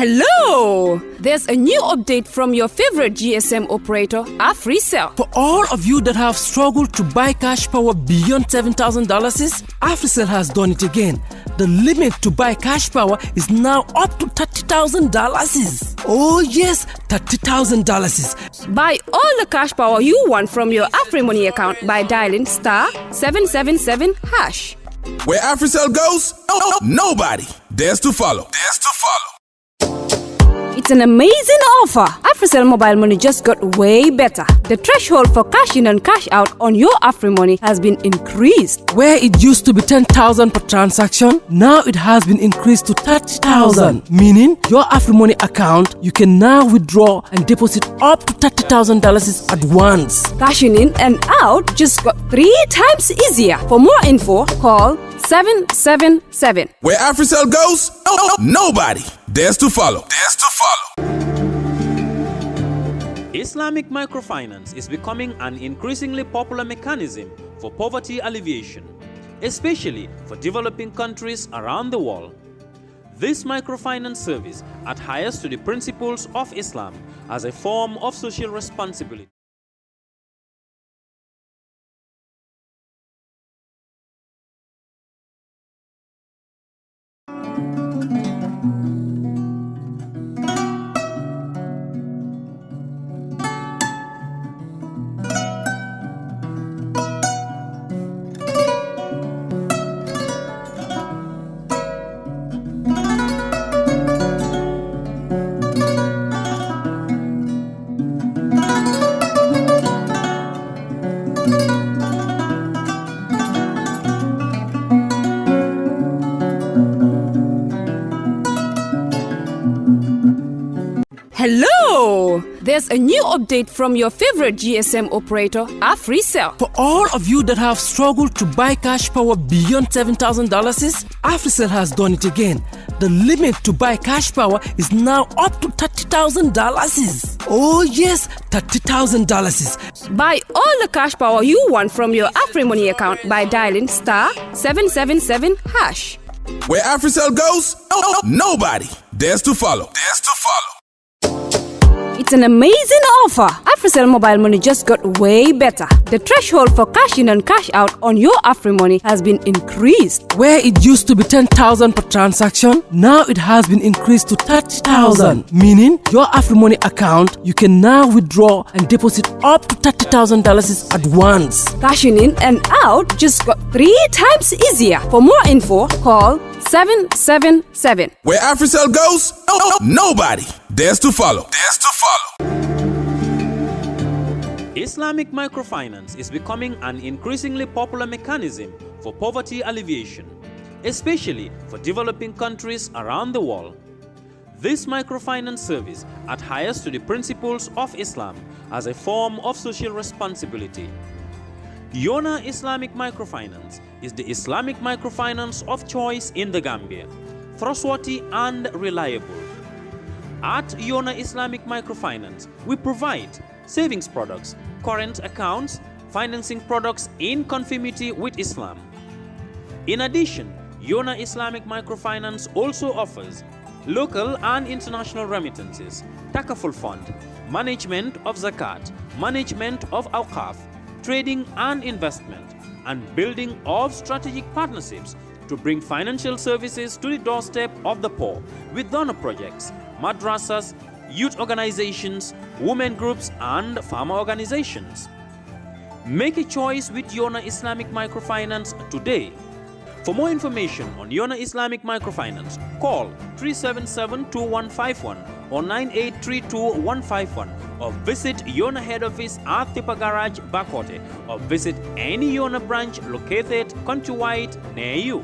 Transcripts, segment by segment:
Hello! There's a new update from your favorite GSM operator, AfriCell. For all of you that have struggled to buy cash power beyond $7,000, AfriCell has done it again. The limit to buy cash power is now up to $30,000. Oh yes, $30,000. Buy all the cash power you want from your AfriMoney account by dialing *777#. Where AfriCell goes, nobody dares to follow. It's an amazing offer. AfriCell mobile money just got way better. The threshold for cash in and cash out on your AfriMoney has been increased. Where it used to be 10,000 per transaction, now it has been increased to 30,000. Meaning your AfriMoney account, you can now withdraw and deposit up to $30,000 at once. Cashing in and out just got 3 times easier. For more info, call 777. Where AfriCell goes, nobody dares to follow. Islamic microfinance is becoming an increasingly popular mechanism for poverty alleviation, especially for developing countries around the world. This microfinance service adheres to the principles of Islam as a form of social responsibility. Hello! There's a new update from your favorite GSM operator, AfriCell. For all of you that have struggled to buy cash power beyond $7,000, AfriCell has done it again. The limit to buy cash power is now up to $30,000. Oh yes, $30,000. Buy all the cash power you want from your AfriMoney account by dialing *777#. Where AfriCell goes, nobody dares to follow. It's an amazing offer. AfriCell mobile money just got way better. The threshold for cash in and cash out on your AfriMoney has been increased. Where it used to be 10,000 per transaction, now it has been increased to 30,000. Meaning your AfriMoney account, you can now withdraw and deposit up to $30,000 at once. Cashing in and out just got 3 times easier. For more info, call 777. Where AfriCell goes, nobody dares to follow. Islamic microfinance is becoming an increasingly popular mechanism for poverty alleviation, especially for developing countries around the world. This microfinance service adheres to the principles of Islam as a form of social responsibility. Yonna Islamic Microfinance is the Islamic microfinance of choice in the Gambia, trustworthy and reliable. At Yonna Islamic Microfinance, we provide savings products, current accounts, financing products in conformity with Islam. In addition, Yonna Islamic Microfinance also offers local and international remittances, takaful fund, management of zakat, management of awqaf, trading and investment, and building of strategic partnerships to bring financial services to the doorstep of the poor with donor projects, madrasas, youth organizations, women groups, and farmer organizations. Make a choice with Yonna Islamic Microfinance today. For more information on Yonna Islamic Microfinance, call 377-2151 or 9832-151 or visit Yonna head office at Tipa Garage, Bakote, or visit any Yonna branch located countrywide near you.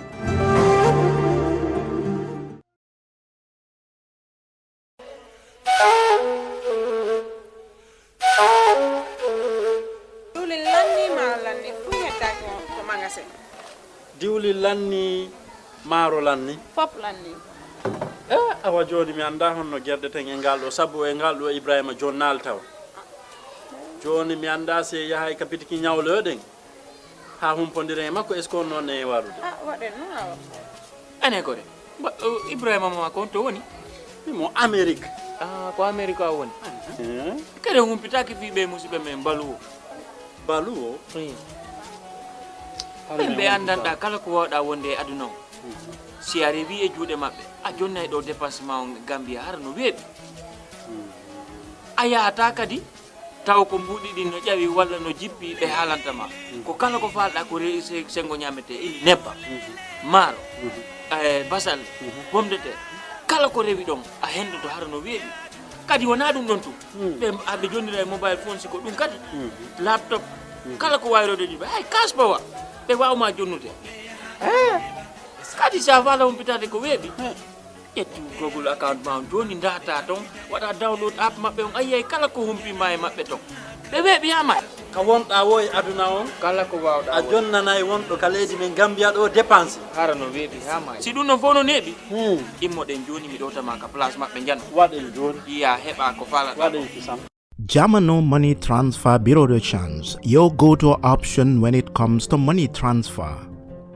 diwli lanni maaro lanni fop lanni awa joni mi anda honno gerde ten e ngal do sabu e ngal do Ibrahima jonnal taw joni mi anda se yahay kapitiki nyawloden ha humpondire makko est ce qu'on non e warude waden no ane ko de Ibrahima ma ko to woni mo America ko America woni kede humpitaki fi be musibe men Baluwo be andanda kala ko wawda wonde aduna si arrivi e juude mabbe a jonnay do dépassement Gambia har no weebi aya ata kadi taw ko mbudi din no jawi walla no jippi be halantama ko kala ko falda ko sengo nyamete ili nebba maro basal pomme de terre kala ko rewi don a hendo to har no weebi kadi wona dum don tu be abbe jonnira e mobile phone ko dum kadi laptop kala ko wayrode di ay cash bawa be wawma jonnude kadi sa wala on pitade ko weebi etti Google account ma joni data ton wada download app mabbe on ayay kala ko humpi may mabbe ton be weebi yama ka wonda woy aduna on kala ko wawda a jonnanay wondo ka leydi men Gambia do dépense harano weebi yama si dum no fono nebi immo den joni mi do tama ka place mabbe jan waden joni iya heba ko fala waden kisam Jamanu Money Transfer Bureau de Change, your go-to option when it comes to money transfer.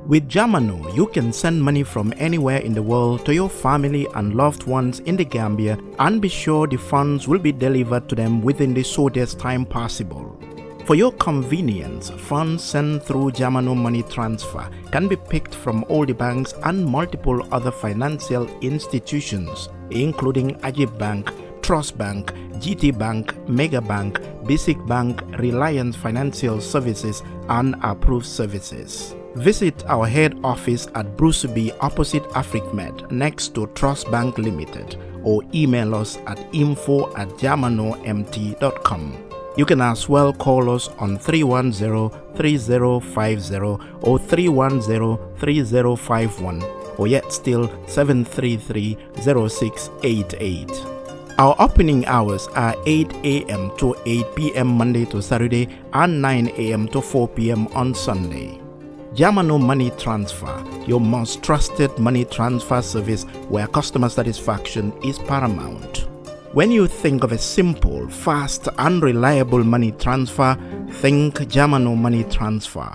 With Jamanu, you can send money from anywhere in the world to your family and loved ones in the Gambia and be sure the funds will be delivered to them within the shortest time possible. For your convenience, funds sent through Jamanu Money Transfer can be picked from all the banks and multiple other financial institutions, including Ajib Bank, Trust Bank, GT Bank, Mega Bank, Basic Bank, Reliance Financial Services, and Approved Services. Visit our head office at Bruceby opposite AfricMed next to Trust Bank Limited or email us at info@jamanomt.com. You can as well call us on 310-3050 or 310-3051 or yet still 733-0688. Our opening hours are 8 a.m. to 8 p.m. Monday to Saturday and 9 a.m. to 4 p.m. on Sunday. Jamanu Money Transfer, your most trusted money transfer service where customer satisfaction is paramount. When you think of a simple, fast, and reliable money transfer, think Jamanu Money Transfer.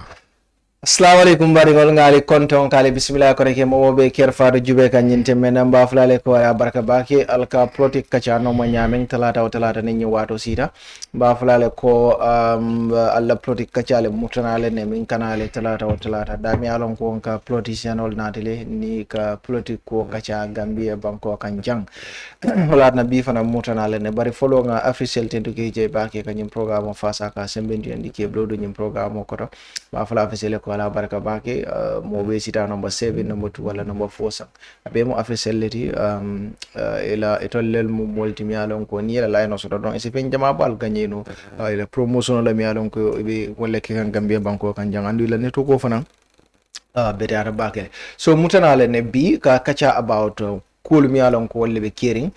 Assalamu alaikum baringol ngali konton kale bismillah ko reke mo be kerfaado jube kan nyinte men ba fulale ko ya baraka baki alka Politic Kaacha no mo nyamen talata ni nyi wato sita ba fulale ko alla Politic Kaacha le mutanale ne min kanale talata da mi alon ko ka politician ol natile ni ka Politico Kaacha Gambia banko kan jang wala na bi fana mutanale ne bari follow nga official tentu ke je baki kan nyim programme fasa ka sembendi andi ke blodo nyim programme ko to ba fulale official ko ala baraka bake mo be sita number 7 number 2 wala number 4 sang abe mo official leti ela etollel mo multimialon ko ni la line so don e pen jama bal gagné no ela promotion la mialon ko be wala ke kan Gambia banko kan jangandu la neto ko fanan betara bake so mutanale ne bi ka Kaacha about cool mialon ko wala be caring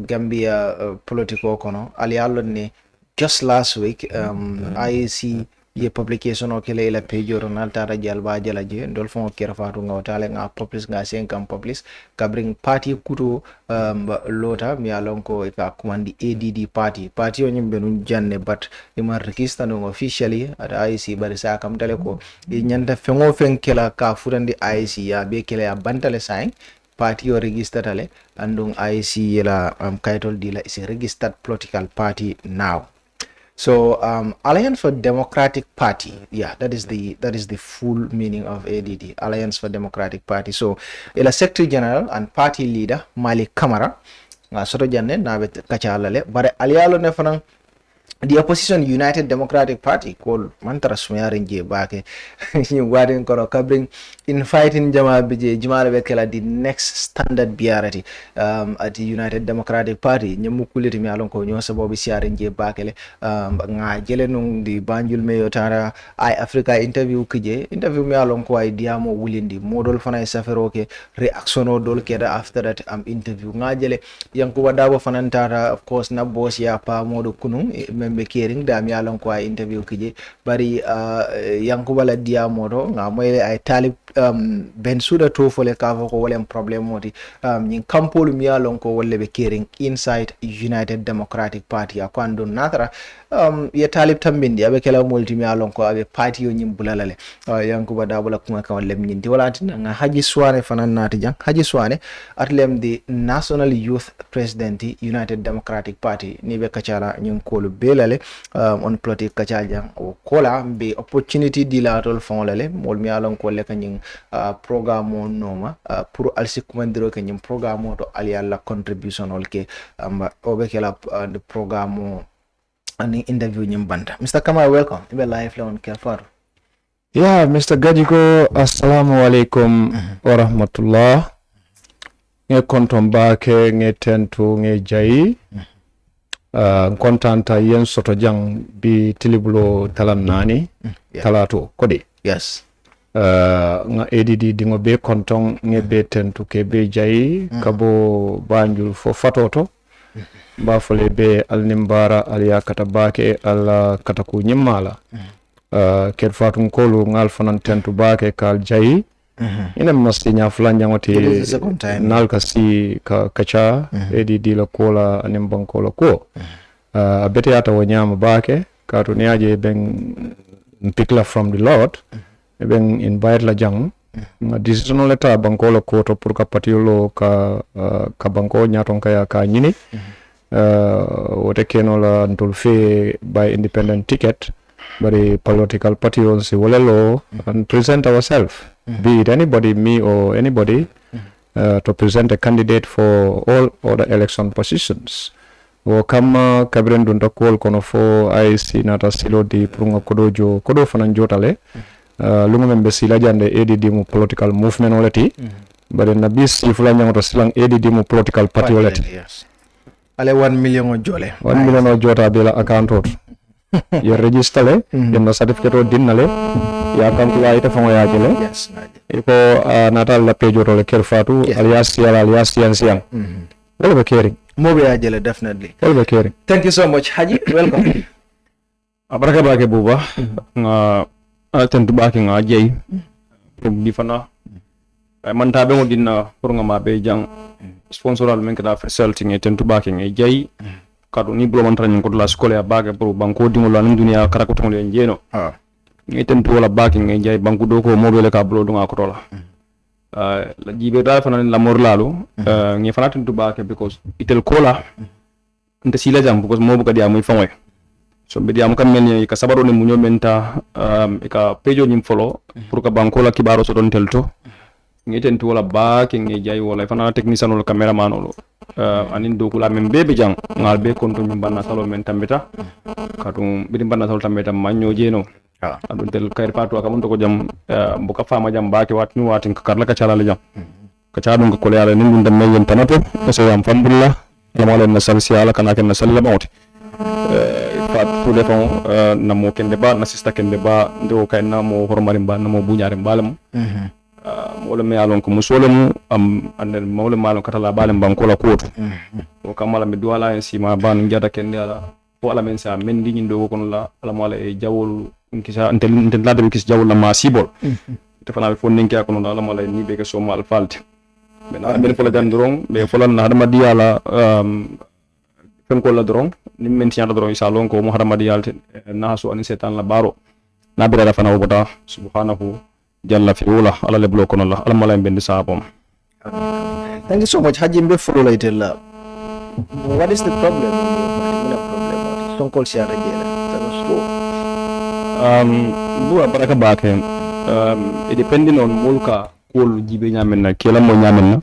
Gambia political kono ali alon ne just last week IEC ye publication o kele la page journal tara jalba jalaje ndol fon kera fatu ngawtale nga publish nga 5 am publish ka bring party kuto lota mi alon ko ka commandi ADD party o nyimbe nun janne but ima register no officially at IC barisa kam tale ko e nyanda fengo fen kela ka furandi IC ya be kele ya bantale sign party o register tale andung IC yela kaitol dila is a registered political party now. So Alliance for Democratic Party, yeah, that is the full meaning of ADD, Alliance for Democratic Party. So ila Secretary General and Party Leader Malick Camara soto janne na bet Kaacha alale bare alialo ne fanan the opposition United Democratic Party called mantara sumyarin je bake ni wadin kono kabring in fighting jama bije jumala be kala the next standard BRT at the United Democratic Party nyamu kuliti mi alon ko nyo sababu siarin je bakele nga jele nung di banjul me yotara ay Africa interview mi alon ko ay diamo wulindi modol fana safero ke reaction o dol keda after that interview nga jele yanko wadabo fanantara of course na boss ya pa modo kunung membe kering da mi alon ko ay interview kije bari yanko wala diamo nga moyle ay talib ben suda to fole ka ko wala problem moti nyin kampol mi alon ko wolle be kering inside United Democratic Party akwando natara ye talib tambindi abe kala multi mi alon ko abe party yo nyim bulalale yankuba dabula kuma kan lem nyinti wala tin nga Haji Suwaneh fanan nati jang Haji Suwaneh atlem the National Youth President United Democratic Party ni be kachala nyin kolu belale on Politic Kaacha jang o kola be opportunity dilatol fonlale mol mi alon ko le kan programme noma pour alsi kumandiro ke nyim programme to aliala contribution olke amba obe kala the programme ani interview nyim banda. Mr. Camara, welcome. Ibe live on Kelfar. Yeah, Mr. Gajiko, assalamu alaikum wa rahmatullah. Nge konton bake nge tentu nge jayi. Kontanta yen soto jang bi tilibulo talam nani talato kodi. Yes. Nga ADD dingo be konton nge be tentu ke be jayi kabo banjul fo fatoto. Ba fole be alnimbara aliya kata bake ala kata ku nyimala. Ker fatun kolu ngal fanan tentu bake kal jayi. Ina masti nya fulan jangote nal kasi kacha ADD la kola animban kola ko. Abete ata wanyama bake katuniaje ben pikla from the Lord. Ben invite la jang decision letter bankola ko to pour ka patiolo ka banko nyaton kaya ka nyini wote kenola ndolfe by independent ticket bari political party on si walelo and present ourselves be it anybody, me or anybody to present a candidate for all other election positions o kama kabren dunda kol kono fo IC nata silo di prunga kodojo kodo fanan jotale lunga membe sila jande ADD mu political movement oleti bari na bis ifula nyangoto silang ADD mu political party oleti ale 1 million o jole 1 million o jota bela account ot ye register le den certificate o dinnale ya kankula ite fango ya jele yes iko natal la page ot le kerfatu alias siang wala be caring mobe ya jele definitely wala be caring. Thank you so much Haji, welcome. Abaraka bake buba nga tentu bake nga jey di fana man tabe mo dinna pour nga ma be jang sponsoral men kada facility ngi tentu bake ngi jey kadu ni blo man tan ko la scolaire bage pour banko dimo la dunia kara ko to le njeno ngi tentu wala bake ngi jey banko do ko mo le ka blo do nga ko tola la jibe da fana la mor lalu ngi fana tentu bake because itel kola nte sila jam because mo bu ka dia muy famoy so be diam kam men ka sabaro ne munyo menta ka pejo nyim folo pour ka banko la kibaro so don telto ngeten to wala ba ke ngi jay wala fana technician wala cameraman wala anin do kula men bebe jang ngal be konto nyim banna salo men tambeta katum be banna salo tambeta manyo jeno adun tel kayr patu ka mun to ko jam bu ka fama jam ba ke watni watin ka karla ka chala le jam ka chadun ko le ala nin dum men tanato so yam fambulla la malen na salsi ala kana ken na sallama wati fat tout dépend na mo kende ba na sista kende ba ndo kay na mo hormari ba na mo buñare balam wala me alon ko musolum am andel mawle malon katala balam banko la koto o kamala mi duwala en sima ban jada kende ala wala men sa men di ndo ko la ala mala e jawol kisa entel la dem kis jawol la ma sibol te fana fo nenki ko no ala mala ni be ke so mal falti ben ala ben fola jandron be fola na hadama di ala fen ko la dron ni men tiya dron salon ko muhammad yalte nasu an setan la baro na bira da fana wota subhanahu jalla fi wala ala le bloko la ala mala ben sabom. Thank you so much Haji mbe follow la what is the problem son call sia rajela so slow bu baraka bake it depending on mulka kol jibe nyamen na kela mo nyamen na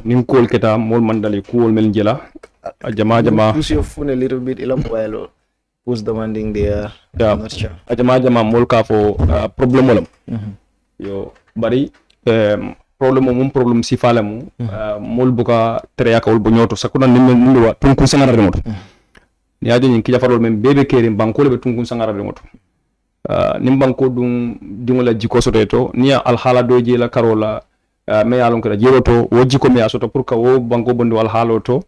nim kol keta mol mandali kol mel jela jama push your phone a little bit ilam while who's demanding their jama mol ka fo problem wala yo bari problem si fala mu mol buka tere yakawol bu nyoto sakuna nimbe wa tunkun sangara remoto ni adi nyin kija farol men bebe kere banko le tunkun sangara remoto nim banko dum dingola jiko soteto ni al hala doje la karola me yalon kala jeroto wojji ko me asoto pour ka wo banko bondi wal haloto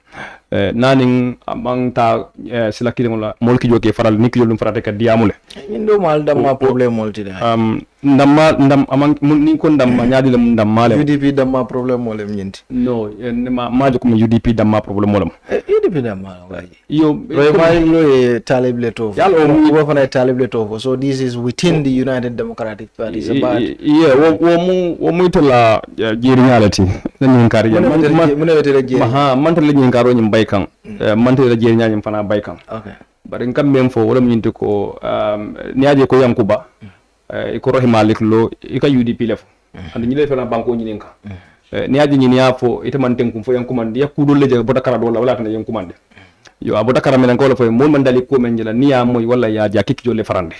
naning amang ta sila kilingola mol ki joke faral ni ki jolum farate ka diamule indo mal damma problem molti de ndam amang ni ko ndam nyaadi lam ndam male UDP damma problem molem nyinti no ma jo ko UDP damma problem molam UDP damma waji yo lo talib leto wo fana talib leto so this is within the United Democratic Party is about wo mu tala jeri nyalati nan kar ya man tala jeri karo nyim baykan man tala jeri nyanyim fana baykan okay bari ngam mem fo wala nyinti ko niaje ko yankuba ko rohi malik lo ika UDP lef and nyile fana banko nyininka niaje nyini afo ite man tenkum fo yankumande yakudo leje bodakara do wala tan yankumande yo abodakara men ko la fo mo man dali ko men jela niya moy wala ya jakiki jolle farande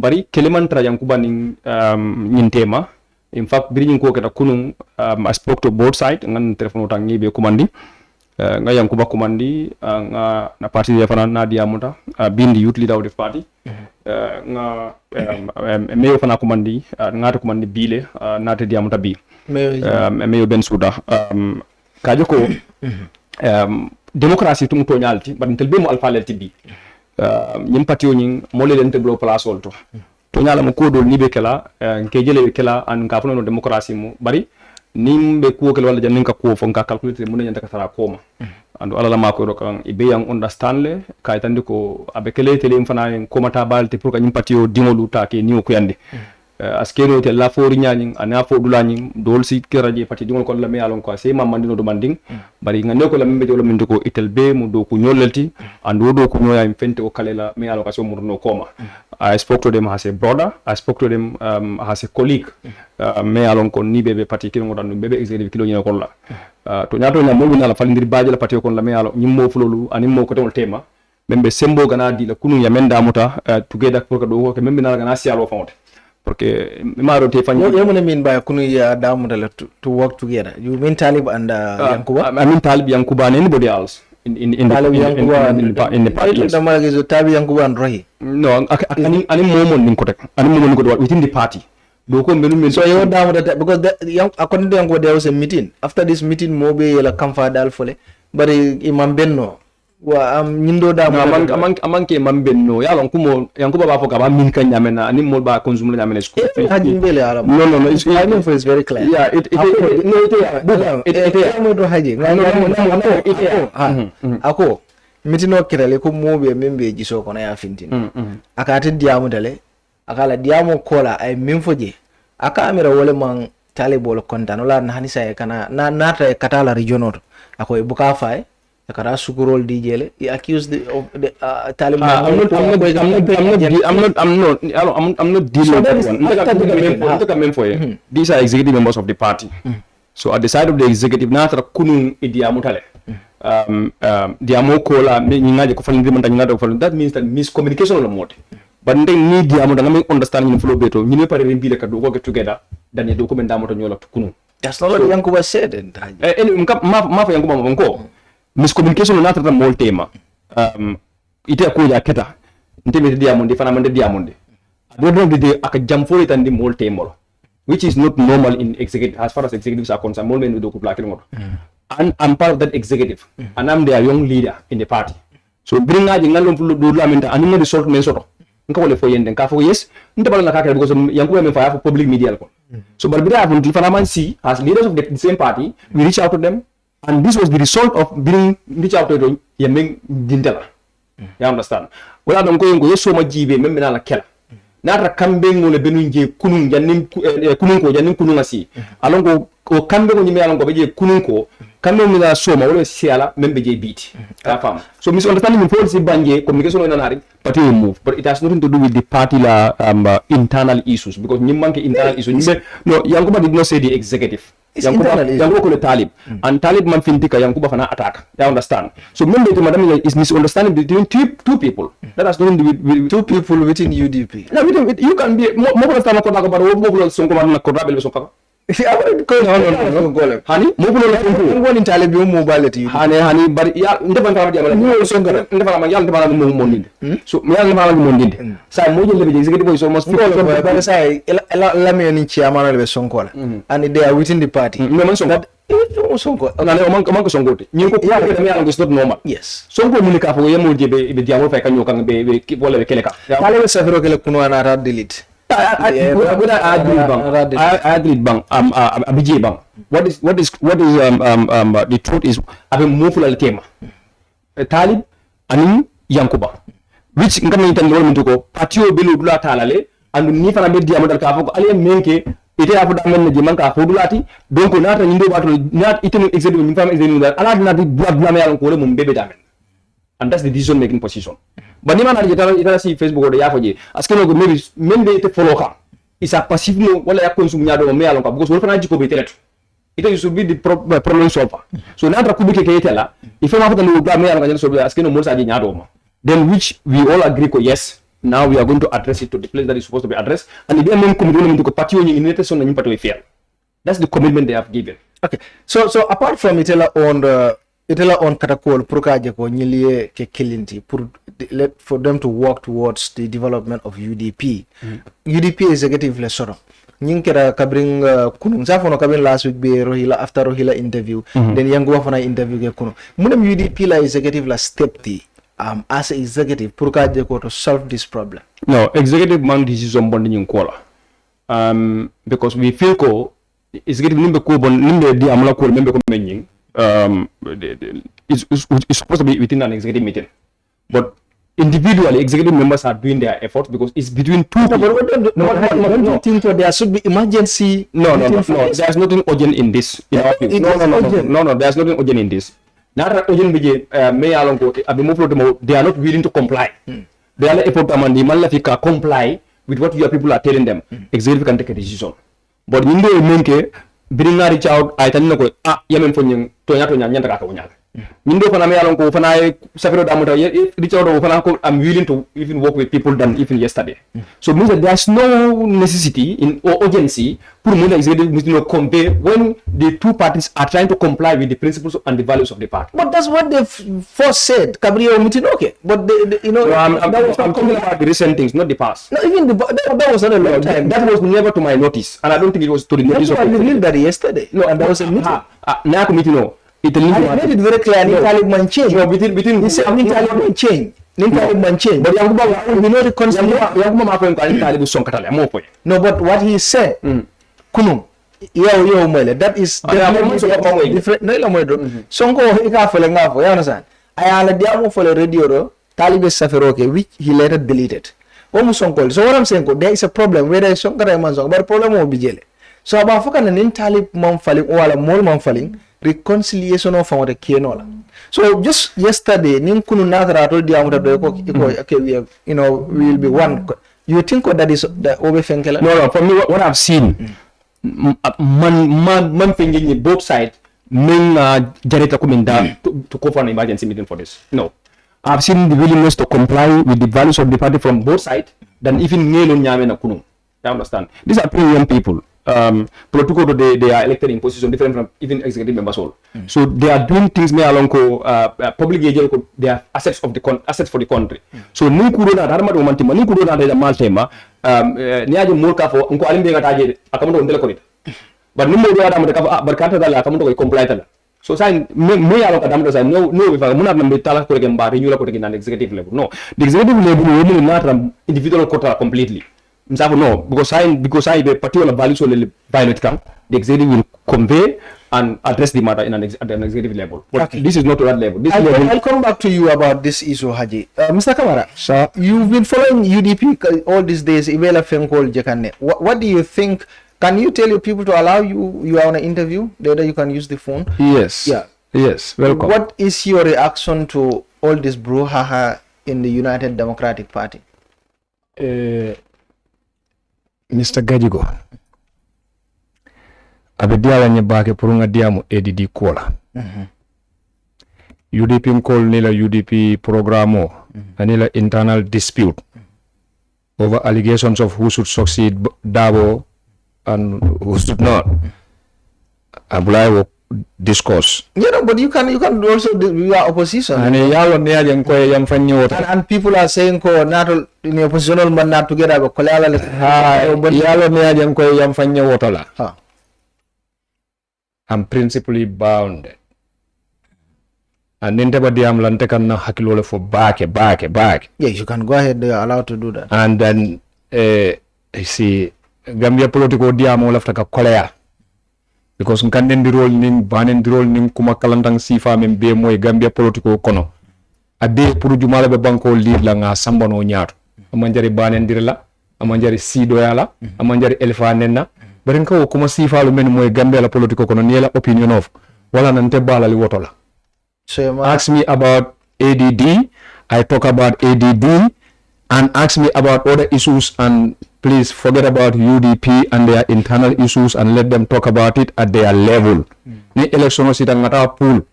bari keleman tra yankuba ning nyintema in fact biri ko kata kunun I spoke to both side ngan telephone tangi be kumandi nga yankuba kumandi nga na party ya fana na diamuta bindi youth leader of the party nga meyo fana kumandi ngata kumandi bile na te diamuta bi meyo ben suda kajo ko demokrasi tum to nyalti bad tel be mo alfa lelti bi nyim patio nyin mo le lente blo place olto to nyala mo ko dol ni be kala ke jele kala an ka funo demokrasi mo bari nimbe ko kala wala jamin ka ko fon ka calculate mun nyanta ka sara koma ando ala ma ko do kan ibe yang understand le kay tandi ko abe kele tele fana en koma ta balte pour ka nyim patio dingolu ta ke ni ko yande askeno te la fori nyani ana fo dulani dol si keraje pati dingol ko la me alon ko se mamandi no do manding bari ngane ko la membe jolo min ko itel be mu do ko nyolelti ando do ko nyoya im fente o kalela me alon ko so murno koma I spoke to them as a brother I spoke to them as a colleague me alon ko ni bebe pati kilo ngodan bebe executive kilo nyina ko la to nyato na mo na la falindiri baaje la pati ko la me alon nyimmo fulolu animmo ko tol tema membe sembo gana di la kunu ya menda muta together pour ko do ko membe na gana sialo fonte porque maro te fanyi you mean by kunu ya damu to work together you mean Talib and Yankuba I mean Talib Yankuba and anybody else in the party the magazo Talib Yankuba and Rohi no ani momon nin ko tek ani momon ko within the party do ko menu so you damu that because according to Yankuba there was a meeting after this meeting mobe la kamfa dal fole bari imam benno wa nyindo da amanke mambenno yalon kumo yankuba ba foka ba min kan nyamena ani mo ba consume nyamena school haji mbele alam no it's I mean for it's very clear yeah it mo haji ako mitino kirale ko mobe membe jiso ko na ya fintin akati diamu dale akala diamu kola ay minfoje aka amira wole man talibol kontano la hanisa e kana na nata katala regional ako e buka fay kara sukurol dijele he accused of the Taliban I'm not dealing with that one. These are executive members of the party. So at the side of the executive natra kunun idiamutale diamo kola nyingaje ko falindiri man nyingado ko that means that miscommunication on the mode but ndeng ni diamo da ngam understand ni flow beto ni pare rembile ka do go get together dan ye document damoto nyola kunun that's not what Yankuba said and ma fa Yankuba mabonko miscommunication na trata mol tema ite ko ya keta ntebe diamonde fana mande diamonde do de aka jamfori tan di mol temolo which is not normal in executive as far as executives are concerned mol men do ko plaque ngoto and I'm part of that executive and I'm their young leader in the party so bring aji ngalon fu do lamenta animo result men soto nka wole fo yende nka fo yes ntebal na kakere because yankuba men fa for public media ko so barbira avon di fana man see as leaders of the same party we reach out to them. And this was the result of being reached out to Yemen Dindela. You understand? Well, I don't go and go so much GB, member la kela. Nara kambe ngole benunje kunun janim kunun ko janim kunungasi. Alongo o kambe ngo nyime alongo beje kunun ko kambe mi la soma wala siala membe je beat. Fam. So misunderstanding in policy banje communication on anari party will move, but it has nothing to do with the party la internal issues because nyimmanke internal issues. No, Yankuba did not say the executive. Yankuba ko le Talib and Talib man fintika Yankuba fana attack. You understand? So member to madam is misunderstanding between two people. That has nothing to do with two people within UDP. No, you can be more than ko na ko baro mo ko sonko man ko rabel sonko. hani mo ko la ko ngoni tale bi mobile ti hani bari ya ndefan ka jabala ni so ngara ndefan ma yalla ndefan mo mondinde so mi yalla ndefan mo mondinde sa mo jelle be executive boy so must but say la me ni chairman le sonko la and they are within the party no man sonko sonko na le man ko sonko te ni ko ya ko mi yalla ngi normal yes sonko mu ni ka fo yemo je be diamo fay kanyo kan be wala be kele ka tale be safiro kele kuno ana ra delete I agree bang abije bang what is the truth is abe mufula al tema talib ani yankuba which ngam tan lol min to ko patio belu dula talale andu ni fana be diamo dal ka fo ko ale menke ite afu da men je man ka fo dulati donc nata nyindo bato nat itenu executive min fama executive dal ala nati bla me ko le mum bebe damen and that's the decision making position but ni man ali itala si Facebook de yafoje askeno go maybe membe ite follow ka isa passivement wala ya consume nyado me alon ka because wala fana jiko be teleto ite you should be the problem solver so na tra kubike ke itela if ma fata no bla me alon ka so askeno mo sa di nyado ma then which we all agree ko yes now we are going to address it to the place that is supposed to be addressed and the men community to ko patio ni inete so na nyimpato we fair that's the commitment they have given. Okay, so apart from itela on katakol pour kaje ko nyilie ke kilinti for them to work towards the development of UDP. UDP executive le soro nyinkera kabring kunu sa fono kabin last week be rohila after rohila interview then yango fana interview ke kunu munem UDP la executive la step ti as a executive pour kaje ko to solve this problem. No, executive man decision bondi nyinkola because we feel ko executive nimbe ko bon nimbe di amala ko membe ko menyin it's supposed to be within an executive meeting, but individually executive members are doing their efforts because it's between two people. Don't you think there should be emergency? No. There's nothing urgent in this. No. There's nothing urgent in this. Not urgent. They are not willing to comply. They are effort comply with what your people are telling them. Executive can take a decision, but in the bring a reach out I tell you yamen fo nyang to nyanta ka ko nyal mindo fana me yalon ko fana safiro damuta reach out fana ko I'm willing to even work with people than even yesterday so means that there's no necessity in or urgency pour mo executive convey when the two parties are trying to comply with the principles and the values of the party. But that's what they first said Cabrio meeting okay but they, you know I'm talking about the recent things not the past. No, even that was not a long time. That was never to my notice and I don't think it was to the notice of I revealed that yesterday. No, and there was a meeting. Na committee no. I made it very clear. Nintalib man change. No, between. He said Nintalib man change. Nintalib man change. But we know the concept. No, but what he said, kunum. Yo, mele. That is different. No, ila Sonko ika fole ngafo. You understand? Ayala diamo fole radio ro. Talibe safiroke, which he later deleted. Sonko. So what I'm saying, there is a problem. Whether Sonko man song, but the problem will be jele. So about fucking an Nintalib man falling or a mole man falling. Reconciliation of our kenola. So just yesterday, Ninkunu Nadra told the okay, we have, we will be one. You think that is the Obefenkela? No, for me, what I've seen, man thinking both sides, men generator coming down to call for an emergency meeting for this. No, I've seen the willingness to comply with the values of the party from both sides than even Nelo Nyame na Kunum. I understand. These are pretty young people. Political they are elected in position different from even executive members all. So they are doing things me along public agent they are assets of the assets for the country. So ni kuro na dharma do mantima ni kuro na da maltema ni aje mulka fo nko alimbe ngataje akamundo ndele korita. But ni mo do adam de ka barkata dala akamundo ko comply tala. So say me yalo ka damdo say no we muna na betala ko ke mbari nyula ko ke na executive level. No, the executive level we not individual quota completely. No, because I the particular values will violate the executive will convey and address the matter at an executive level. But okay. This is not to that level. I'll come back to you about this issue, Haji. Mr. Camara, sir, you've been following UDP all these days. What do you think? Can you tell your people to allow you are on an interview? Later you can use the phone. Yes. Yeah. Yes. Welcome. What is your reaction to all this brouhaha in the United Democratic Party? Mr. Gajigo, abediala nyebake purunga diamu ADD kola. UDP mkol nila UDP programo, nila internal dispute over allegations of who should succeed Dabo and who should not. Abulai discourse. But you can also you are opposition. And and people are saying not in oppositional but not together but I'm principally bound. And then for back. Yeah, you can go ahead. They are allowed to do that. And then you see Gambia political diamo left like a kolea. Because nkanden di role ning banen di role ning kuma kalantang sifa men be moy Gambia political kono. Ade pour jumala be banko lead la nga sambano ñaatu. Amanjari banen dirla, amanjari sido yala, amanjari elfa nenna. Bari ko kuma sifa lu men moy Gambia la political kono ni la opinion of. Wala nante balali woto la. So ask me about ADD, I talk about ADD, and ask me about other issues, and please forget about UDP and their internal issues and let them talk about it at their level. Ni election sit ngata pool.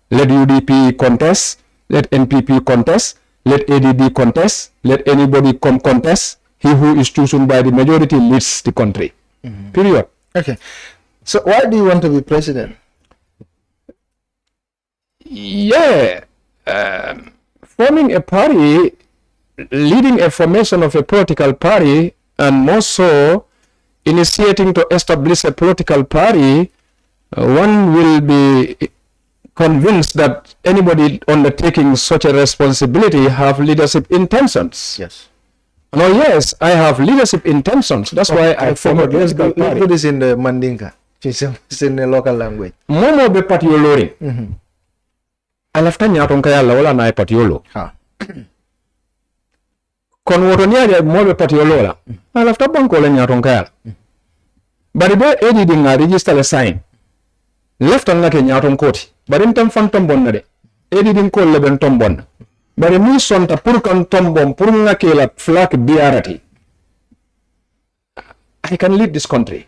Let UDP contest, let NPP contest, let ADD contest, let anybody come contest. He who is chosen by the majority leads the country. Period. Okay. So why do you want to be president? Yeah. Forming a party, leading a formation of a political party, and more so initiating to establish a political party, one will be convinced that anybody undertaking such a responsibility have leadership intentions. Yes. No, yes, I have leadership intentions. That's why I formed a political party. Let's put this in the Mandinka. It's in the local language. Momo be patiolori. Alafta nyaton kaya la wala na patiolo. Kon woto niaje mobe patiolo la. Alafta banko le nyaton kaya. Bari be ADD nga register le sign. Left an ke nyaton koti. Bari mtem fan tombon na de. ADD ko le ben tombon. Bari mi sonta pour kan tombon pour nga ke la flak biarati. I can lead this country.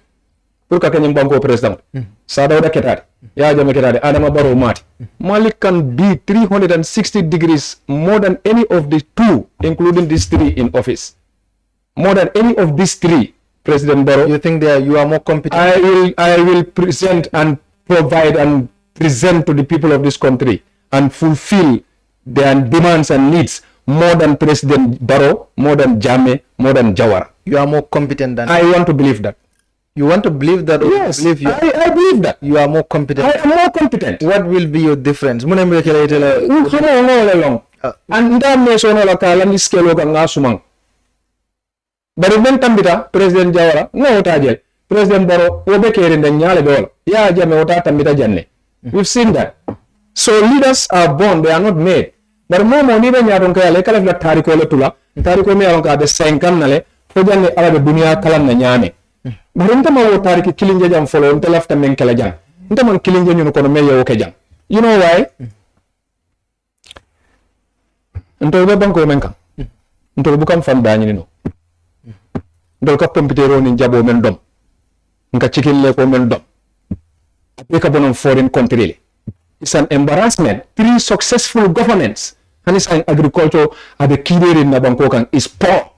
Pour ka kanyang banko president. Sadawda ketade. Ya jame ketade. Adama Barrow mati. Malick can be 360 degrees more than any of the two, including these three in office. More than any of these three, President Barrow. You think that you are more competent? I will present and provide and present to the people of this country and fulfill their demands and needs more than President Barrow, more than Jammeh, more than Jawara. You are more competent than I want to believe that. You want to believe that? Yes, believe you, I believe that. You are more competent. I am more competent. What will be your difference? And that means on la kala ni skelo ka ngasumang. Bari ben tambita President Jawara no taje. President Barrow obe kere nyale dol. Ya jame ota tambita janne. We've seen that. So leaders are born, they are not made. But momo ni be nyaron ka le kala tariko le tula. Tariko me aron ka be 5 nale fo janne ala be dunia kala na nyame. Bari nta ma wo tariki kilinje jam follow nta lafta men kala jam. Nta man kilinje nyunu kono me yo ke jam. You know why? Ntol be banko men kan. Ntol bukan fan dañi no. Ntol ka pompitero ni jabo men dom. Nka chicken le ko men dom. Apeka bonon foreign country. It's an embarrassment. 3 successful governments and it's an agriculture at the key in Nabanko kan is poor.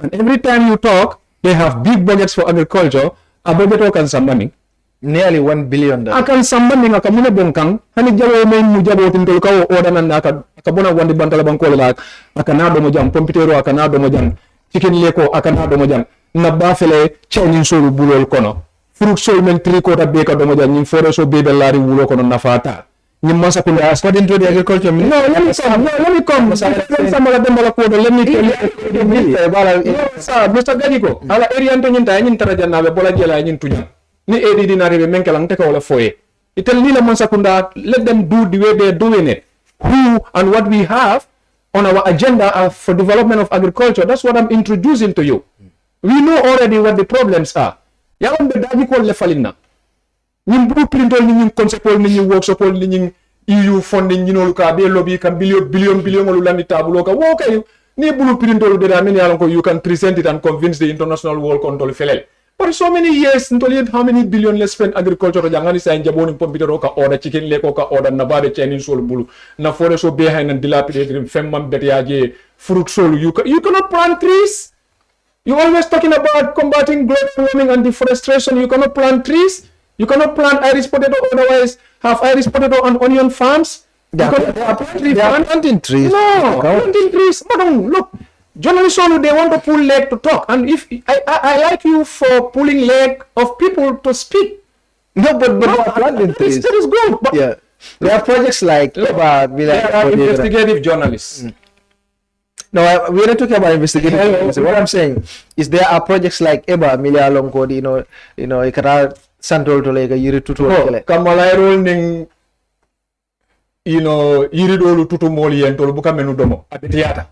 And every time you talk, they have big budgets for agriculture. Abebeto kan sambani. Nearly $1 billion. Akan sambani akamuna bonkang. Hani jabo men mujabo tintol ka order na akabona wandi bantala banko la akanado mo jam pompitero akanado mo jam chicken leko akanado mo jam na bafele changing solu bulol kono fruit sol men tricota beka do mo jam nim fore so bebe lari wulo kono nafata nim masa kunda according to the agriculture minister. No, let me come samala dembala ko do let me tell you sa Mr. Gadiko ala area to nyinta nyin taraja na be bola jela nyin tunya ni edi dinari be menkelang te ko wala foye itel ni la masa kunda let them do the way they're doing it. Who and what we have on our agenda for development of agriculture. That's what I'm introducing to you. We know already what the problems are. Yawan be daji ko le falina. Nim blueprint ni nim concept ni nim workshop ni nim EU funding ni no ka be lobby kan billion olu landi tabulo ka wo kay ni blueprint de da many alon ko you can present it and convince the international world control felel. For so many years, how many billion let's spend agriculture jangani sa njaboni pompitero ka order chicken leko ka order na bare Chinese sol bulu na fore so behind and dilapidated femmam betiaje fruit sol you cannot plant trees. You always talking about combating global warming and deforestation. You cannot plant trees. You cannot plant Irish potato, otherwise have Irish potato and onion farms. They are planting trees. No, planting trees. Madam, look, journalists only, they want to pull leg to talk. And if I like you for pulling leg of people to speak. No, but they are planting trees. That is good. But yeah. There are projects like there are investigative journalists. No, we're not talking about investigative journalists. What I'm saying is there are projects like Eba, Milia Longkodi, you know, Ikara Santol to like a Yuri Tutu. Kamala rolling, you know, Yuri Dolu Tutu Moli and Tolubuka Menudomo at the theater.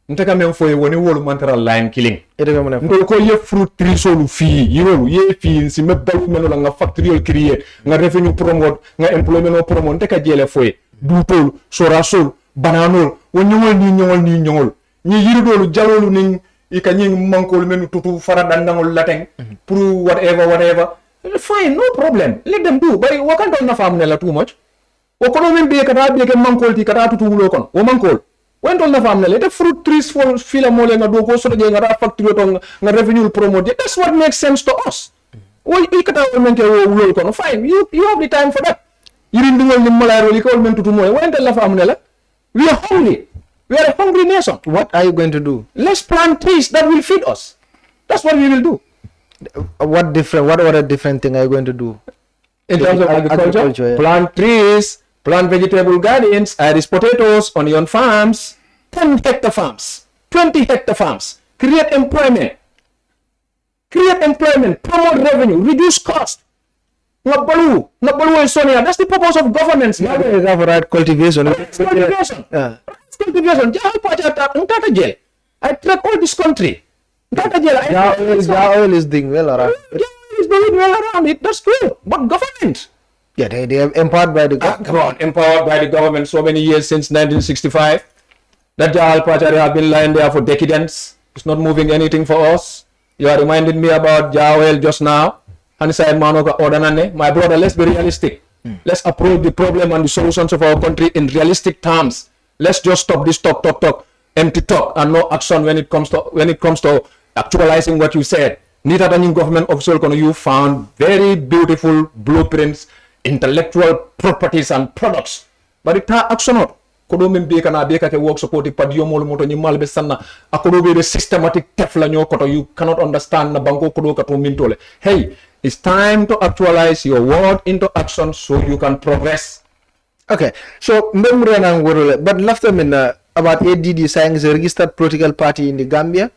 Ntaka men for when you mantara line killing. Ndo ko ye fruit tree solu fi yoro ye fi si me balu meno nga factory ol créer nga revenue promote nga employment o promote ntaka jele foy du tol sora sol bananol won ñongol ni yiri dolu jalolu ning ikany mankol menu tutu fara dandangol lateng pour whatever fine, no problem, let them do, but wakanto na famne too much o kono men be kata be ke mankol ti kata tutu wulo kon o mankol when don't have let the fruit trees for fila mole nga do ko so de nga factory to nga revenue promote. That's what makes sense to us. Well, ikata men ke wulo kon fine, you have the time for that. Yirin dingol ni malaro li ko men tutu moy when don't have we are hungry. We are a hungry nation. What are you going to do? Let's plant trees that will feed us. That's what we will do. What other different thing are you going to do? In terms of agriculture, yeah. Plant trees, plant vegetable gardens, Irish potatoes, onion farms, 10-hectare farms, 20-hectare farms. Create employment, promote revenue, reduce cost. Not Baluwo and Sonia. That's the purpose of governments. Cultivation. Cultivation. Yeah. Cultivation. I track all this country. Oil is doing well around. Is doing well around it. That's true. But government. Yeah, they are empowered by the government. Come on, empowered by the government so many years since 1965. That Jahal Pachari have been lying there for decades. It's not moving anything for us. You are reminding me about Jawel just now. My brother, let's be realistic. Let's approach the problem and the solutions of our country in realistic terms. Let's just stop this talk, empty talk, and no action when it comes to actualizing what you said. Neither than government official you found very beautiful blueprints, intellectual properties and products, but it action out. Kodo men be kana be ka ke work support padio mol moto ni malbe sanna akodo be the systematic tefla nyo koto you cannot understand na banko kodo ka to mintole. Hey, it's time to actualize your word into action so you can progress. Okay, so but last time about ADD saying is a registered political party in the Gambia.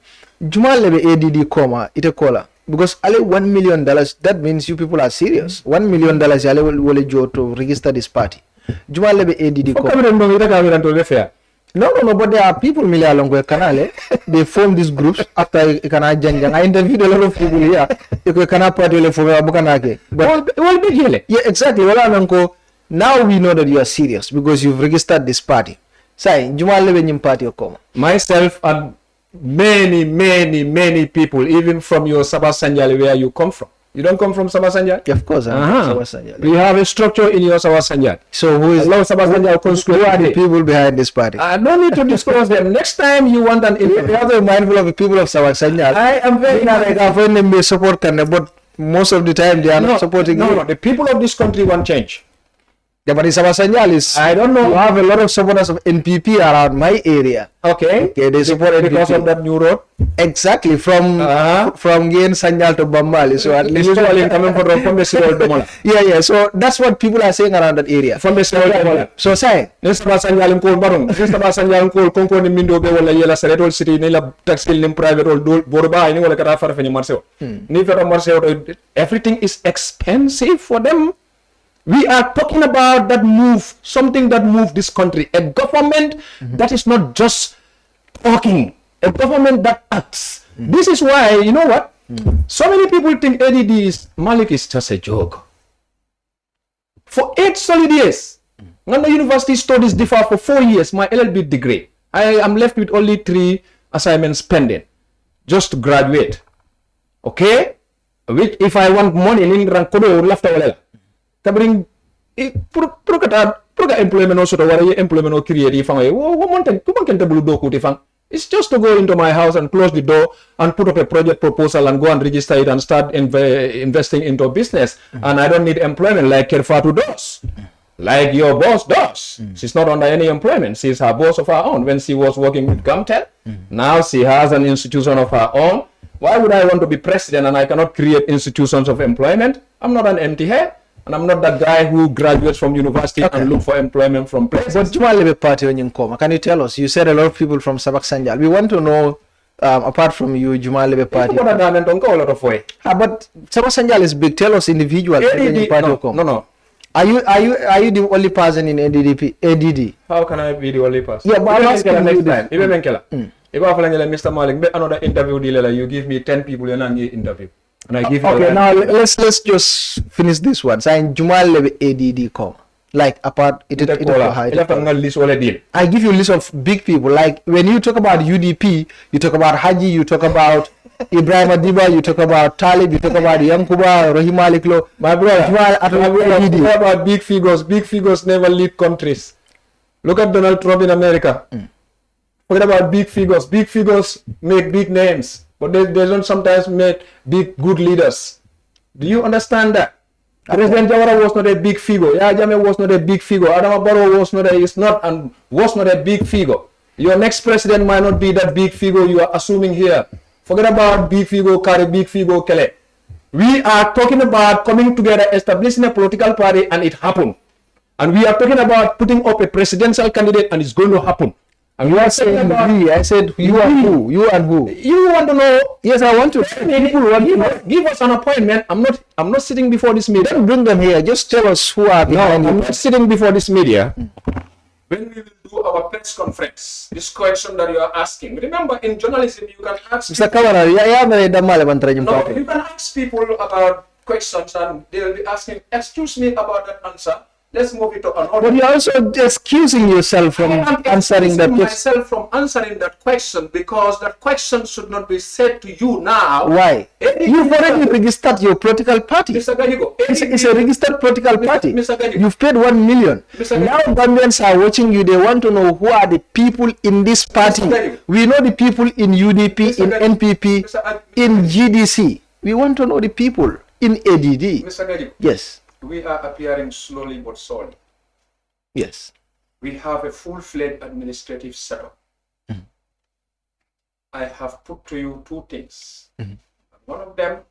Juma lebe ADD comma ite kola because ale $1 million, that means you people are serious. $1 million ale will jo to register this party. Juma lebe ADD comma. No, but there are people along canal. They form these groups after kana janjang. I interviewed a lot of people here. Kana party le form abukanake. But all big hele. Yeah, exactly. Now we know that you are serious because you've registered this party. Say, Juma lebe nyim party okoma. Myself and many people, even from your Sabah Sanjal where you come from. You don't come from Sabah Sanjal? Yeah, of course. Sabah Sanjal. We have a structure in your Sabah Sanjal. So who are the people behind this party? I don't need to disclose them. Next time you want an you have to be mindful of the people of Sabah Sanjal. I am very they support but most of the time they are not supporting you. No, the people of this country want change. Yeah, but in Sabah Sanjal is, I don't know. You have a lot of supporters of NPP around my area. Okay, they support because of that new road. Exactly, from Gain Sanjal to Bambali. So at least usually coming from the Sirol Domola. Yeah. So that's what people are saying around that area. From the Sirol Domola. So say, Sabah Sanjal in Kol Barung. Sabah Sanjal in Kol Konko ni Mindo be wala yela Seretol City ni la taxil ni private or Borba ni wala kara far feni Marseo. Ni fera Marseo. Everything is expensive for them. We are talking about that move, something that moved this country. A government that is not just talking, a government that acts. This is why, you know what? So many people think ADD Malick is just a joke. For 8 solid years, Ghana University studies differ for 4 years, my LLB degree. I am left with only 3 assignments pending, just to graduate. Okay? Which, if I want money, in Rankodo, left away. Tabring employment also to wara employment o create fang wo monten ko man kan tabulu doku ti fang It's just to go into my house and close the door and put up a project proposal and go and register it and start investing into business. And I don't need employment like Kerfatu does. Like your boss does. She's not under any employment. She's her boss of her own. When she was working with Gamtel, now she has an institution of her own. Why would I want to be president and I cannot create institutions of employment? I'm not an empty head. And I'm not that guy who graduates from university and look for employment from places. But Jumalebe Party on Yinkoma, can you tell us? You said a lot of people from Sabak Sanjal. We want to know, apart from you, Jumalebe Party. But Sabak Sanjal is big. Tell us individual. No. Are you the only person in ADD? How can I be the only person? Yeah, but I'm asking you this. If I Mr. Malick, another interview dealer, you give me 10 people in an interview. And I give you okay, now let's just finish this one. Saying Jumal Lebe ADD come. Like apart I give you a list of big people. Like when you talk about UDP, you talk about Haji, you talk about Ibrahim Adiba, you talk about Talib, you talk about Yankuba, Rahim Aliklo. My brother, talk about big figures. Big figures never lead countries. Look at Donald Trump in America. Forget about big figures. Big figures make big names. But they don't sometimes make big good leaders. Do you understand that? President Jawara was not a big figure. Yahya Jammeh was not a big figure. Adama Barrow was not a big figure. Your next president might not be that big figure you are assuming here. Forget about big figure, carry big figure, Kele. We are talking about coming together, establishing a political party, and it happened. And we are talking about putting up a presidential candidate, and it's going to happen. And you are saying we. I said you and who? You and who? You want to know? Yes, I want to. People want to know. Give us an appointment. I'm not sitting before this media. Don't bring them here. Just tell us who are behind you. I'm not sitting before this media. When we will do our press conference, this question that you are asking. Remember, in journalism, you can ask. Mr. Camara, you can ask people about questions, and they will be asking, "Excuse me about that answer." Let's move it to another. But you're also excusing yourself from answering that question. Myself from answering that question because that question should not be said to you now. Why? You've already registered your political party. Mr. Gajigo, it's a registered political party. Mr. Gajigo. You've paid 1 million. Now Gambians are watching you. They want to know who are the people in this party. We know the people in UDP, in NPP, in GDC. We want to know the people in ADD. Mr. Gajigo. Yes. We are appearing slowly but surely. Yes. We have a full-fledged administrative setup. I have put to you 2 things. One of them,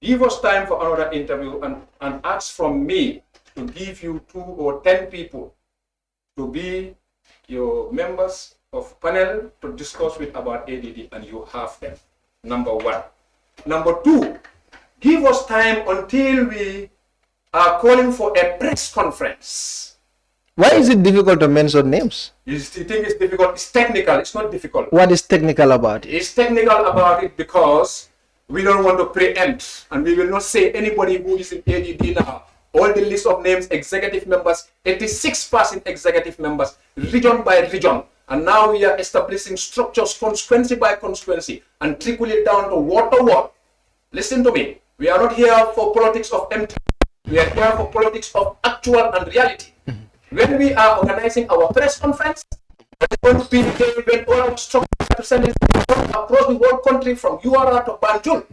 give us time for another interview and ask from me to give you 2 or 10 people to be your members of panel to discuss with about ADD, and you have them. Number 1. Number 2, give us time until we are calling for a press conference. Why is it difficult to mention names? You think it's difficult? It's technical. It's not difficult. What is technical about it? It's technical about it because we don't want to preempt, and we will not say anybody who is in ADD now. All the list of names, executive members, 86% executive members, region by region. And now we are establishing structures constituency by constituency and trickle it down to word to word. Listen to me. We are not here for politics of empty. We are here for politics of actual and reality. When we are organizing our press conference, we're going to be when all our structures represented across the whole country from URA to Banjul.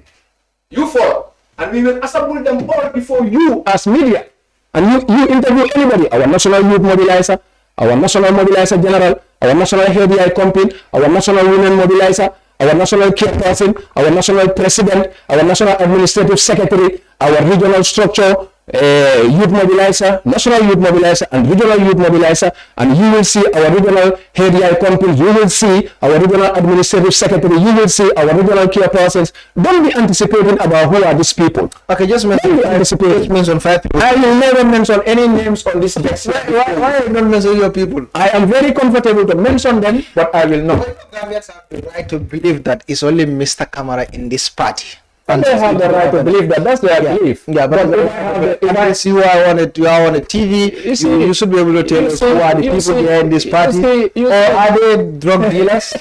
You follow. And we will assemble them all before you as media. And you interview anybody, our national youth mobilizer, our national mobilizer general, our national HDI company, our national women mobilizer, our national chairperson, our national president, our national administrative secretary, our regional structure, youth mobilizer, national youth mobilizer, and regional youth mobilizer, and you will see our regional HDI company, you will see our regional administrative secretary, you will see our regional chairpersons. Don't be anticipating about who are these people. Okay, just mention 5 people. I will never mention any names on this text. Why not mention your people? I am very comfortable to mention them, but I will not. Gambians have the right to believe that it's only Mr. Camara in this party. And they have the right to believe that. That's their belief. Yeah, but if you are on a TV, you should be able to tell us who are the people behind this party, or are they drug dealers,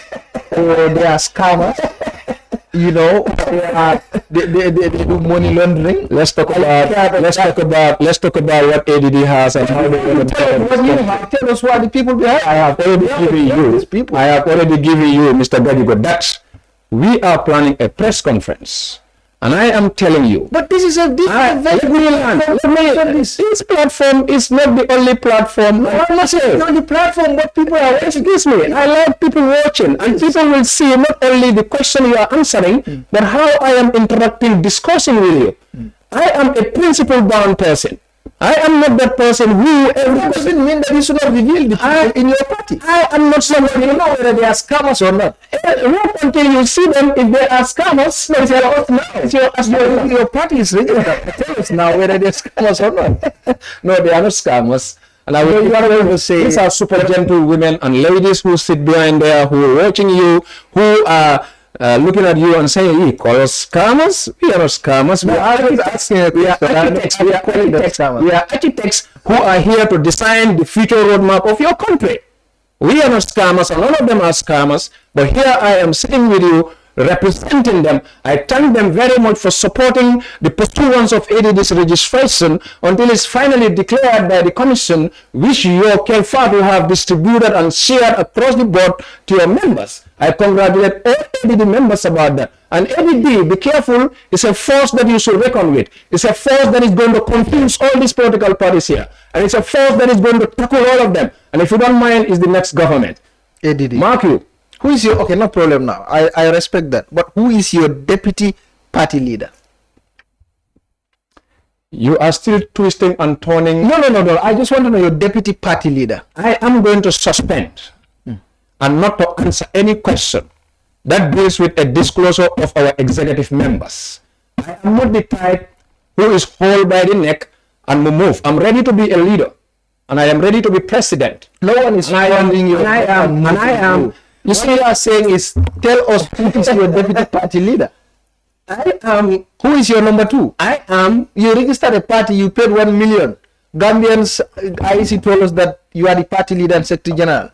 or they are scammers, you know, they do money laundering. Let's talk about what ADD has and how they're going to tell us what the people behind. I have already given you, Mr. Gajigo, that we are planning a press conference. And I am telling you. But this is a different This platform is not the only platform. No, I'm not saying not the platform, but people are watching. Excuse me. I like people watching, and people will see not only the question you are answering, but how I am interacting, discussing with you. I am a principle-bound person. I am not that person who doesn't mean that you should not reveal the people in your party. I am not somebody you know whether they are scammers or not. Not until you see them, if they are scammers, no, tell us now. Your party is registered. Tell us now whether they are scammers or not. No, they are not scammers. And I will going to say these are super gentle women and ladies who sit behind there, who are watching you, who are looking at you and saying, "You call us scammers? We are not scammers. We are architects who are here to design the future roadmap of your country. We are not scammers, and none of them are scammers. But here I am sitting with you, representing them. I thank them very much for supporting the pursuance of ADD's registration until it's finally declared by the commission, which your Kelfat will have distributed and shared across the board to your members. I congratulate all ADD members about that. And ADD, be careful, it's a force that you should reckon with. It's a force that is going to confuse all these political parties here. And it's a force that is going to tackle all of them. And if you don't mind, it's the next government. ADD. Mark you. Who is your, okay, no problem now. I respect that. But who is your deputy party leader? You are still twisting and turning. No. I just want to know your deputy party leader. I am going to suspend and not to answer any question that deals with a disclosure of our executive members. I am not the type who is hauled by the neck and move. I'm ready to be a leader. And I am ready to be president. No one is holding you. And I am. You see, what you are saying is, tell us who is your deputy party leader. I am. Who is your number two? I am. You registered a party, you paid 1 million. Gambians, IEC told us that you are the party leader and secretary general.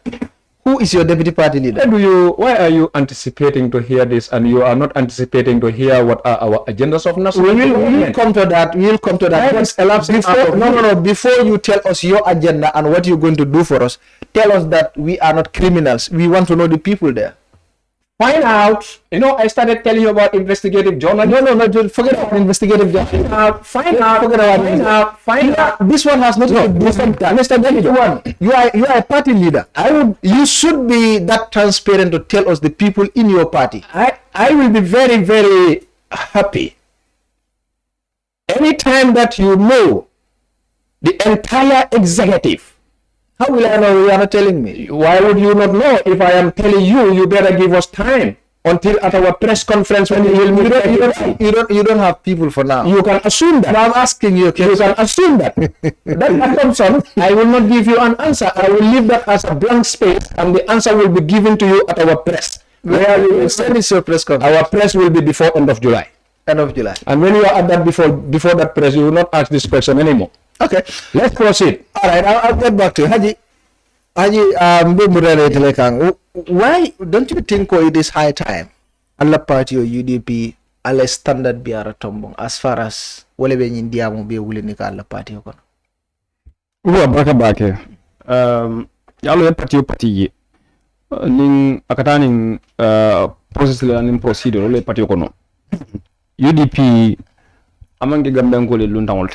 Who is your deputy party leader? Why are you anticipating to hear this and you are not anticipating to hear what are our agendas of national government? We will come to that. We will come to that. Before you tell us your agenda and what you're going to do for us, tell us that we are not criminals. We want to know the people there. Find out. You know, I started telling you about investigative journalism. No, forget about investigative journalism. Find out. This one has nothing to do with that. Mr. David, you are a party leader. You should be that transparent to tell us the people in your party. I will be very, very happy anytime that you know the entire executive. How will I know you are not telling me? Why would you not know? If I am telling you, you better give us time until at our press conference when you will meet. You don't have people for now. You can assume that. I'm asking you. Okay? You can assume that. That comes on. I will not give you an answer. I will leave that as a blank space, and the answer will be given to you at our press. Where we will send is your press conference. Our press will be before end of July. End of July. And when you are at that before that press, you will not ask this question anymore. Okay, let's proceed. All right, I'll get back to you. Haji, why don't you think it is high time Allah party or UDP Allah standard biara tombong as far as wale be India mo be wule ni ka Allah party ko? Uwa baraka bake. Yalo party yi. Ning akata ning process la ning procedure le party ko no. UDP amangi Gambian ko le luntangol.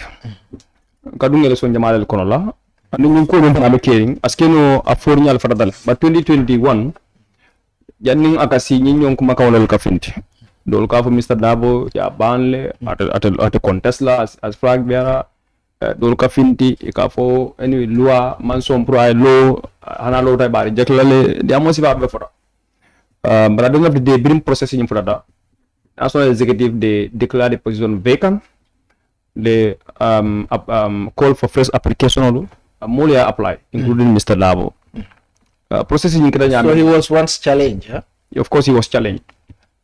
Kadungere son jamalel kono la andi ñu ko don tabe kering askeno a fornyal fadal ba 2021 janning akasi ñi ñon ko makawlal ka finti dol ka fo Mr Dabo ya banle at contest la as flag bearer dol ka finti ka fo any loi manson pro ay lo hana lo tay bari jeklale di amosi ba be fota but don't have the bring processing for that national executive they declare the position vacant. They call for fresh application more apply, including Mr. Dabo. Processing so he was once challenged, huh? Of course he was challenged.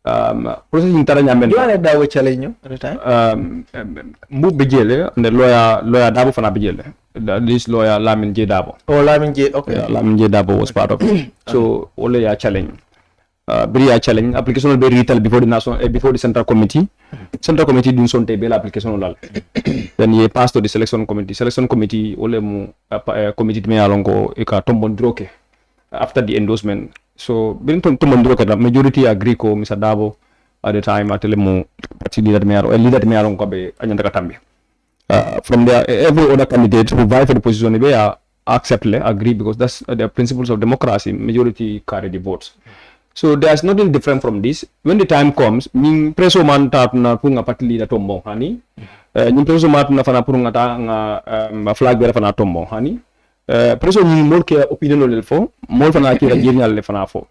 Processing Taranyam. You are Dabo challenge you at the time? Move Bijele and the lawyer Dabo Fana Bijele. This lawyer Lamin J. Dabo. Oh, Lamin J. Okay. Lamin J. Dabo was part of it. So only a challenge. Bria challenge application will be retail before the national before the central committee. Central committee didn't son table application lal. Then he passed to the selection committee. Selection committee ole mu committee me alongo eka tombondroke after the endorsement. So bin tombondroke the majority agree ko Mr. Dabo at the time at mu party leader me alongo be anyanda katambi. From there, every other candidate who vie for the position they are agree because that's the principles of democracy. Majority carry the votes. So there's nothing different from this. When the time comes, ning preso man ta na punga party leader tombo hani. Ning preso man na fana punga ta nga flag bearer fana tombo hani. Preso ning more ke opinion le fo, more fana ke regional le fana fo.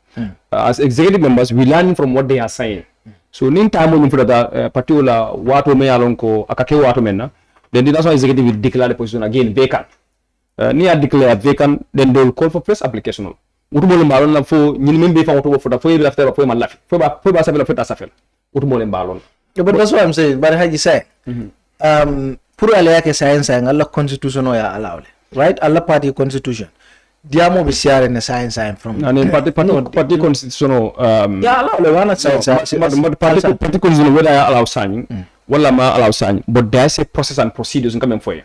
As executive members, we learn from what they are saying. So ning time ning for that particular wato me alon ko akake wato menna. Then the national executive will declare the position again vacant. Near declare vacant, then they will call for press application. Utumole mbalon na fo ñin membe fa auto fo da fo yebe after fo man lafi fo ba safel fo ta safel utumole mbalon. But that's what I'm saying. But Haji say pour aller yake science ngala constitution ya allow right alla party constitution diamo be share na science from and party constitution ya allow le wana science party constitution whether allow signing wala ma allow signing but there's a process and procedures coming for you.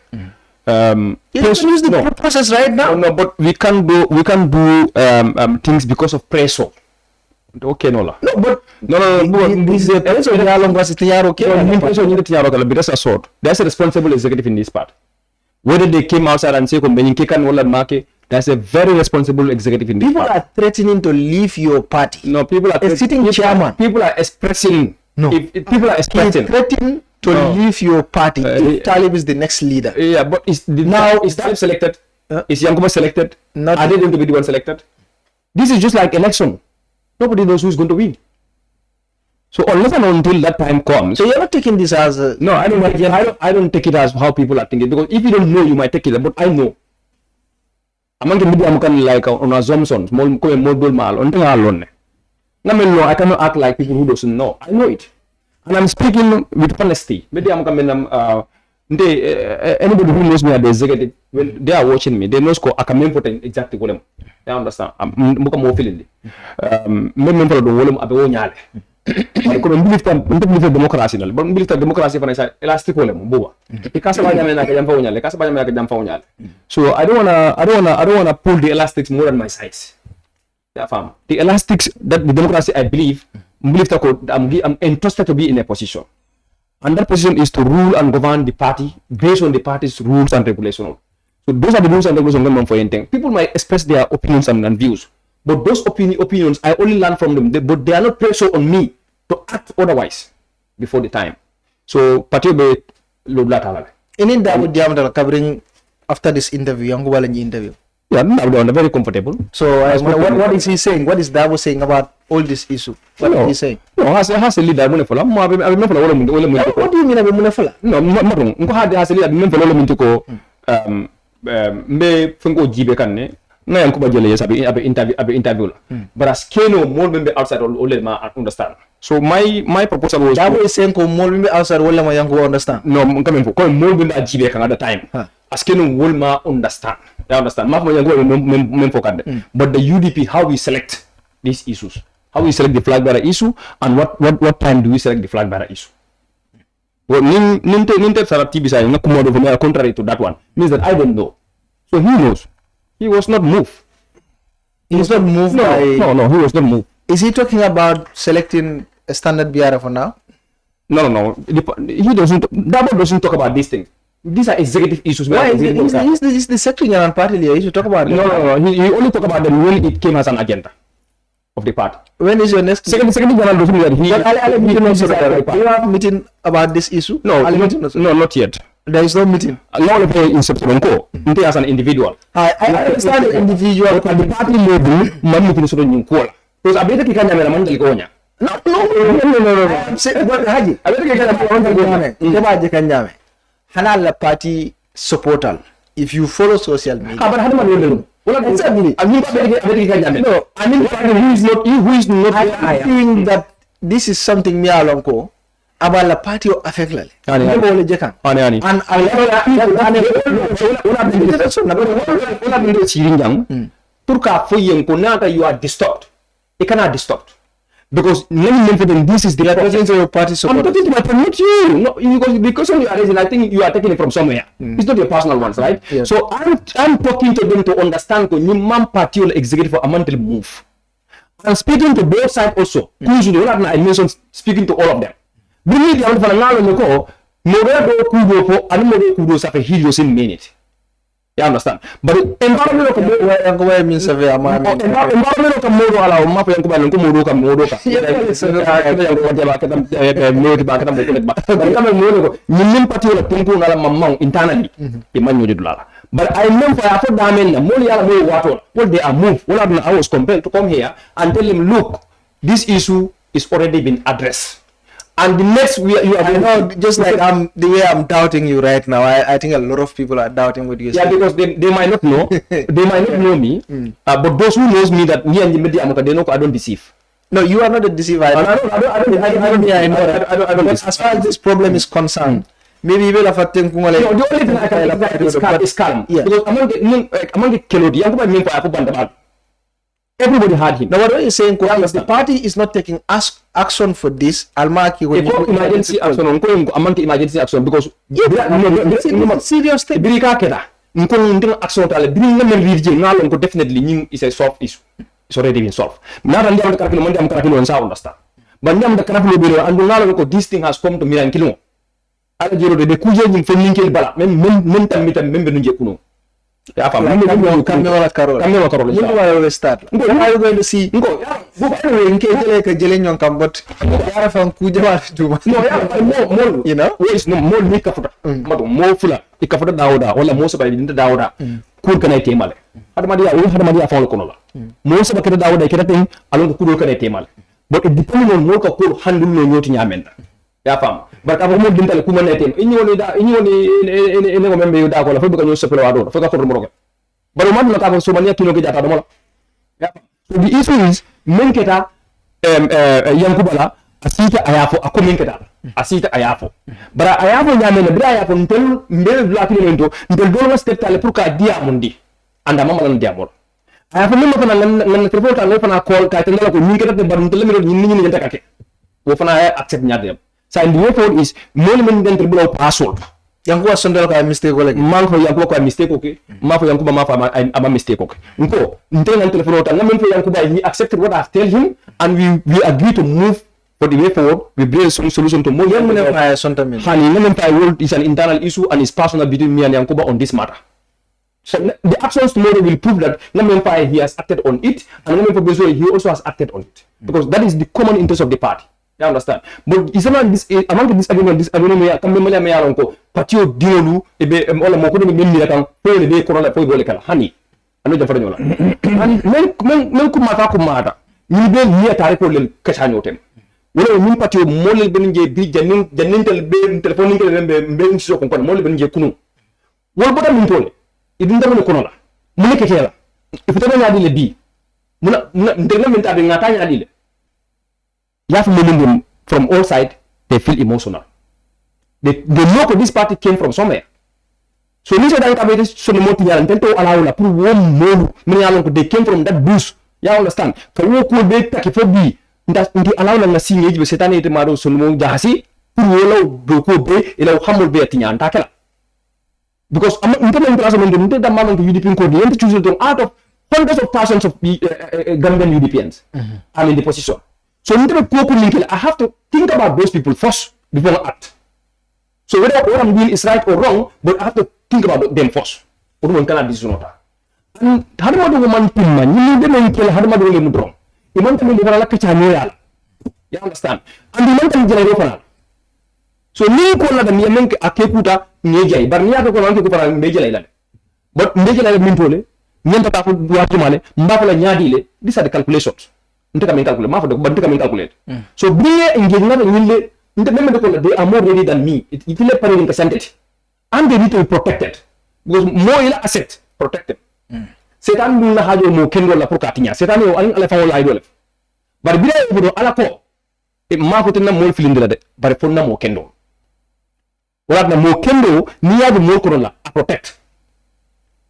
You can use the process right now. No, but we can do things because of pressure. Okay, no. No, but this is a pressure. There's a responsible executive in this part. Whether they came outside and say there's a very responsible executive in this part. People are threatening to leave your party. No, people are sitting chairman. People are expressing. No, if people are expressing. Threatening to leave your party. Talib is the next leader. Yeah, but is Talib selected? Is Yankuba selected? Are they going to be the one selected? This is just like election. Nobody knows who's going to win. So unless and until that time comes. So you're not taking this as a... No, I don't take it as how people are thinking. Because if you don't know, you might take it. But I know. Among the media, I'm like on assumptions. I cannot act like people who doesn't know. I know it. And I'm speaking with honesty. Anybody who knows me as the executive, when they are watching me, they know I can important exactly what I'm. They understand. I'm more feeling it. But believe democracy. But believe democracy for elastic so I don't wanna pull the elastics more than my size. The elastics that the democracy I believe I'm entrusted to be in a position. And that position is to rule and govern the party based on the party's rules and regulations. So those are the rules and regulations for anything. People might express their opinions and views, but those opinions I only learn from them. But they are not pressure on me to act otherwise before the time. So particularly any that would covering after this interview, interview. Yeah, I'm very comfortable. So what is he saying? What is Davo saying about all this issue? What is he saying? No, has a leader. What do you mean about Munafala? No, has a leader. Me fungo jibe kanne na yankuba jele yes interview but as keno more member outside all ma understand. So my proposal was Davo is saying ko more member outside all ma yankuba understand. No, coming for more member jibe kan at the time. As keno all ma understand. They understand. But the UDP, how we select these issues, how we select the flag bearer issue, and what time do we select the flag bearer issue? Well, contrary to that one means that I don't know. So he knows. He was not moved. He was not moved. No, he was not moved. Is he talking about selecting a standard bearer for now? No. He doesn't. Dabo doesn't talk about these things. These are executive issues. Why? He's the secretary and party leader. He should talk about it. No. He only talk about them when it came as an agenda of the party. When is your next secretary general doesn't know that do you have a meeting about this issue? No, not yet. There is no meeting. No, in September. As an individual. I understand the individual, but the party level, man meeting so you call. Because I bet you can have a man go. No. Haji, I bet you can have a Hanala party supporter. If you follow social media, exactly. No, I mean who is not. I think that this is something me alonko about the party of affect lale. And Turka for you are disturbed. It cannot be stopped. Because this is the right option. Your party I'm talking to my friend, not you. No, because you are raising, I think you are taking it from somewhere. It's not your personal ones, right? Yeah. So I'm talking to them to understand the man party or executive for a monthly move. I'm speaking to both sides also. I mentioned speaking to all of them. Bring me the one for another kudo and kudo safe helios in minute. You understand? But environment of means environment of modo allow map and modo ka modo ka. Internally. But I remember after what they are moved. I was compelled to come here and tell him, look, this issue is already been addressed. And the next just like the way I'm doubting you right now, I think a lot of people are doubting what you say. Yeah, because they might not know. They might not know me. But those who knows me that me and the media, they know I don't deceive. No, you are not a deceiver. I don't. As far as this problem is concerned, maybe you will have a thing. The only thing I can is calm. Yeah. Because among the Kelodi, everybody had him. Now, what are you saying? The party is not taking action for this. Emergency action. Among the emergency action because serious thing. Definitely is a soft issue. It's already been solved. Now understand. But this thing has come to me. How are you going to see? You know? But it depends on what could handle no nyamenda. Ya fam. But abo mo dintal kuma netem. Inyoni member yu da ko la fo buka nyo sepelo ado. Fo ka ko mo ko. But mo na ka so mania kilo ke jata do mo la. Ya fam. So the issue is menketa yankubala asita ayafo akomenketa. Asita ayafo. Bara ayafo nyamena bra ayafo ntel mbel black ni mento ntel do step tale pour ka dia mundi. Anda mama lan dia mor. Ayafo mo fa na telephone ta na call ka tendala ko ninketa te bar ntel mi ni nyanta kake. Wo fa na accept nyaade. So the way forward is monument then tribunal password. Yankuba sondel ka mistake ko lagi. Man ko yankuba ko mistake okay. Ma fo yankuba ma fa ama mistake okay. Nko ntel telephone ta ngam fo yankuba he accepted what I tell him and we agree to move for the way forward. We bring a solution to more. Hani ngam fa world is an internal issue and is personal between me and yankuba on this matter. So the actions tomorrow will prove that ngam fa he has acted on it and ngam fa he also has acted on it because that is the common interest of the party. You understand? But it's among this agreement me ko patio diolu ebe ola mo ko do min mi kan ko le be ko la ko gole kala hani anu ja fara nyola han men ko mata ni be ni tare ko le kacha nyotem wala min patio mo le ben je bi janintel be telephone ngel be so ko mo le ben je kunu wala botam min tole idin dama ko la mu ne ketela ifutana nyadi le bi muna ndena min tabe ngata nyadi le you have to from all sides, they feel emotional. They know that this party came from somewhere. So they came from that bush. You understand? Because out of hundreds of thousands of Gambian UDPNs, I'm in the position. So I have to think about those people first before I act. So whether what I'm doing is right or wrong, but I have to think about them first. And how do I woman pimman? You need them kill how do I do wrong? You want to live like a channel. You understand? And the mental generation. So ni ko la da mi men akekuta ngejay bar ni aka ko nan ko para meje lay la. But meje lay min tole nyanta ta ko watu male mbako la nyaadile. These are the calculations. So bring engagement they are more ready than me. It will be percentage. And they need to be protected. Because more asset protected. Setan will have more kendo la procatinia. Setan will allow idol. But bila ala ko it marketing more feeling but for no more kendo. What na more kendo near the more corolla protect.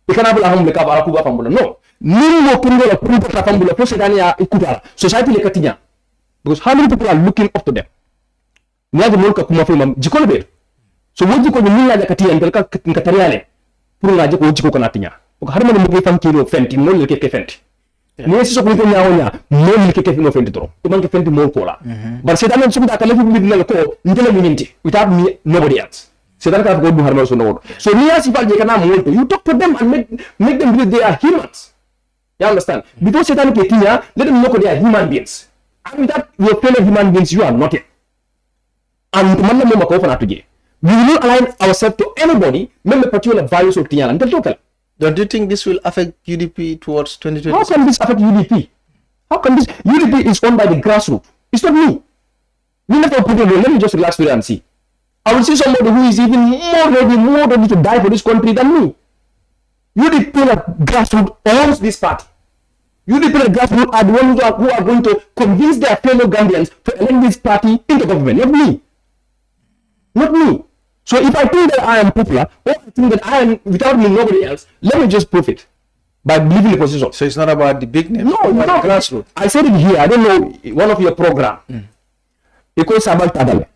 You can have a home like a no. Ni mo kendo la pruta ta fambula po sedania ikutala society le katinya Because how many people are looking up to them? Niaje mulka kuma film jikolo be. So woji ko ni la kati en ka katariale. Pour ngaje ko jiko kana tinya. Ko har man mo fam kilo fenti mo le ke fenti. Ni si so ko nyaawo nya mo le ke no fenti tro. To man ke fenti mo ko la. But setan en sumda kala fi bidna ko ndele mi ninti without me nobody else. Setan ka go du har so no. So ni asi fal je kana mo you talk to them and make them believe they are humans. You understand? Before setan ke tinya, let them know they are human beings. And without your fellow human beings, you are nothing. And we will not align ourselves to anybody, member particular values of Tiana. Don't you think this will affect UDP towards 2020? How can this affect UDP? How can this? UDP is owned by the grassroots. It's not me. Let me just relax today and see. I will see somebody who is even more ready to die for this country than me. UDP grassroots owns this party. UDP grassroots are the ones who are going to convince their fellow Gambians to elect this party into government, not me. Not me. So if I think that I am popular, or I think that I am without me nobody else, let me just prove it by believing the position. So it's not about the big name. No, not grassroots. I said it here. I don't know one of your program. It calls about Tadale.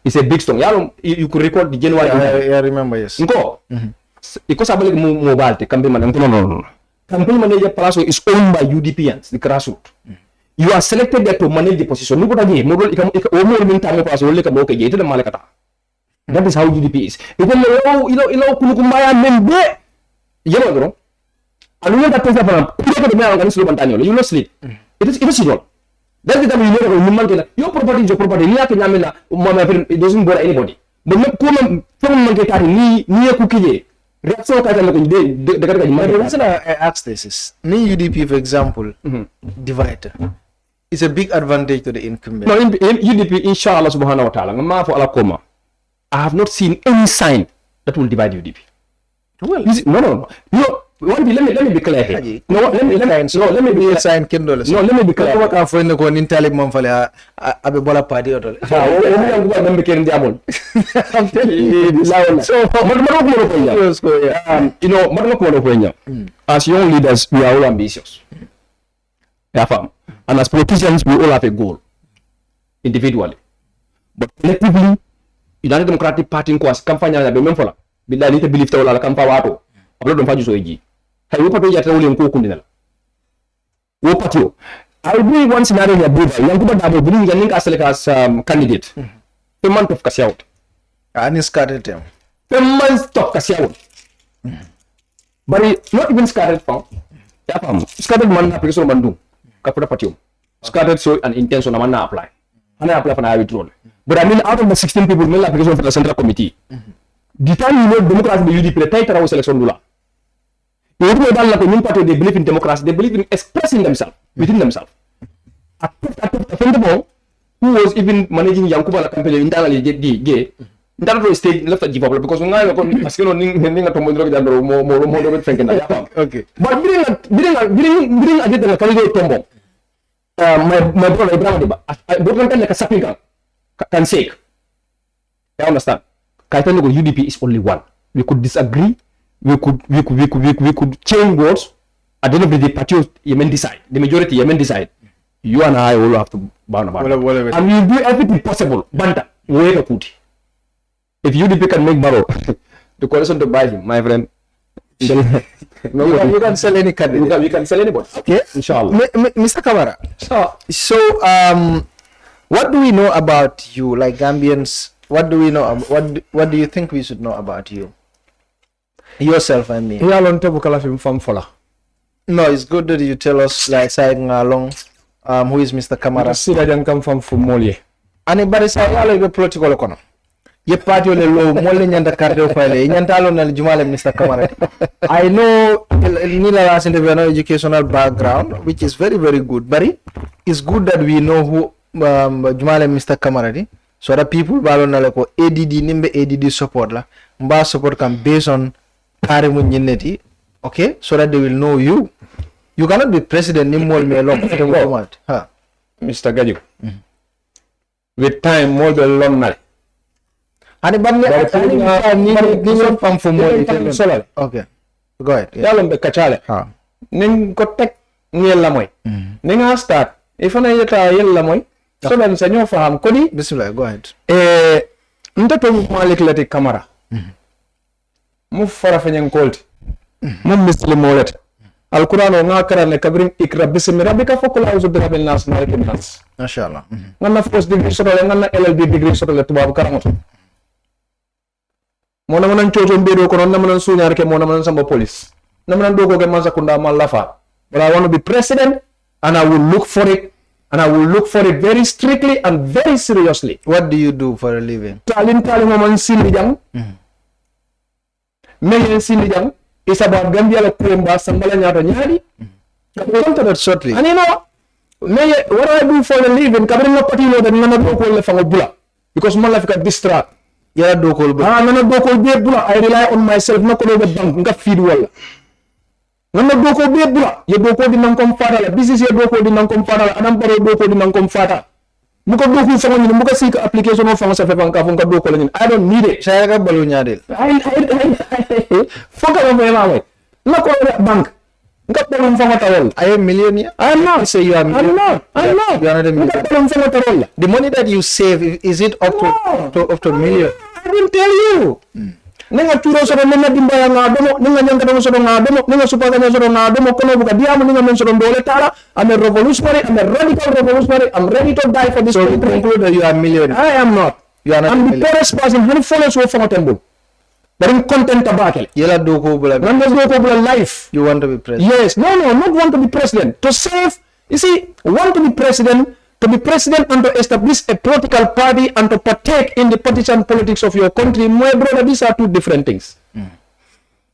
It's a big song. You could record the January. I remember, yes. It calls about mobile. No. Campaign manager Palaso is owned by UDPians, the grassroots. You are selected there to manage the position. That is how UDP is. You know sleep. It is your property is your property. It doesn't bother anybody. But the reason I ask this is, UDP, for example, divider. It's a big advantage to the incumbent. No, in UDP, inshallah subhanahu wa ta'ala, I have not seen any sign that will divide UDP. Well, no. Let me be clear here. Let me be clear. No, let me be clear. What are friend ko nintali monfale abe bola party otole. I'm telling you. So, as young leaders, we are all ambitious. And as politicians, we all have a goal, individually. But collectively, United Democratic Party in Kwas, Kampanya, the Memfola, Bila Little Belief Tola, Kampawato, Abroad of Fajusoji. I will put it only in Kukundina. I will bring one scenario in Abuja. Young people will bring Yanik as candidate. The month of Kasiaut. And it's started them. The month of Kasiaut. But it's not even started from. Started man application Mandu. Kaputa Patium. Started so an intention of mana apply. And I apply for an withdrawal. But I mean, out of the 16 people, mail application for the Central Committee. The time you know Democrats will UDP, the title of selection rule. They believe in democracy. They believe in expressing themselves within themselves. Who was even managing Yankuba campaign internally? That stage left at Jiva because when I was okay. But bring a little Kaligo Tombo. My brother Ibrahim, I don't like a sapping can shake. I understand. Kaitanogo UDP is only one. We could disagree. We could change words. At the end of the day, party Yemen decide. The majority Yemen decide. You and I all have to bound about it. And we will do everything possible. Banta, wait a put. If UDP can make Barrow, the coalition to buy him, my friend. You can sell any candidate. We can sell anybody. Okay, inshallah. Mr. Camara. So, what do we know about you, like Gambians? What do we know? What do you think we should know about you? Yourself, I mean. No, it's good that you tell us, like, saying along, who is Mr. Camara? I don't come from Fumolie. Anybody say, I like the political economy. Ye party ole low, mole nyanda cardio file, nyantalo na jumale Mr. Camara. I know Nila has an educational background, which is very, very good. But it's good that we know who jumale Mr. Camara. So that people balon na leko ADD nimbe ADD support la, mba support can based on karimu nyineti, okay? So that they will know you. You cannot be president nimol me long. Mr. Gajuk. With time more than long night. Okay, go ahead. Yalom be kachale. Ning ko tek ngel la moy. Ning start. If na yeta yel la moy, So then senyo faham kodi. Bismillah, go ahead. Ntato Malick Camara. Mu fara fenyen kolti. Mu Muslim molet. Al-Quran o ngakara ne kabrin ikra bismi rabbika fakula uzu birabil nas malikin nas. Mashallah. Nganna first degree sotole nganna LLB degree sotole tubabu karamoto. Mona manan chocho mbedo ko non namanan sunyar ke mona manan samba police. Namanan doko ke mansa kunda malafa. But I want to be president and I will look for it. And I will look for it very strictly and very seriously. What do you do for a living? Talin maman sinijang. Meyen sinijang. It's about Gambia la Kumba Sambala Nyata Nyadi. We'll come to that shortly. And you know, what I do for a living, Cabrina Patino, that none of the local from a bula. Because my life got distracted. Yeah, do call none of the bula. I rely on myself, not on the bank, not feed well. None of the be bula. You do call the non comfada. This is your doko the non comfada. And I'm very doko the non comfada. Muka doku someone in Muka seek application of Fansa Fanka Funka doko. I don't need it. Shayaga Balunya. I forgot of my not on that bank. Got them from a I am millionaire. I'm not. Say you are millionaire. I'm not. You are not a millionaire. The money that you save, is it up to million? I will tell you. Nenga turo soro nenga dimbaya ngadomo, nenga nyangkano soro ngadomo, nenga supaganya soro ngadomo, kono buka diamu nenga men soro dole tara. I'm a revolutionary, I'm a radical revolutionary, I'm ready to die for this country. So conclude that you are millionaire. I am not. You are not. I'm the poorest person who follows who from a temple. But I'm content about it. Yela doko bula. Numbers doko bula life. You want to be president? Yes. No, not want to be president. To save, you see, want to be president and to establish a political party and to partake in the partisan politics of your country. My brother, these are two different things.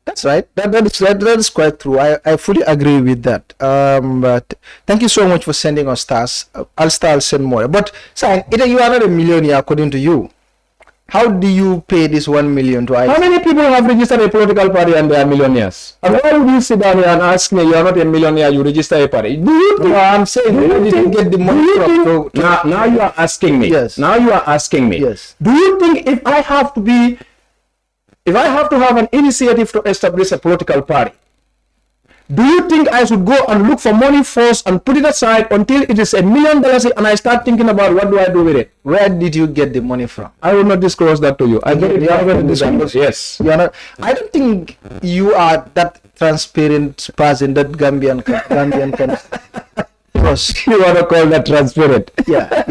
That's right. That is quite true. I fully agree with that. But thank you so much for sending us stars. I'll send more. But saying you are not a millionaire according to you. How do you pay this 1 million to IC? How many people have registered a political party and they are millionaires? And why would you sit down here and ask me, you are not a millionaire, you register a party? Do you think, I'm saying, you didn't get the money from now you are asking me. Yes. Now you are asking me. Yes. Do you think if I have to have an initiative to establish a political party, do you think I should go and look for money first and put it aside until it is $1 million and I start thinking about what do I do with it? Where did you get the money from? I will not disclose that to you. I don't disclose. Yes. You are not. I don't think you are that transparent person that Gambian can trust. You want to call that transparent? Yeah.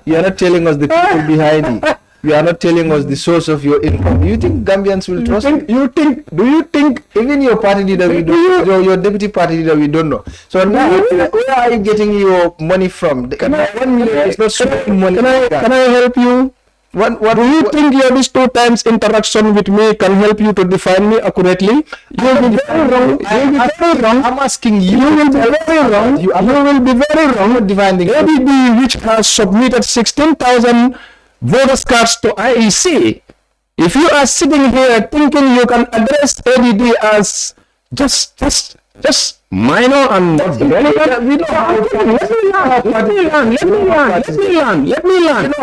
You are not telling us the people behind it. You are not telling us the source of your income. Do you think Gambians will trust you? Do you think even your party leader we don't know, your deputy party leader we don't know? So now where are you getting your money from? 1 million is not so money. Can I help you? Do you think these 2 times interaction with me can help you to define me accurately? You will be very wrong. I'm asking you. You will be very wrong. You will be very wrong. Defining ABB, which has submitted 16,000 voters cards to IEC. If you are sitting here thinking you can address ADD as just minor and not relevant, we don't have to. Let me learn.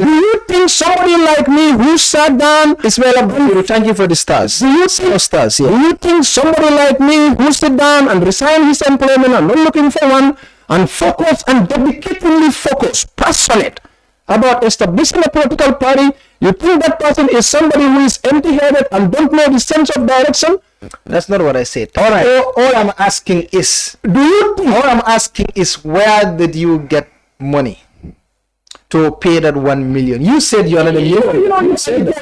Do you think somebody like me who sat down is well? Thank you for the stars. Do you think stars? Yeah. Do you think somebody like me who sit down and resign his employment and not looking for one and focus and dedicatedly focus, passionate about establishing a political party, you think that person is somebody who is empty-headed and don't know the sense of direction? That's not what I said. All right. All I'm asking is, where did you get money to pay that 1 million? You said you are not a millionaire.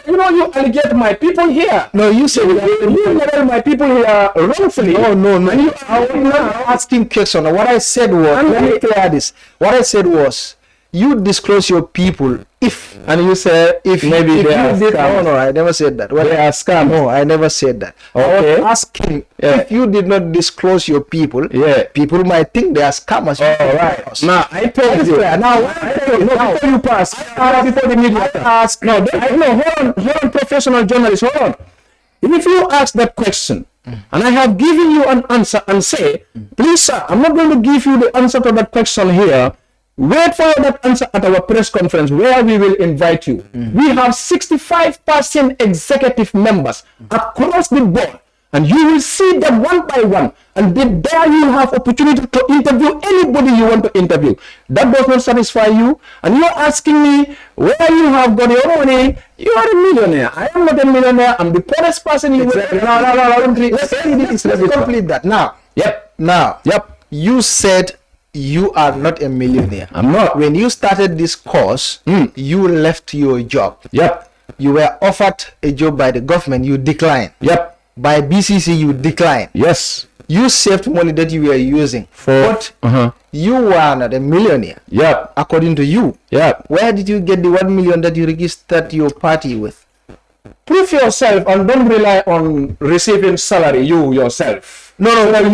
You allegate my people here. No, you said you label my people here wrongfully. No. I'm not asking question. What I said was, let me clear this. What I said was, you disclose your people if, and you say if maybe if they are scam. No, I never said that. They are scam. No, I never said that. Okay. I was asking if you did not disclose your people, people might think they are scammers. Oh, right. Now I told you. Now before you pass, before the media ask. No, hold on, professional journalist, hold on. If you ask that question, and I have given you an answer and say, please sir, I'm not going to give you the answer to that question here. Wait for that answer at our press conference where we will invite you. We have 65% executive members across the board. And you will see them one by one. And then there you have opportunity to interview anybody you want to interview. That does not satisfy you. And you're asking me where you have got your money. You are a millionaire. I am not a millionaire. I'm the poorest person you will. No. Let's complete that. Now. Yep. You said you are not a millionaire. I'm not. When you started this course, you left your job. Yep. You were offered a job by the government. You declined. Yep. By BCC, you declined. Yes. You saved money that you were using. But you were not a millionaire. Yep. According to you. Yep. Where did you get the 1 million that you registered your party with? Prove yourself and don't rely on receiving salary, you yourself. No, that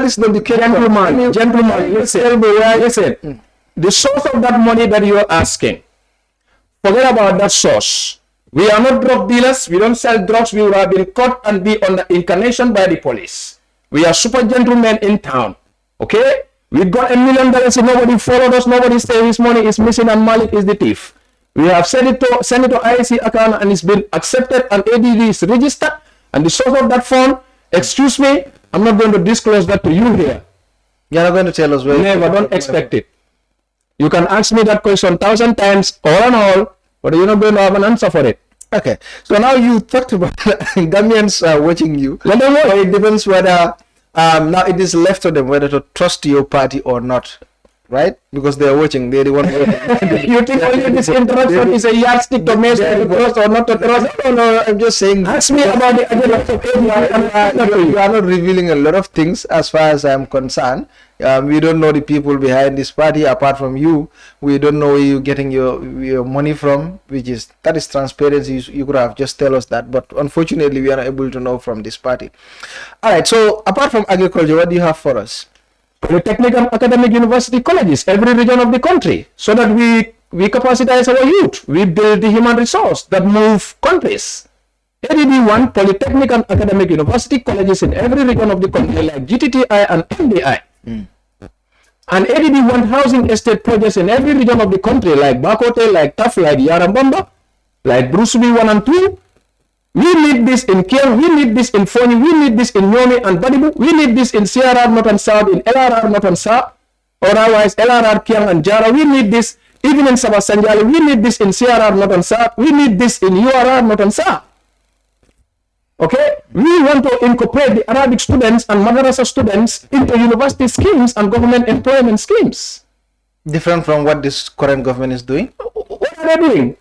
is not the case. Gentlemen, listen. The source of that money that you are asking, forget about that source. We are not drug dealers. We don't sell drugs. We would have been caught and be under incarnation by the police. We are super gentlemen in town. Okay? We got $1 million and nobody followed us. Nobody said his money is missing and Malick is the thief. We have sent it to IC account and it's been accepted and ADD is registered. And the source of that fund, excuse me, I'm not going to disclose that to you here. You're not going to tell us where. Never, don't expect it. You can ask me that question 1,000 times, all and all, but you're not going to have an answer for it. Okay, so now you talked about Gambians watching you. Let them know. It depends whether now it is left to them whether to trust your party or not, right? Because they are watching. They're the one. You think only this interaction is a yardstick to measure trust or not to trust? No. I'm just saying. Ask me about the agenda. You are not revealing a lot of things as far as I'm concerned. We don't know the people behind this party apart from you. We don't know where you're getting your money from, that is transparency. You could have just tell us that, but unfortunately we are not able to know from this party. All right, so apart from agriculture, what do you have for us? Polytechnic and academic university colleges, every region of the country, so that we capacitize our youth. We build the human resource that move countries. ADD1, Polytechnic and academic university colleges in every region of the country like GTTI and MDI. And ADD1 housing estate projects in every region of the country like Bakote, like Taf, like Yarambamba, like Brusubi 1 and 2. We need this in Kiel, we need this in Foni, we need this in Nyomi and Badibu, we need this in CRR North and South, in LRR North and South, or otherwise LRR Kiang and Jara. We need this even in Sabah Sanjali, we need this in CRR North and South, we need this in URR North and South. Okay, we want to incorporate the Arabic students and Madrasa students into university schemes and government employment schemes. Different from what this current government is doing? What are they doing?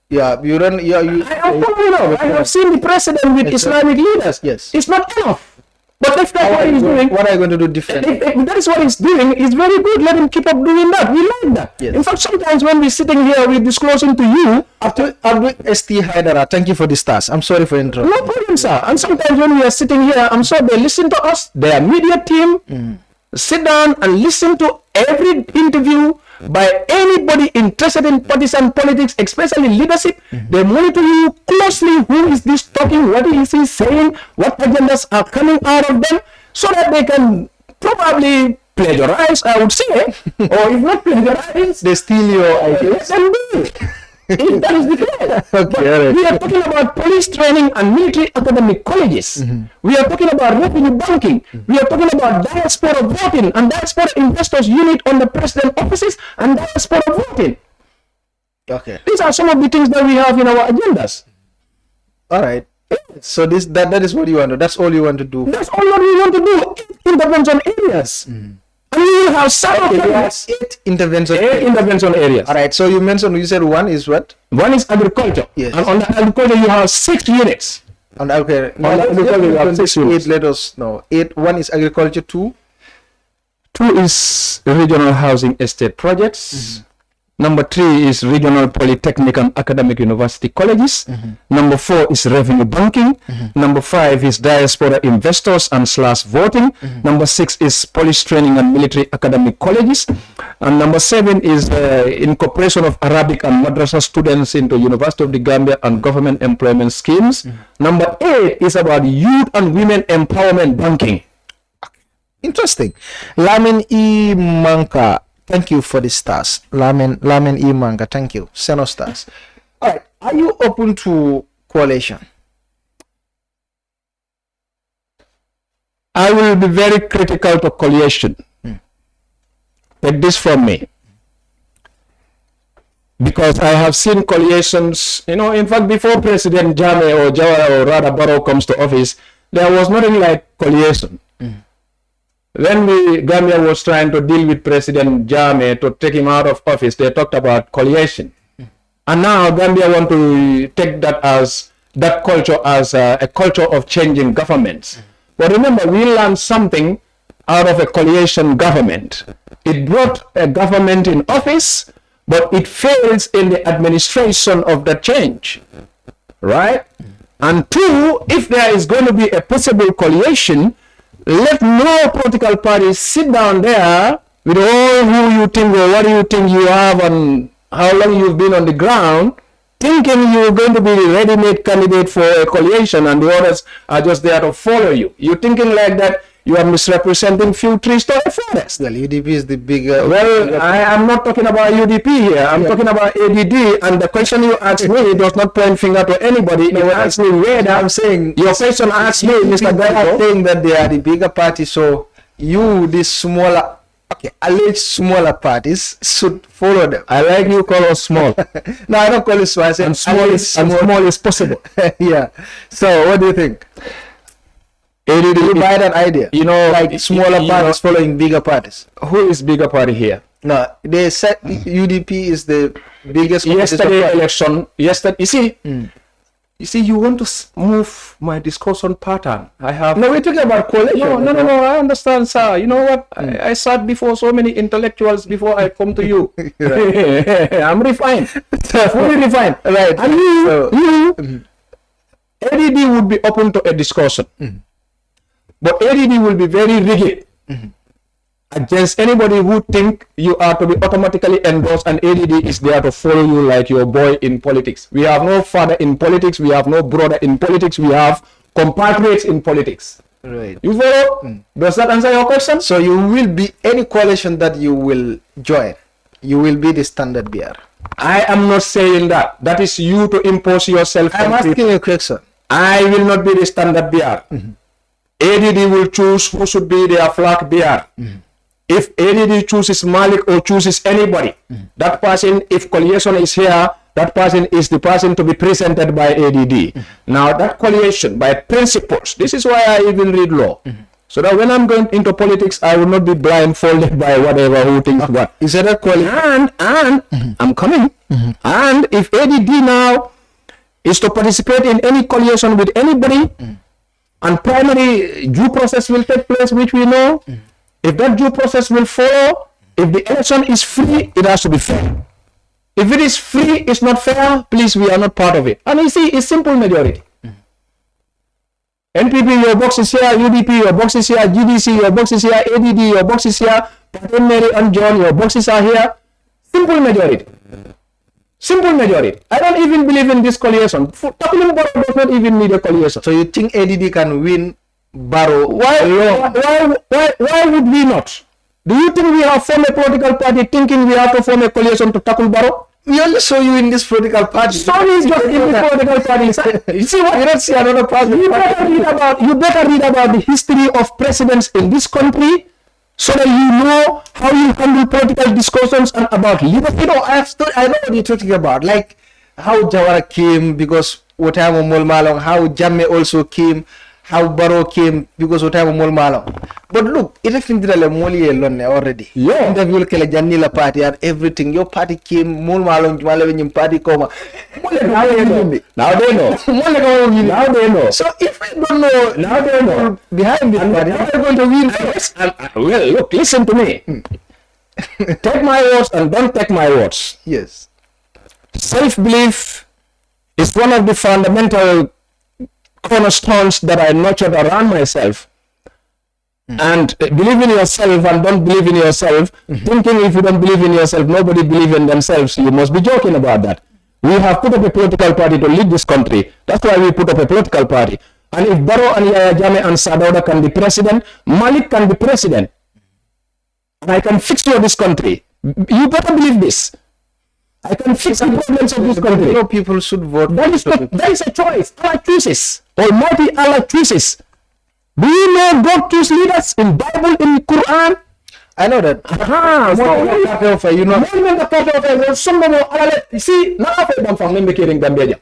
Yeah, you don't. Yeah, I am following up. I have seen the president with Islamic leaders. Yes, it's not enough. But if that's what he's doing, what are you going to do different? If that is what he's doing, it's very good. Let him keep up doing that. We like that. Yes. In fact, sometimes when we're sitting here, we're disclosing to you. After ST Haidara, thank you for the stars. I'm sorry for interrupting. No problem, sir. And sometimes when we are sitting here, I'm sure they listen to us. Their media team sit down and listen to every interview by anybody interested in partisan politics, especially leadership. They monitor you closely. Who is this talking? What is he saying? What agendas are coming out of them? So that they can probably plagiarize, I would say. Or if not plagiarize, they steal your ideas and do it. If that is the case. Okay, we are talking about police training and military academic colleges. We are talking about revenue banking. We are talking about diaspora voting and diaspora investors unit on the president offices and diaspora voting. Okay. These are some of the things that we have in our agendas. All right. So that is what you want to do. That's all you want to do. That's all that we want to do. Intervention areas. And we will have eight intervention areas. All right. So you said one is what? One is agriculture. Yes. And on the agriculture you have 6 units. On the agriculture you have 6 units. 8. Let us know. 8. One is agriculture. 2. 2 is regional housing estate projects. Number 3 is regional polytechnic and academic university colleges. Number 4 is revenue banking. Number 5 is diaspora investors and / voting. Number 6 is police training and military academic colleges. And number 7 is incorporation of Arabic and Madrasa students into University of the Gambia and government employment schemes. Number 8 is about youth and women empowerment banking. Interesting. Lamin E. Manka. Thank you for the stars. Lamin E. Manga, thank you. Send us stars. All right. Are you open to coalition? I will be very critical to coalition. Take this from me. Because I have seen coalitions, in fact, before President Jammeh or Jawara or rather Barrow comes to office, there was nothing like coalition. When Gambia was trying to deal with President Jammeh to take him out of office, they talked about coalition. And now Gambia want to take that culture as a culture of changing governments. But remember, we learned something out of a coalition government. It brought a government in office, but it fails in the administration of the change, right? And two, if there is going to be a possible coalition, let no political party sit down there with all who you think or what you think you have and how long you've been on the ground, thinking you're going to be the ready-made candidate for a coalition and the others are just there to follow you. You're thinking like that, you are misrepresenting few trees to a forest. Well, UDP is the bigger... Well, I am not talking about UDP here. I'm talking about ADD, and the question you asked me does not point finger to anybody. You asked me whether... I'm saying... Your question asked me, Mr. Gaido, saying that they are the bigger party, so you, the smaller... Okay, alleged smaller parties should follow them. I like you call us small. No, I don't call it small. I said small is possible. Yeah. So, what do you think? ADD, you buy that idea? Like smaller parties following bigger parties. Who is bigger party here? No, they said UDP is the biggest. Yesterday election. You see, you want to move my discussion pattern. No, we're talking about coalition. No. I understand, sir. You know what? I sat before so many intellectuals before I come to you. I'm refined. Fully refined. Right. And you, ADD would be open to a discussion. But ADD will be very rigid against anybody who think you are to be automatically endorsed, and ADD is there to follow you like your boy in politics. We have no father in politics. We have no brother in politics. We have compatriots in politics. Right. You follow? Does that answer your question? So you will be any coalition that you will join, you will be the standard bearer. I am not saying that. That is you to impose yourself. I'm asking you a question. I will not be the standard bearer. ADD will choose who should be their flag bearer. If ADD chooses Malick or chooses anybody, that person, if coalition is here, that person is the person to be presented by ADD. Now that coalition, by principles, this is why I even read law. So that when I'm going into politics, I will not be blindfolded by whatever who thinks what. Is that a coalition? And I'm coming. And if ADD now is to participate in any coalition with anybody, and primary due process will take place, which we know. If that due process will follow, if the election is free, it has to be fair. If it is free, it's not fair, please, we are not part of it. And you see, it's simple majority. NPP, your box is here. UDP, your box is here. GDC, your box is here. ADD, your box is here. Patel, Mary and John, your boxes are here. Simple majority. Simple majority. I don't even believe in this coalition. Takulum Barrow does not even need a coalition. So you think ADD can win Barrow? Why would we not? Do you think we have formed a political party thinking we have to form a coalition to tackle Barrow? We only saw you in this political party. So is just in this political party. You see what? You don't see another party. You better read about the history of presidents in this country, so that you know how you handle political discussions and about liberty. I know what you're talking about. Like how Jawara came because Otamo Molmalong, how Jammeh also came, how Barrow came because Otamo Molmalong. But look, everything did already. Yeah. Interview Kele Janila party and everything. Your party came, Molmalong, Jumalavinyum party coma. Now they know. Now they know. So if we don't know, now they know. Behind this party, how are they going to win first? Well, look, listen to me. Take my words and don't take my words. Yes. Self-belief is one of the fundamental cornerstones that I nurtured around myself. And believe in yourself and don't believe in yourself, thinking if you don't believe in yourself, nobody believes in themselves. You must be joking about that. We have put up a political party to lead this country. That's why we put up a political party. And if Barrow and Yaya Jammeh and Sadauda can be president, Malick can be president. And I can fix this country. You better believe this. I can fix the problems of this country. No people should vote. That is a choice. Allah chooses. Almighty Allah chooses. Do you know God choose leaders in Bible, in Quran? I know that. You know, see, now I'm from Gambia.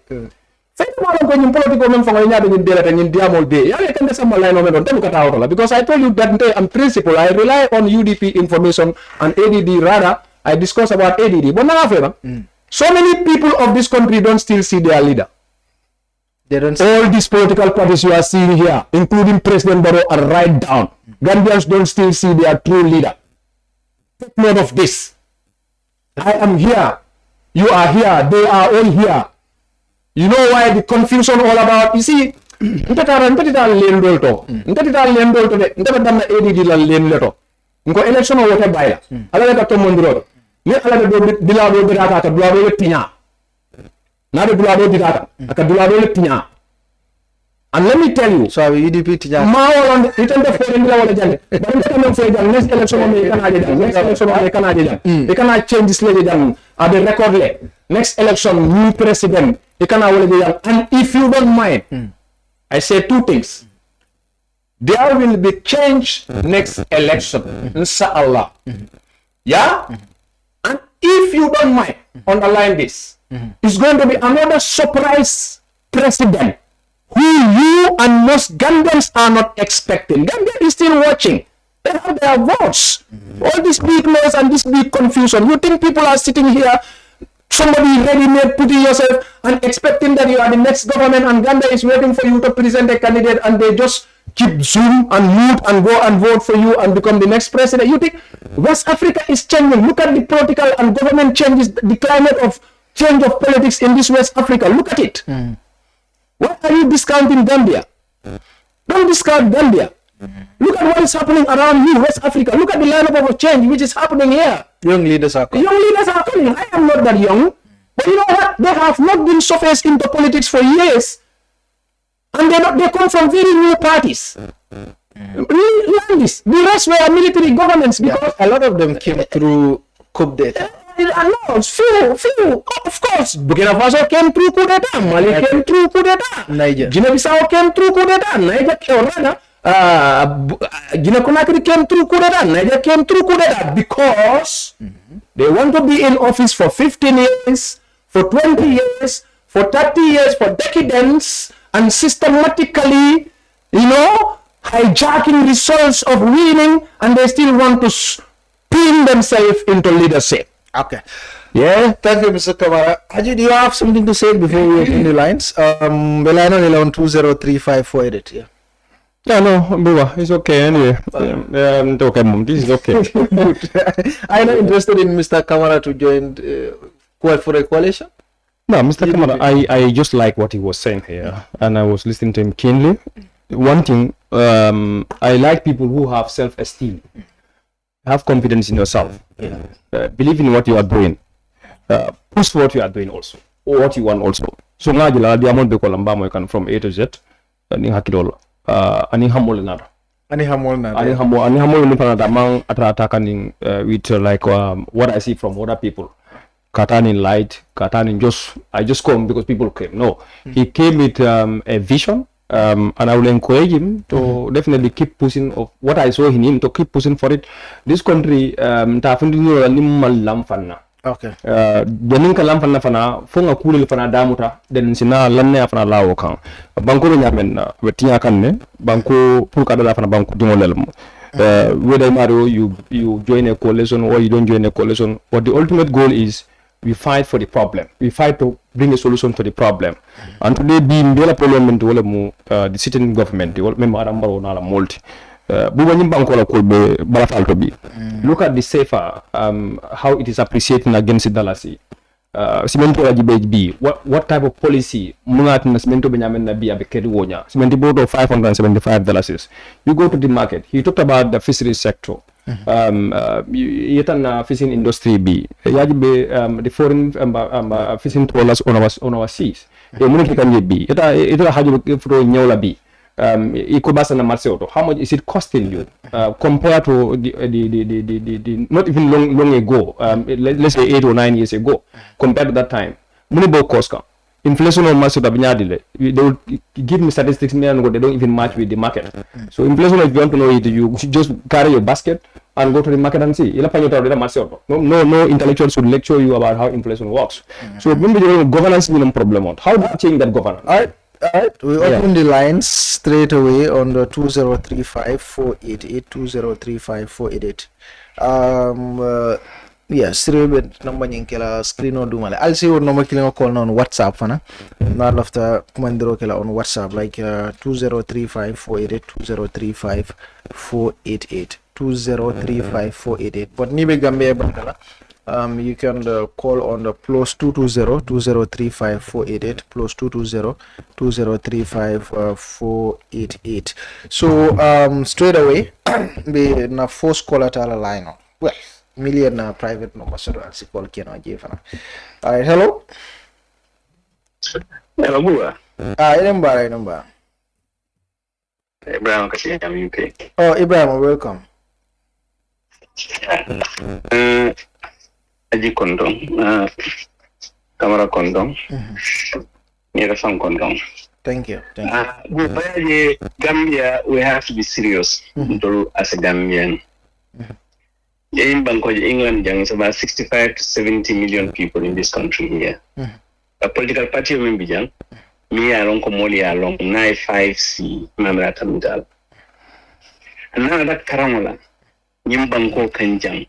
Because I told you that day on principle, I rely on UDP information and ADD. Rather, I discuss about ADD. But now, so many people of this country don't still see their leader. They don't. All these political parties you are seeing here, including President Barrow, are right down. Gambians don't still see their true leader. Take note of this. I am here. You are here. They are all here. You know why the confusion all about? You see, election or whatever. And let me tell you, so UDP tija they cannot change this lady at the record leg. Next election, new president. And if you don't mind, I say two things. There will be change next election, inshallah. Yeah? And if you don't mind, underline this. It's going to be another surprise president who you and most Gambians are not expecting. Gambia is still watching. They have their votes. All this big noise and this big confusion. You think people are sitting here, somebody ready-made, putting yourself and expecting that you are the next government and Gambia is waiting for you to present a candidate and they just keep Zoom and mute and go and vote for you and become the next president. You think West Africa is changing. Look at the political and government changes, the climate of change of politics in this West Africa. Look at it. Why are you discounting Gambia? Don't discount Gambia. Look at what is happening around you, West Africa. Look at the lineup of change which is happening here. Young leaders are coming. Young leaders are coming. I am not that young. But you know what? They have not been surfaced into politics for years. And they come from very new parties. Learn this. The rest were military governments because a lot of them came through coup d'etat. No, few. Of course, Burkina Faso came through coup d'etat. Mali came through coup d'etat. Niger. Guinea-Bissau came through coup d'etat. Niger Guinea-Conakry came through coup d'etat. Niger came through coup d'etat because they want to be in office for 15 years, for 20 years, for 30 years, for decades, and systematically, hijacking results of winning, and they still want to pin themselves into leadership. Okay. Yeah. Thank you, Mr. Camara. Haji, do you have something to say before we open the lines? The line on 11203548. Yeah. Yeah, no, Buba, it's okay anyway. Okay, Mom, this is okay. I'm not interested in Mr. Camara to join for a coalition. No, Mr. Camara, I just like what he was saying here, and I was listening to him keenly. One thing, I like people who have self-esteem, have confidence in yourself, believe in what you are doing, push for what you are doing also, or what you want also. So now the amount of Columba can from A to Z, ani hakidol, ani hamol nada. Ani hamol among attacking with like what I see from other people. Katanin light, Katanin I just come because people came. No, he came with a vision. And I will encourage him to definitely keep pushing of what I saw in him, to keep pushing for it. This country, okay. Janinka lamfana fana fonga kulil fana damuta den sina lanne fana lawo kan banko be nyamen wetinya kanne banko pour kadala fana banko dimolel whether Mario you join a coalition or you don't join a coalition, but the ultimate goal is we fight for the problem. We fight to bring a solution to the problem. And today, being the parliament, the sitting government, look at the safer, how it is appreciating against the Dalasi. What type of policy? $575. You go to the market. He talked about the fisheries sector. Fishing industry be the foreign fishing trawlers on our seas. How much is it costing you compared to the not even long ago, let's say 8 or 9 years ago, compared to that time? inflation on massive they will give me statistics me and they don't even match with the market. So inflation, if you want to know it, you should just carry your basket and go to the market and see. No intellectual should lecture you about how inflation works. So remember the governance is a problem. How do you change that governance? All right, we open the lines straight away on the 2035-488, 2035-488. Yes, number nyingkela screen or dumale. I'll see what number killing call on WhatsApp fana. Not after commandero kila on WhatsApp like 2035-488, 2035-488, 2035-488. But nibe Gambia bankala. You can call on the +220-2035-488, +220-2035-488. So straight away, be na first caller tala line. Well, million private number so I'll see call Keno Jefana. Alright, hello. Hello, Bua. Number. Ibrahim kasi I'm UK. Oh, Ibrahim, welcome. Haji Kondong, Camara Kondong, Mira Sam Kondong. Thank you. Gambia, we have to be serious as a Gambian. In Bangkok, England, is about 65 to 70 million people in this country here. A political party of Mbijan, me along Komoli along 95C, Mamra Tamidal. And now that Karamola, Nim Bangkok Kanjang.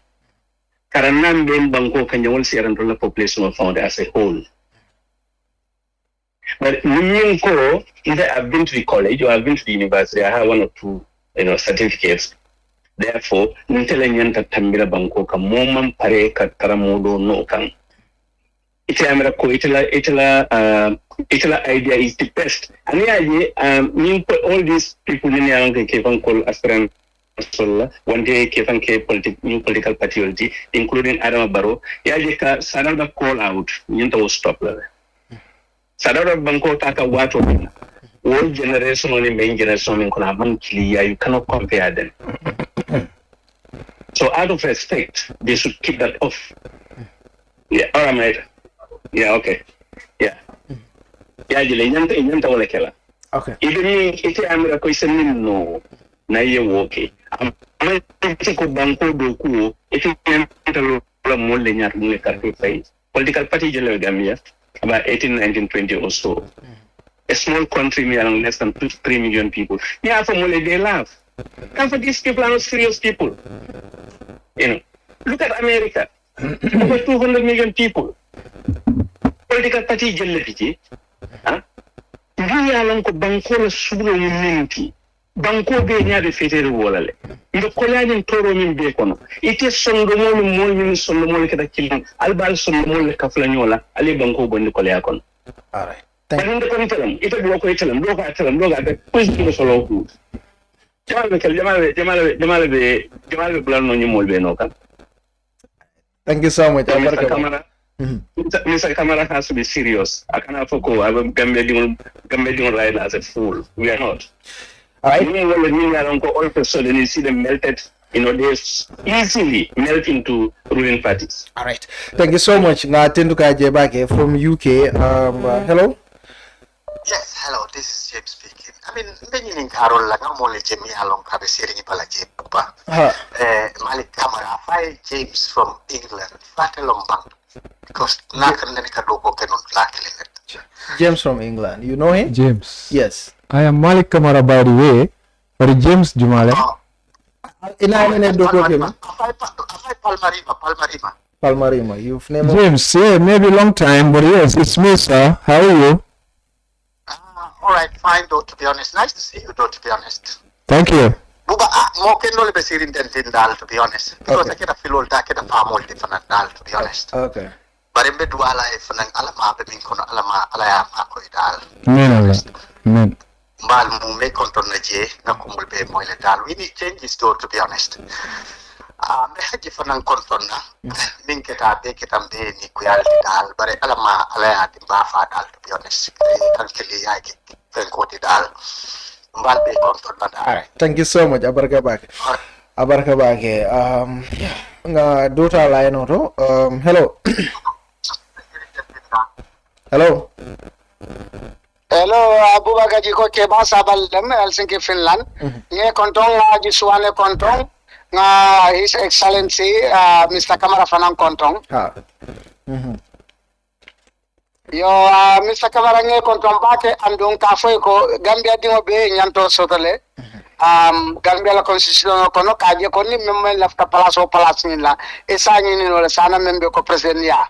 Karanam Ben Bangkok Kanjang will see a population of found as a whole. But Nimko, either I've been to the college or I've been to the university, I have one or two certificates. Therefore, Nintelanyanta Tambira Bangkok, Momam Pare Kataramodo no kan. Itala idea is the best. And all these people in the Kevan call aspirant one day Kevan new political party, including Adam Barrow, Yajika Sarada call out, Yinta will stop there. Sarada Bangkok Taka Wato, old generation only main generation in Konaban Kilia, you cannot compare them. So out of respect, they should keep that off. Yeah, all right, mate. Yeah, okay. Yeah. Yeah, okay. Even if I'm a question, no, na ye okay. I'm Banco Doku, if you can political party Gambia, about 18, 19, 20 or so. A small country me around less than 3 million people. Yeah, for Mole, they laugh. And for these people are not serious people. Look at America. Over 200 million people. Political party Jellepiti. We are long Banco Subu Minti. Banco Benia de Fete Wallale. The Colanian Toro Min Bacono. It is Sondomol Molin Solomolica killing Albal Solomol Caflanola, Ali Banco Bondicoleacon. All right. But in the content, it will look at them, look at them, look at the question of solo food. Thank you so much. Mr. Camara. Mr. Camara has to be serious. I cannot focus. I'm Gambia right as a fool. We are not. All right. All of a sudden you see them melted. They easily melt into ruling parties. All right. Thank you so much. Now, Tenduka Jebake from UK. Hello. Yes, hello. This is James speaking. I mean, beginning Carol Lagamole Jimmy along Cabesiri Palaje Papa. Malick Camara, hi James from England. Fatelombang. Because Nakanekadoko cannot lack in it. James from England. You know him? James. Yes. I am Malick Camara by the way. But James Jumale. Palmarima. You've never. James, yeah, maybe long time, but yes, it's me, sir. How are you? All right, fine, though, to be honest. Nice to see you, though, to be honest. Thank you. Buba, more can only be seen in Dal, to be honest. Because I get a feel all that, get a far more different Dal, to be honest. Okay. But in Bedwala, if an Alama, Beminkono, Alama, Alaya, Dal. Amen. Malmu make control Naje, Nakumul Bay Moile Dal. We need changes, though, to be honest. Haji Fanan Contona, Minketa, Beketam Bay, Niquality Dal, but Alama, Alaya, Bafa Dal, to be honest. Country, I get Dal. All right. Thank you so much. Abarakabake. Dota line auto. Hello. Hello. Hello, Abubakar Jiko Keba Sabal Helsinki, Finland. Nye kontong Haji Suwaneh kontong His Excellency Mr. Camara Fanan kontong. Yo Mr. Camara nye kontong bake andung kafoy ko Gambia dingo be nyanto sotole. Gambia la constitution kono kaje koni memme lafta palaso palas nila. Esa nyini no sana membe ko president ya.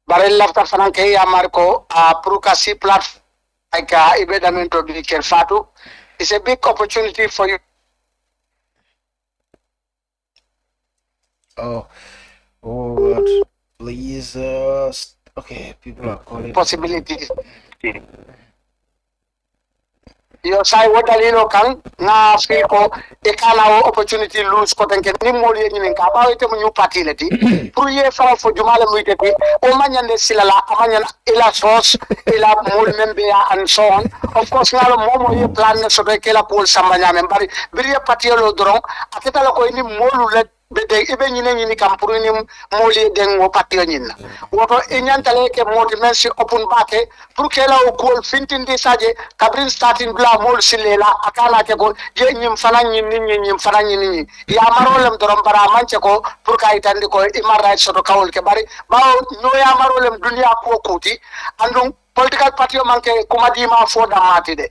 Barel lafta fanan ke ya marco pour kasi platform like ibedamento bi ker fatu. It's a big opportunity for you. Oh God, please okay, people are calling Possibilities. Yo sai wota lilo kan na fiko e kana opportunity lose ko tanke ni moli ni ka ba ite mu new party leti pour ye fa fo jumala mu ite o manyande silala amanyana ila source ila mol membe ya and so on. Of course ngalo momo ye plan ne so ke la pol sambanya men bari biri party lo dron aketa la ko ni molu let bede ibe nyine kam pour ni moli den wo party nyina woto e nyantale ke modi mensi open bake pour ke la ko fintindi saje kabrin starting bla mol silela akala ke ko je nyim fanan nyim fanan nyini ya marolem dorom bara manche ko pour kay tandi ko human rights to kawol ke bari bawo no ya marolem dunia ko kuti andon political party o manke kuma di ma fo da mati de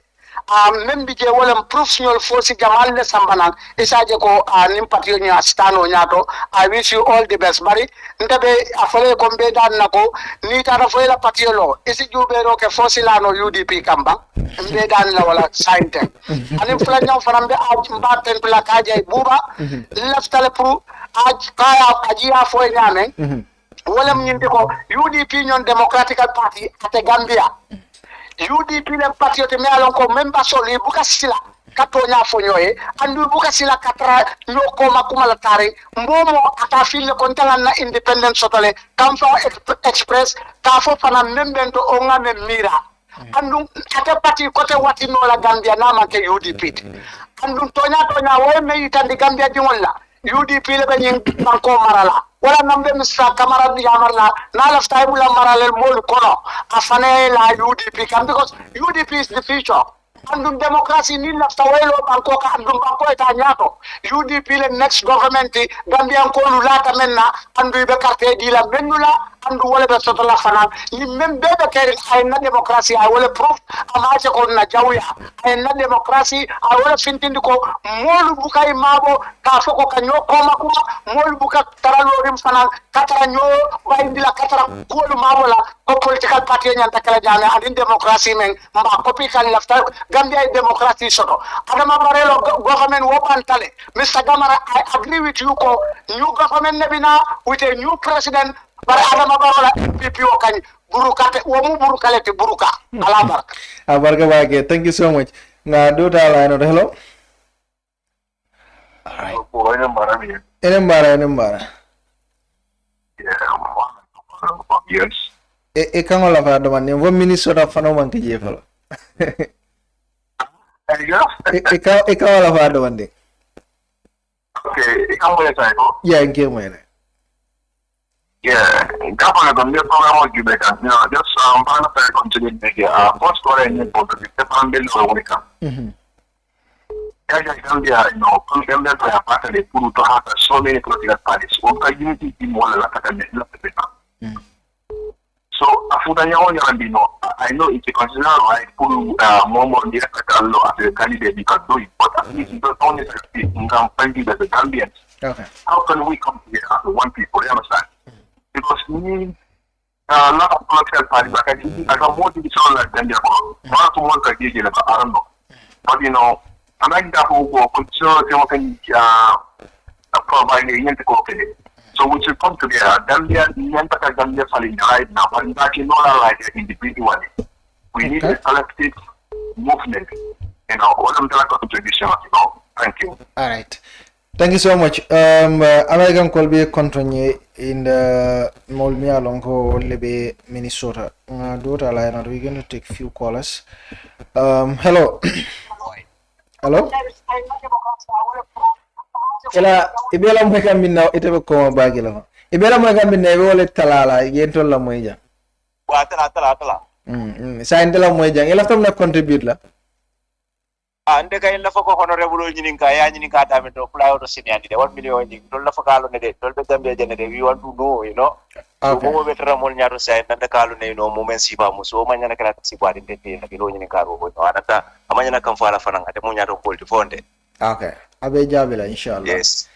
même bi je wolem professional force jamal ne sambanan isaje ko nim party nya stano nyato. I wish you all the best bari ndabe afale ko be dan nako ni ta fo la party lo isi jube ro ke force la no UDP kamba be dan la wala sainte anim fla nyaw farambe mbaten pla kaje buba laftale pour kaya ajia fo nyame wolem nyinde ko UDP nyon Democratic Party ate Gambia UDP le patriote me alon ko memba soli buka sila katonya fonyoe andu buka sila katra nyoko makuma la tare mbomo ata fille ko na independent sotole kamfa express ka fo fana membento onga me mira andu ate parti kote wati no la Gambia na ma ke UDP andu tonya wo me yitandi Gambia jingolla UDP le benyin banko marala wala nambe Mr. Camara yamarla na lafta bula marale mol kono afane la UDP kam because UDP is the future andum democracy ni lafta waylo banko ka andum banko eta nyato UDP le next government Gambia ko lulata menna andu be carte di la menula andu wala be soto la fana ni membe be kere ay na democracy ay wala proof amaje ko na jawiya ay na democracy ay wala fintindi ko molu bukay mabo ka foko ka nyoko makuma molu buka taralo rim fana katara nyo bayndila katara ko mabo la ko political party nyanta kala jame adin democracy men mba copy kan lafta Gambia democracy soto adama barelo government wopantale Mr. Camara I agree with you ko new government nebina with a new president bara adama barola PP o kany burukate wo mu burukalete buruka ala baraka abarka bage thank you so much nga do ta la no hello all right enen bara yes e kan wala fa do man ne wo Minnesota fano man ke je falo e kan wala fa do man de okay e kan wala sai ko ya nge mo ne yeah governor the new program of Jamaica just plan to continue make first score in the dependent on the camp Gambia Gambia to have part of the pool to have so many political parties unity in one la so afudanya on I know it's a consider right pull more direct as a candidate you can do it but at least you don't only in campaigning as the Gambians. Okay. How can we come together as one people, you understand? Because we a lot of political parties like I got more to be sound like Gambia one to one I don't know. But I like that who go control provide the so we should come together. Gambia falling right now, but back in all like individually. We need a collective movement. All of them contribution. Thank you. All right. Thank you so much. American Colby continue in the Molmia Longo Lebe, Minnesota. Daughter line, we're going to take few callers. Hello. Hello. Ela ibela mweka minna itebe ko bagila ibela mweka minna wole talala yento la moya wa tala sa indela moy jang ila tam na contribute la ande kay la fa ko honorable nyinin ka ya nyinin ka dame to fly out senior de 1 million ni dol la fa kalo ne de dol be Gambia jene de we want to know you know okay mo be tra mol nyaato say nanda kalo ne no moment si ba mo so ma nyana kala si ba de te na kilo nyinin ka ro ko anata amanya na kam fala fananga de mo nyaato ko di fonde okay abe jabila inshallah yes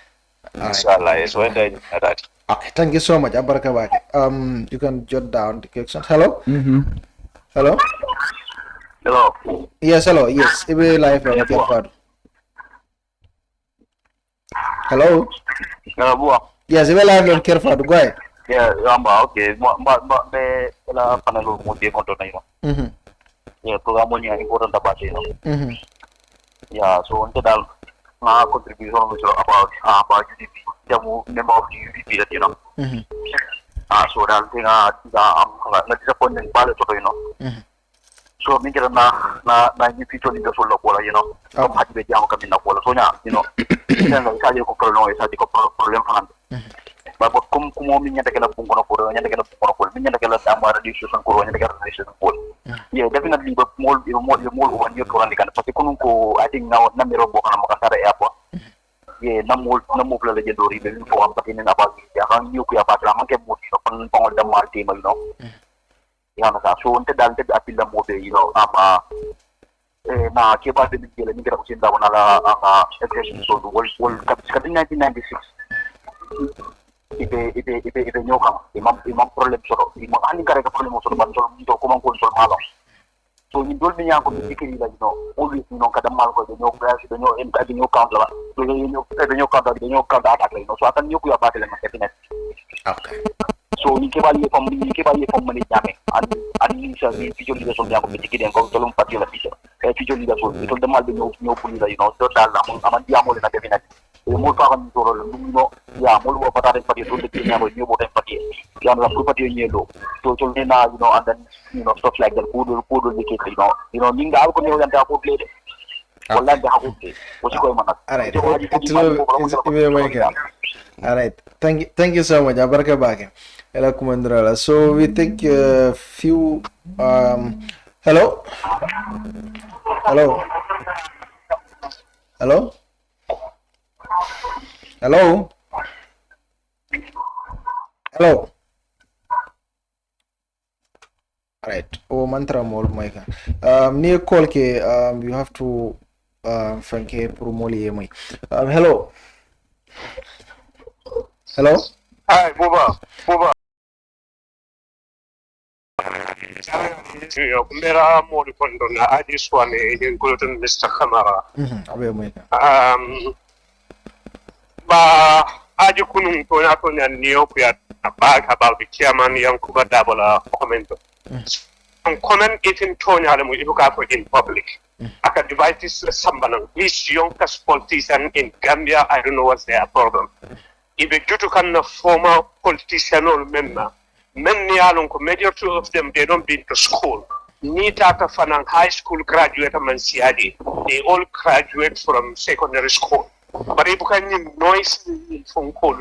inshallah yes when that okay thank you so much abaraka bake you can jot down the questions hello hello Hello. Yes, hello. Yes, ibe live on Kerfado. Hello. Yes, ibe live on Kerfado. Go ahead. Yeah, okay. Me la panelo mo di konto na yun. Yeah, programo niya important about it. Yeah, so until dal na contribution about UDP. Jamu member of the UDP that you know. So dal tinga na disappointment pala to you know. So mi kira na ni fito ni so lo bola you know so haji be jam kam na bola so nya you know sen la ka ko problème sa di ko problème fan ba ko kum mi nyata kala pun kono ko nyata kala pun kono mi nyata kala amara discussion ko nyata kala discussion ko yeah definitely but more one year to run kan parce que kono ko I think na mi ro bo kana mo kasara airport yeah na mo pla le jendori be ko am patine na ba ya kan yu ku ya pa ma ke mo no pon pon da marti you know ya na so unte dal te apil la mobe you know na ke ba de ni ni kira kusinda wana la education so world cup in 1996 ite nyoka imam problem so imam ani kare ka problem so ban so to ko man ko so malo so ni dol mi yanko dikiri la you know always you know kada mal ko de nyoka crash de nyoka de nyoka la so de nyoka da attack la you know so atan nyoku ya battle ma kepinet okay so ni ke ba ye pom mani jame ani sa ni fijo liga so yanko be dikiri ko tolum pati la fijo e fijo liga so to de mal de nyoku la you know do dal la aman diamo le na kepinet mo fa kan toro no ya mo lo patare pati to de kenya mo nyobo tem pati ya na fu pati nyelo to na you know and then you know stuff like that kudo de ke you know ninga ko ne yanta ko play wala da ko play ko ko man alright alright thank you so much abaraka bake ela kumandra so we take a few hello hello hello hello hello alright mantra mol maika near call ke you have to fanke promoli mai hello hello hi buba Kumbera mori kondo na Haji Suwaneh including Mr. Camara. Abe maika. Ba Haji kunung tonya niyo kuya bag about the chairman Yankuba Dabola comment. Comment even tonya mu ibuka for in public. Aka divide this sambanang. These young politicians in Gambia, I don't know what's their problem. If you do kind of former politician or member, many majority of them they don't been to school. Nita Fanang high school graduate man siadi. They all graduate from secondary school. But if you can noise from call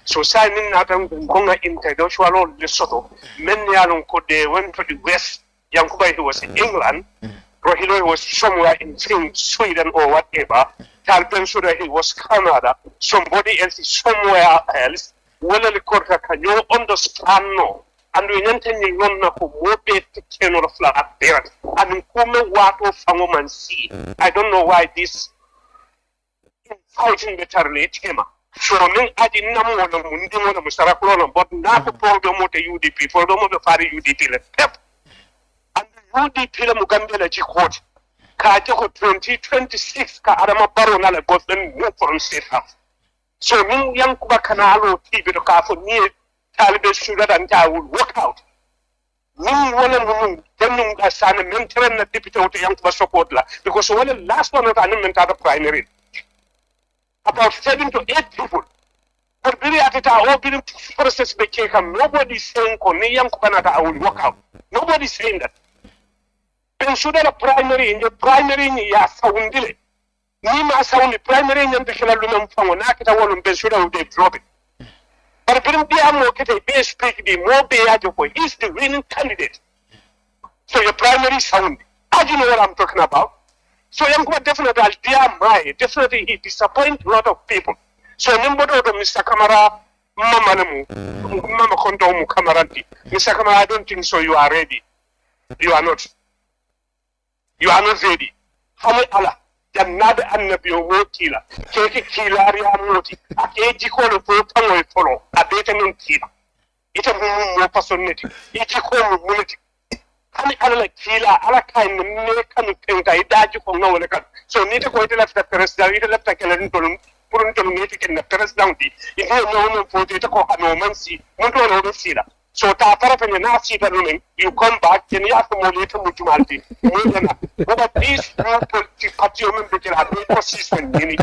so signing out Gonga intellectual Lesotho, many they went to the west. Yankuba he was in England. Rohilo was somewhere in Sweden or whatever. Talpen Suda he was Canada. Somebody else is somewhere else. Well, can you understand no? And we intend not to move it to flat there. And come what of a see. I don't know why this fighting bitterly tema. So I didn't know what the Musarakulo, but not the problem with the UDP, for the UDP. And the UDP Mugambela court. Kajako 2026 ka Adama Barona le government move from state house. So min Yankuba Kanalo TV to ka for near Taliban sugar and I will work out. Min wala dem ga sana mentor na deputy to Yankuba support la because wala last one of the primary. About 7 to 8 people. But really at it all been process be came nobody saying Koni Yankuba na I will work out. Nobody saying that. Pensuda la primary in the primary ni ya soundile. Ni ma sound primary ni ndekela lumem fango na kita wonu pensuda will drop it. But bring the amo kete be speak the more be ajo ko is the winning candidate. So your primary sound. How do you know what I'm talking about? So I'm going definitely, definitely he disappoint a lot of people. So number of Mr. Camara, Mama Kondo Camaranti. Mr. Camara, I don't think so. You are ready. You are not. You are not ready. How many Allah? Jannad and Nabio killer. Take Kilaria Moti. At age call of Pamo follow. A beta non killer. It's a more personality. It's a call of unity. Hani ala kila ala kind me kan penga idaju ko ngawle kan so ni to ko ite lafta president ite lafta kelen tolum purun tolum ni tiken na president di ite no fo te ko ano mansi mun to no sila so ta para pe na sita no you come back then you have to molete mutumalti mun na but this party party o men be kala do position ni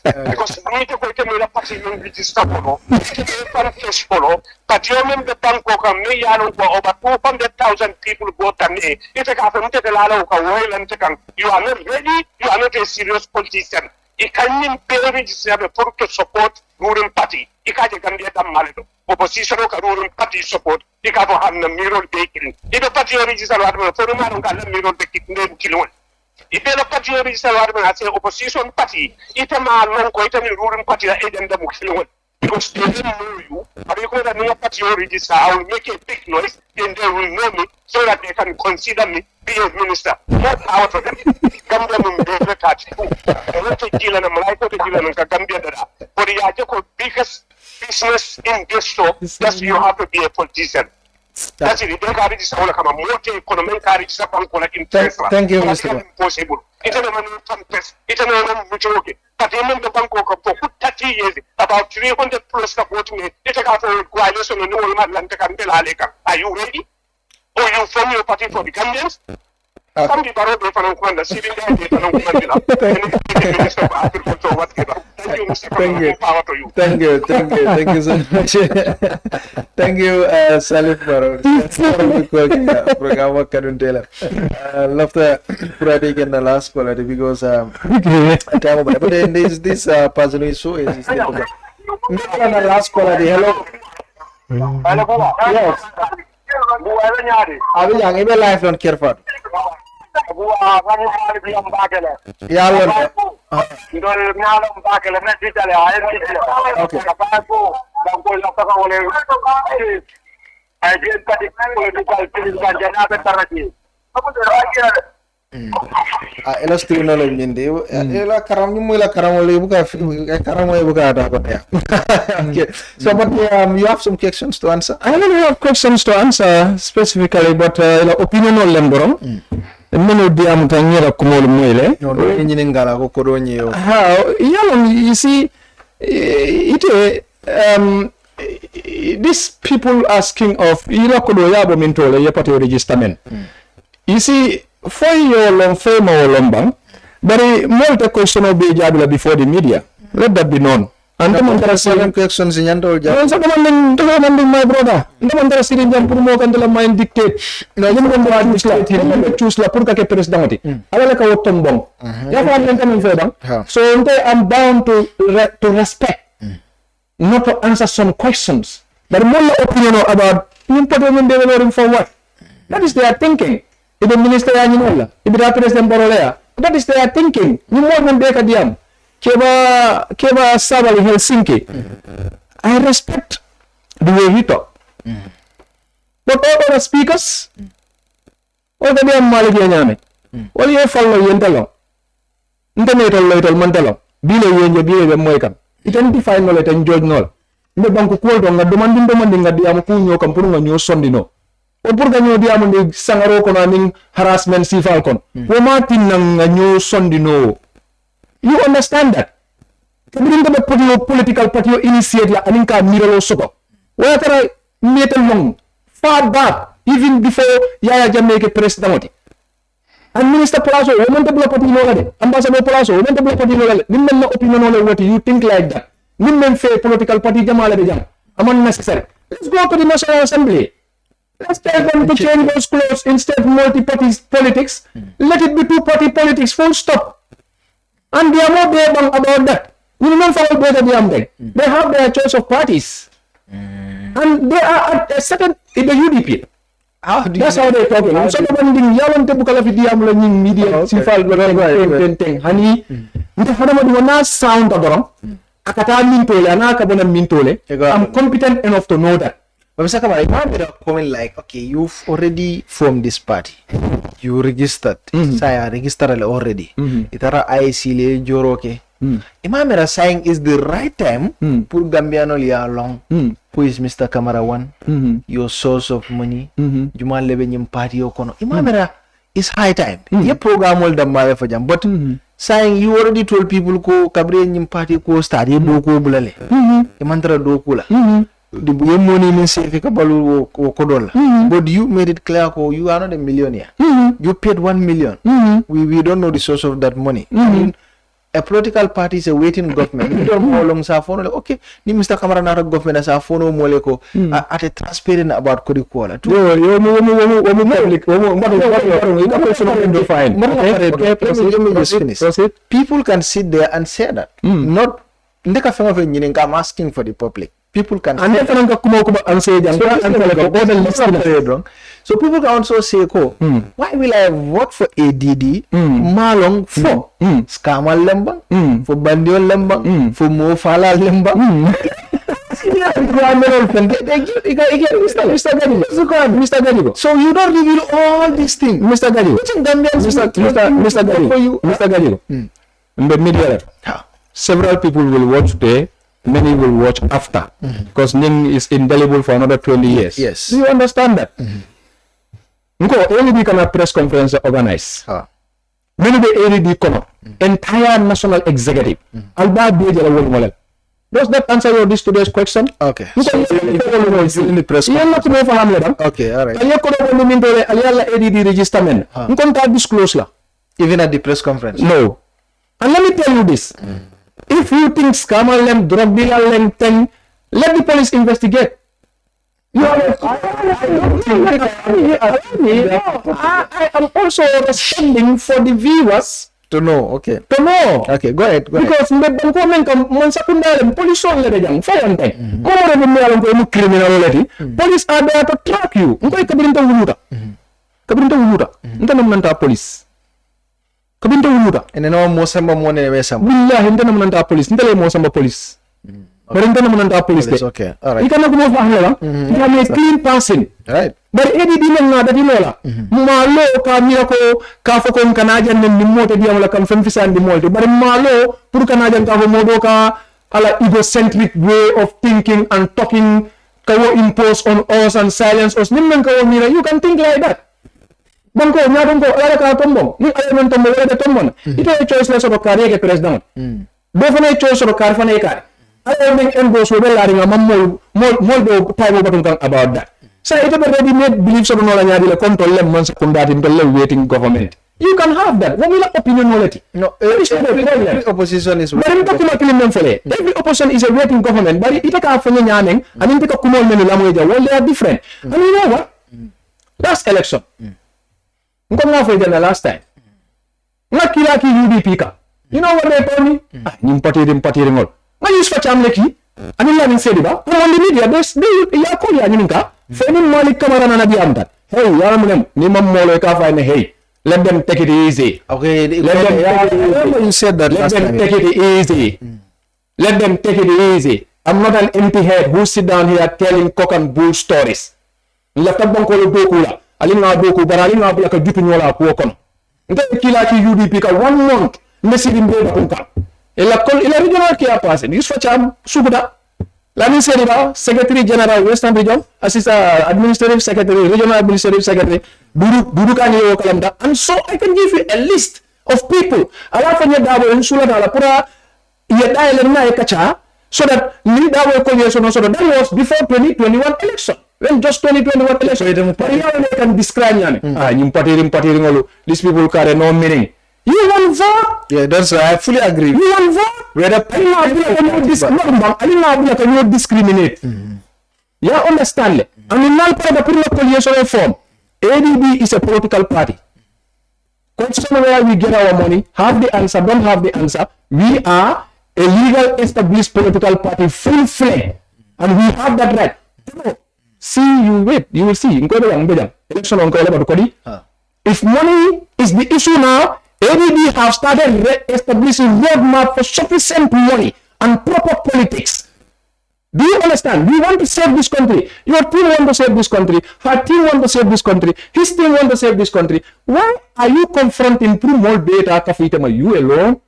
because ni to ko ite me la party men register ko para fresh follow but you remember the bank of me yalo ko over 200,000 people vote and it ka fa mute la la ko wailan tekan you are not ready, you are not a serious politician. You can register to support ruling party. You can't get a malado. Opposition or ruling party support. You can't have a mirror baking. If a party register for a man can mirror baking kilon. If a party register as an opposition party, if a man long quite a ruling party agent the Mukilon. Because they don't know you, but you got a new party register, I will make a big noise, and they will know me so that they can consider me be a minister. Not out of them. Gambia will touch. I want to deal and I'm like to deal and Gambia. But the biggest business in this show, that's you have to be a politician. That's it. They can't register on a multi-economic register in Tesla. Thank you, Mr. Impossible. It's an amount. It's an amount. But remember Bangkok for 30 years, about 300 plus of voting, it's a coalition in New Atlantic and Belaleka. Are you ready? Or you form your party for the Gambians? Some people are from the sitting there, Thank you, Mr. President. Power to you. Thank you so much. Thank you, Salif Baro. I love the Pratik in the last quality because but then this person is so easy. The last quality. Hello. Yes. I will young even life don't care for. Ela still no nyinde ela karam ni ela karam le buka karam e buka ada ko ya. Okay, so but you have some questions to answer. I don't have questions to answer specifically, but opinion on Lemborom. Meno diam tanyera kumol mwele. No nyine ngala ko koronye yo. How you see these people asking of ila kodo yabo mintole yapate registerment. You see for your long fame or lombang, very multi question will be jabula before the media. Let that be known. And the seven questions in Yando. Demanding my brother. The sitting jam promote and the mind dictate. No, you don't choose la purka ke presidenti. Ala ka wotombong. So I'm bound to respect, not to answer some questions. But more opinion about people for what? That is their thinking. If the minister Yaninola, if the president Borolea, that is their thinking. You more than Dekadiam. Keba Sabali Helsinki. I respect the way he talk. But all the speakers, all the damn Malick Camara, all you follow Yentalo, Internet little Montalo, Bilo Yenja Moikan, identify knowledge and George Noll. The bank called on the demanding at the Amukunyo Campurno New Sondino. O purganyo diamond Sangaro Konaning harassment si Falcon. Womatin ng New Sondino. You understand that? Kabinin the political party initiate la aninka miralo soto. Whether I made long far back even before Yaya Jamaica president. And Minister Palazzo, woman the block party no Ambassador Palazzo, woman the block party no Nimmen opinion on what you think like that. Nimmen fair political party Jamala de Jam. Among necessary. Let's go to the National Assembly. Let's tell them to change those clothes instead of multi-party politics. Let it be two-party politics, full stop. And they are not there about that. We do not follow both of them. They have their choice of parties. And they are at a certain, in the UDP, That's how they're talking. So banding yawan te bukala video am la nying media sifal ten hani nta hadama di wana sound adoram akata mintole anaka bona mintole. I'm competent enough to know that. But Mr. Camara, you comment like, okay, you've already formed this party. You registered. Saya registered already. Itara IC le joroke. Imamera saying is the right time for Gambiano liya long. Who is Mr. Camara one? Your source of money. Jumal lebe nyim party okono. Imamera is high time. Ye program all the male for jam. But saying you already told people ko kabre nyim party ko start ye do ko bulale. Imantra do ko la. The money means if Baluwo kodola. But you made it clear you are not a millionaire. You paid 1 million. We don't know the source of that money. I mean, a political party is a waiting government. You don't know how long Safono. Okay, ni Mr. Camara na government as Safono moleko at a transparent about Kodikola. People can sit there and say that. Not I'm asking for the public. People can so people can also say, why will I vote for ADD, Malong for Skamal Lemba, for Bandio Lemba, for Mofala Lemba? Mr. Gadibo. So you don't reveal all these things, Mr. Gadibo. Mr. Gadibo. In the media, several people will watch today. Many will watch after because Ning is indelible for another 20 years. Yes. Do you understand that? ADD can a press conference organize. Many the ADD come entire national executive. Does that answer your today's question? Okay. In the press conference. Okay, all right. ADD register men. Disclose la. Even at the press conference? No. And let me tell you this. If you think scammer them, drug dealer them, then let the police investigate. I am also responding for the viewers to know. Okay. To know. Okay, go ahead. Because police are there to track you. Police. And then all most of them want to wear some. Billahi, hindi naman nanta police. Hindi lang mo sa police. But hindi naman nanta police. Okay, all right. Ika na kumuha lang. Ika may clean passing. Right. But ADD lang nga dati mola. Malo kami ako kafo kon Canadian ng limote di wala kan femfisan di molte. But malo pur Canadian kafo modo ka ala egocentric way of thinking and talking kawo impose on us and silence us. Nimman kawo mira. You can think like that. Bangko, nyadong ko, ala ka tombong. Ni ala man tombong, ala ka tombong. Ito ay choice lang sa bakari ke president. Defo na choice sa bakari fa na ikari. Ala yung endorse mo lari nga mol do tayo ba tungkang about that. Sa ito ba ready made believe sa nola nya dila control lem man sa kundatin to waiting government. You can have that. Wala opinion knowledge. No, every opposition is waiting. Every opposition is a waiting government. But ita ka fa nya nyaneng, anin tika kumol men la mo ja. Well, they are different. And you know what? Last election. The last time. Nakila ki UDP ka. You know what they told me? Nimpatiring all. I use for chamleki. I mean, I said, on the media, they call you. Fenin Malick Camara na nabiam that. Hey, Yaram, Nimam Molo Kafa, hey, let them take it easy. Okay, you said that. Let them take it easy. Let them take it easy. I'm not an empty head who sit down here telling cock and bull stories. Alinga boku baralinga bula ka jutu nyola ko kono nte kila ki UDP ka 1 month mesiri mbe kunka ila regional ki a passé ni fa cham subuda la ni seri ba secretary general western region assistant administrative secretary regional administrative secretary buru kan yo kalamda, and so I can give you a list of people ala fa nya dabo en sula dala pura ya dai na kacha so that ni dabo ko yeso no so that was before 2021 election. When just 2021 election, they can describe these people carry no meaning. You want vote? Yeah, that's I fully agree. You want vote? Whether I cannot discriminate. Yeah, understand. I mean, now part of the political form. ADB is a political party. Question where we get our money, have the answer, don't have the answer. We are a legal established political party, full-fledged, and we have that right. you wait, you will see. Election on if money is the issue now, ADB have started establishing roadmap for sufficient money and proper politics. Do you understand? We want to save this country. Your team want to save this country. Her team want to save this country. His team want to save this country. Why are you confronting more data kafitama you alone?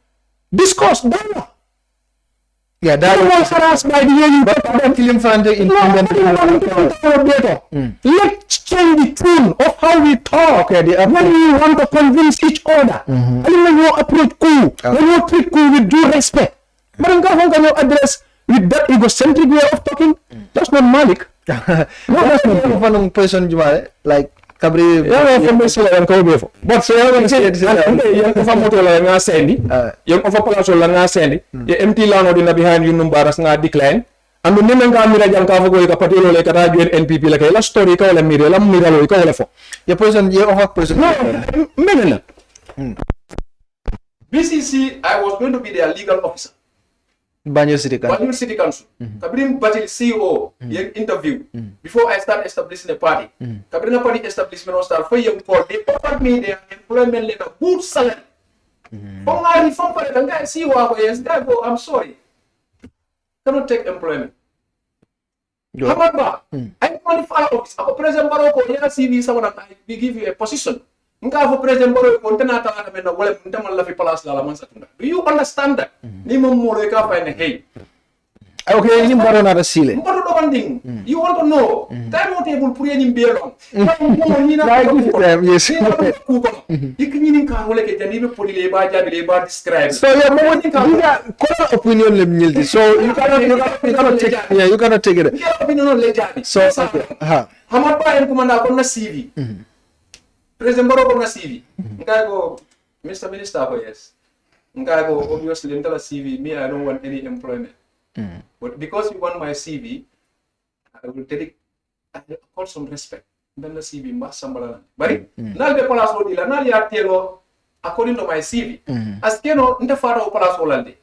Discourse, dialogue. Yeah, that was harassed by the EU. Let's change the tune of how we talk. When we want to convince each other. When you approach cool, when you treat cool with due respect. But how can you address with that egocentric way of talking? That's not Malick. No, that's not one person. Like Kabri. But so yang motor la nga sendi, yang palaso la nga sendi, ya empty lano dina behind you baras nga decline. Ando nime nga mira jang ka fogo ka patelo le kata join NPP la kay la story ka wala mira lo ka wala fo. Ya person ye of person. No, menena. BCC, I was going to be their legal officer. Banjul City Council. Kabrim Batil CEO interview before I start establishing a party. Kabrim party establishment start for young call. They offered me their employment letter, good salary. I'm sorry. Cannot take employment. However, I'm qualified office. Ako President Barrow ya CV someone we give you a position. Nga for President Barrow ko tenata na mena wala ntamal la fi place la man satunda. Do you understand that? Ni mo mo ka fa ne hey. Okay, ni Barrow na rasile. Barrow do banding. You want to know? Time table pour ni mbelong. Yes. Ikini ka wala ke jani be polile ba jabi le ba describe. So yeah, mo ni ka opinion le mnyildi. So you cannot take it. Yeah, you cannot take it. Opinion le jabi. So okay. Hamad ba en komanda ko na CV. President Barrow ko na CV. Ngai go Mr. Minister ko yes. Ngai go obviously ntala CV me I don't want any employment. But because you want my CV, I will take call some respect. Then the CV must sambala. Bari nal be palaso dila nal ya telo according to my CV. As keno nte fara o palaso lande.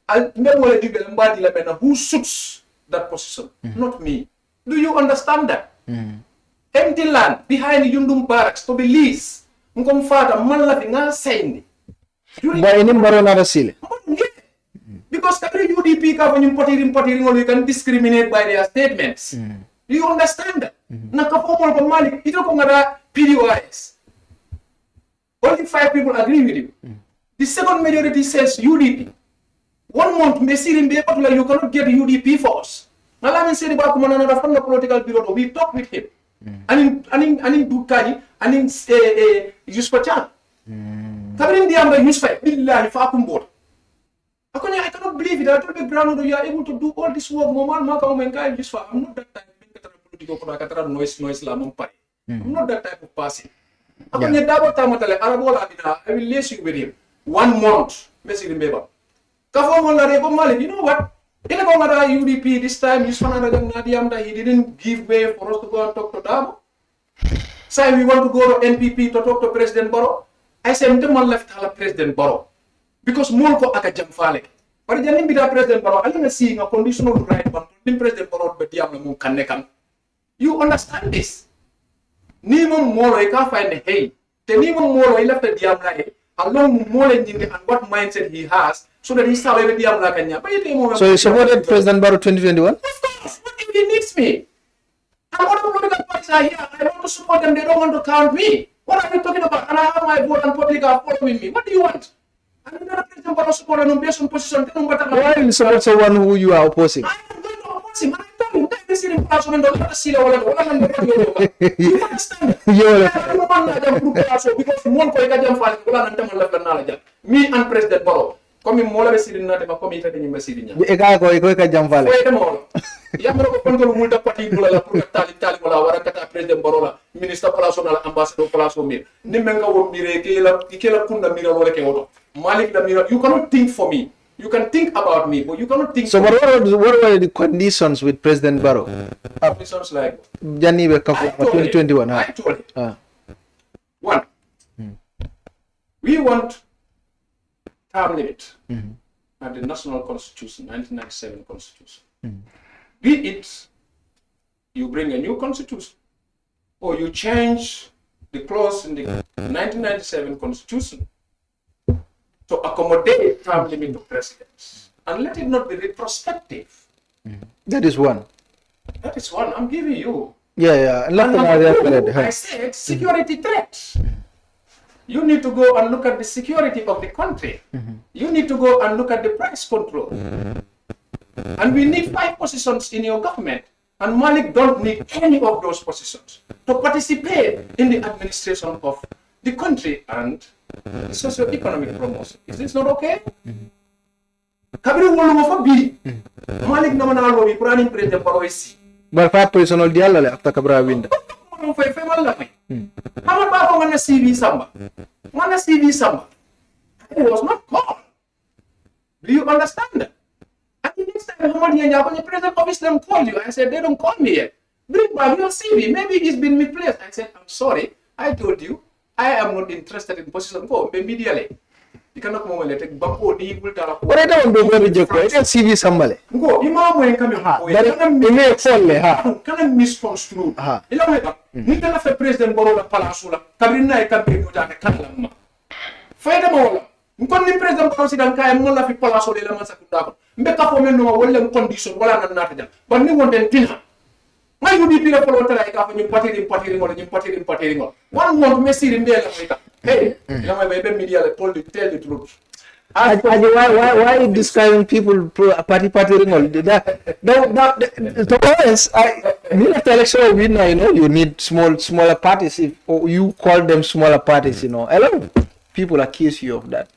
Al me wala dibe mbadi la mena who suits that position, not me. Do you understand that? Empty land behind Yundum barracks to be leased. Mkom fata man la nga sayni. Ba ini Barrow na rasile. Because every UDP ka when you you can discriminate by their statements. Do you understand that? Nakapomol ko Malick ito ko ngada PDOIS. Only 5 people agree with you. The second majority says UDP. 1 month Mesirin be able to you cannot get UDP for us. Nalamin said about Kumanana from the political bureau. We talked with him. Anin Dukani, anin Yuspachan. Kabrin Diamba Yusfa, Billahi Fakumbot. I cannot believe it. I told the ground you are able to do all this work. I'm not that type of noise I'm not that type of person. I will lace you with him. 1 month. You know what? UDP this time, he didn't give way for us to go and talk to Dabo. Say we want to go to NPP to talk to President Barrow. I said, I'm left President Barrow. Because Molko Akajam Fale. But then be the President Barrow, I'm seeing a conditional right, but President Barrow, but Diam Kanekam. You understand this? Nemo Moro, I can't find a hay. The Nemo Moro, I left the Diam along more and what mindset he has, so that he's salary Diam Lakanya. So you supported President Barrow 2021? Of course, what if he needs me? And what political parties are here? I want to support them, they don't want to count me. What are you talking about? And I have my vote and public are following me. What do you want? I'm not a President Barrow supporter, no based on position. Why will you support someone who you are opposing? I am going to oppose him. I told him, that is in Parliament, you understand? Me and President Barrow. Come mola be sirin na ma come itade nyimba sirinya e ka ko ka jam fale ko mo ya mo ko kontol multa parti dula la pour tali wala wara kata President Barrow la ministre national ambassadeur place o mir ni menga wo mire ke la kunda mira lo reke woto Malick da mira you cannot think for me. You can think about me, but you cannot think. So what were the conditions with President Barrow? Conditions like Janibe 2021. I told him. 1. We want term limit at the National Constitution, 1997 Constitution. Be it you bring a new constitution, or you change the clause in the 1997 constitution to accommodate term limit of presidents, and let it not be retrospective. That is one. That is one I'm giving you. Yeah. I said security threats. You need to go and look at the security of the country. You need to go and look at the price control. And we need 5 positions in your government. And Malick don't need any of those positions to participate in the administration of the country and the socio-economic promotion. Is this not okay? Kabiru wolu fa bi. Malick na mana lo bi prani president baro isi. But 5 personal dialale after Kabra winda. Mo fay fay wala fay. Hamal ba ko ngana CV samba. Ngana CV samba. It was not called. Do you understand that? And the next time the president office them called you, I said, they don't call me yet. Bring back your CV. Maybe it's been misplaced. I said, I'm sorry. I told you, I am not interested in position. Go, immediately. You cannot move let it back. What I don't do very joke. I don't CV somebody. Go, Imam when coming. Can I misconstrue? Nita na president Borola Palasula. Kabrina campaign with a Kalam. Fire them all. Nkoni president president kay mo la fi palaso le la man sakunda mbeka fo men no wala condition wala nan nata jam ban ni wonten tina may UDP la polo tala ka fa ñu patiri ngol one month mesiri mbela may ka hey la may be media la told to tell the truth. Why describing people party ngol to us the election winner, you need smaller parties or you call them smaller parties, a lot of people accuse you of that.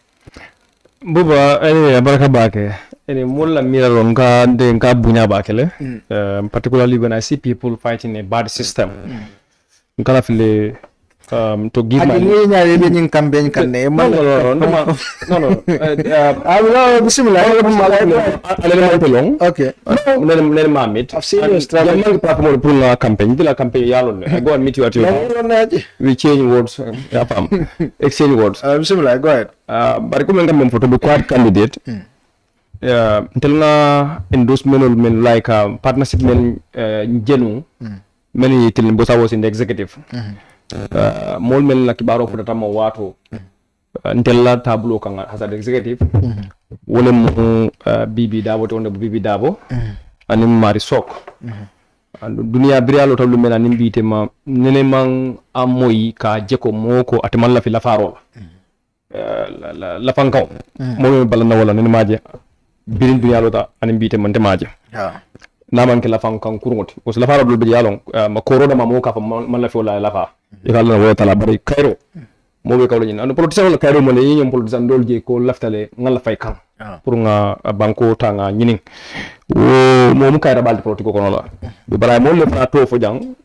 Buba, baraka bake. Mulla mira ronga de nka bunya bakele. Particularly when I see people fighting a bad system. Nkala file to give my campaign okay. I've seen you struggle. I go and meet you at your house. We change words. Exchange words. Similar, go ahead. But come for to be quite candidate. Until now endorsement men like partnership men genu many till Bosa was in the executive. Mol men la kibaro for tama watu until la tableau kan as an executive wole mu bibi dabo to bibi dabo anim mari sok dunia brialo tablu men anim bite ma nene man amoyi ka jeko moko atman la fi la farol la fankaw mo balana wala nene maje birin brialo ta anim bite man te maje naman ke la fankan kurungot ko la farol be yalon ma koro da ma mo ka fa man la fi wala la fa ikalla wo tala bari Cairo mo be kawlo ñan politicien wala Cairo mo ne ñom politicien dol je ko laftale ngala fay kan pour nga banko tanga ñining wo mo mu kayra balde politique ko no la be bara mo le fa to fo jang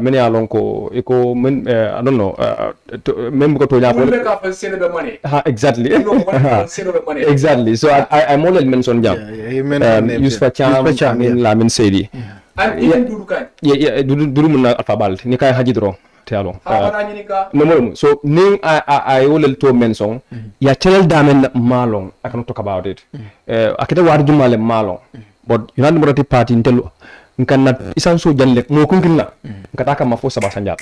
men ya lon ko iko men I don't know même ko to nya ko exactly exactly so I more than mention jang use for charm la men seydi even dudu kay dudu mun na alpha balde ni kay haji dro tealo no so ning I will to mention ya channel damen malong I cannot talk about it akita war jumale malong but United Democratic Party intelu nkanna isan so janle mo kunkinna nkata ka mafo saba sanjat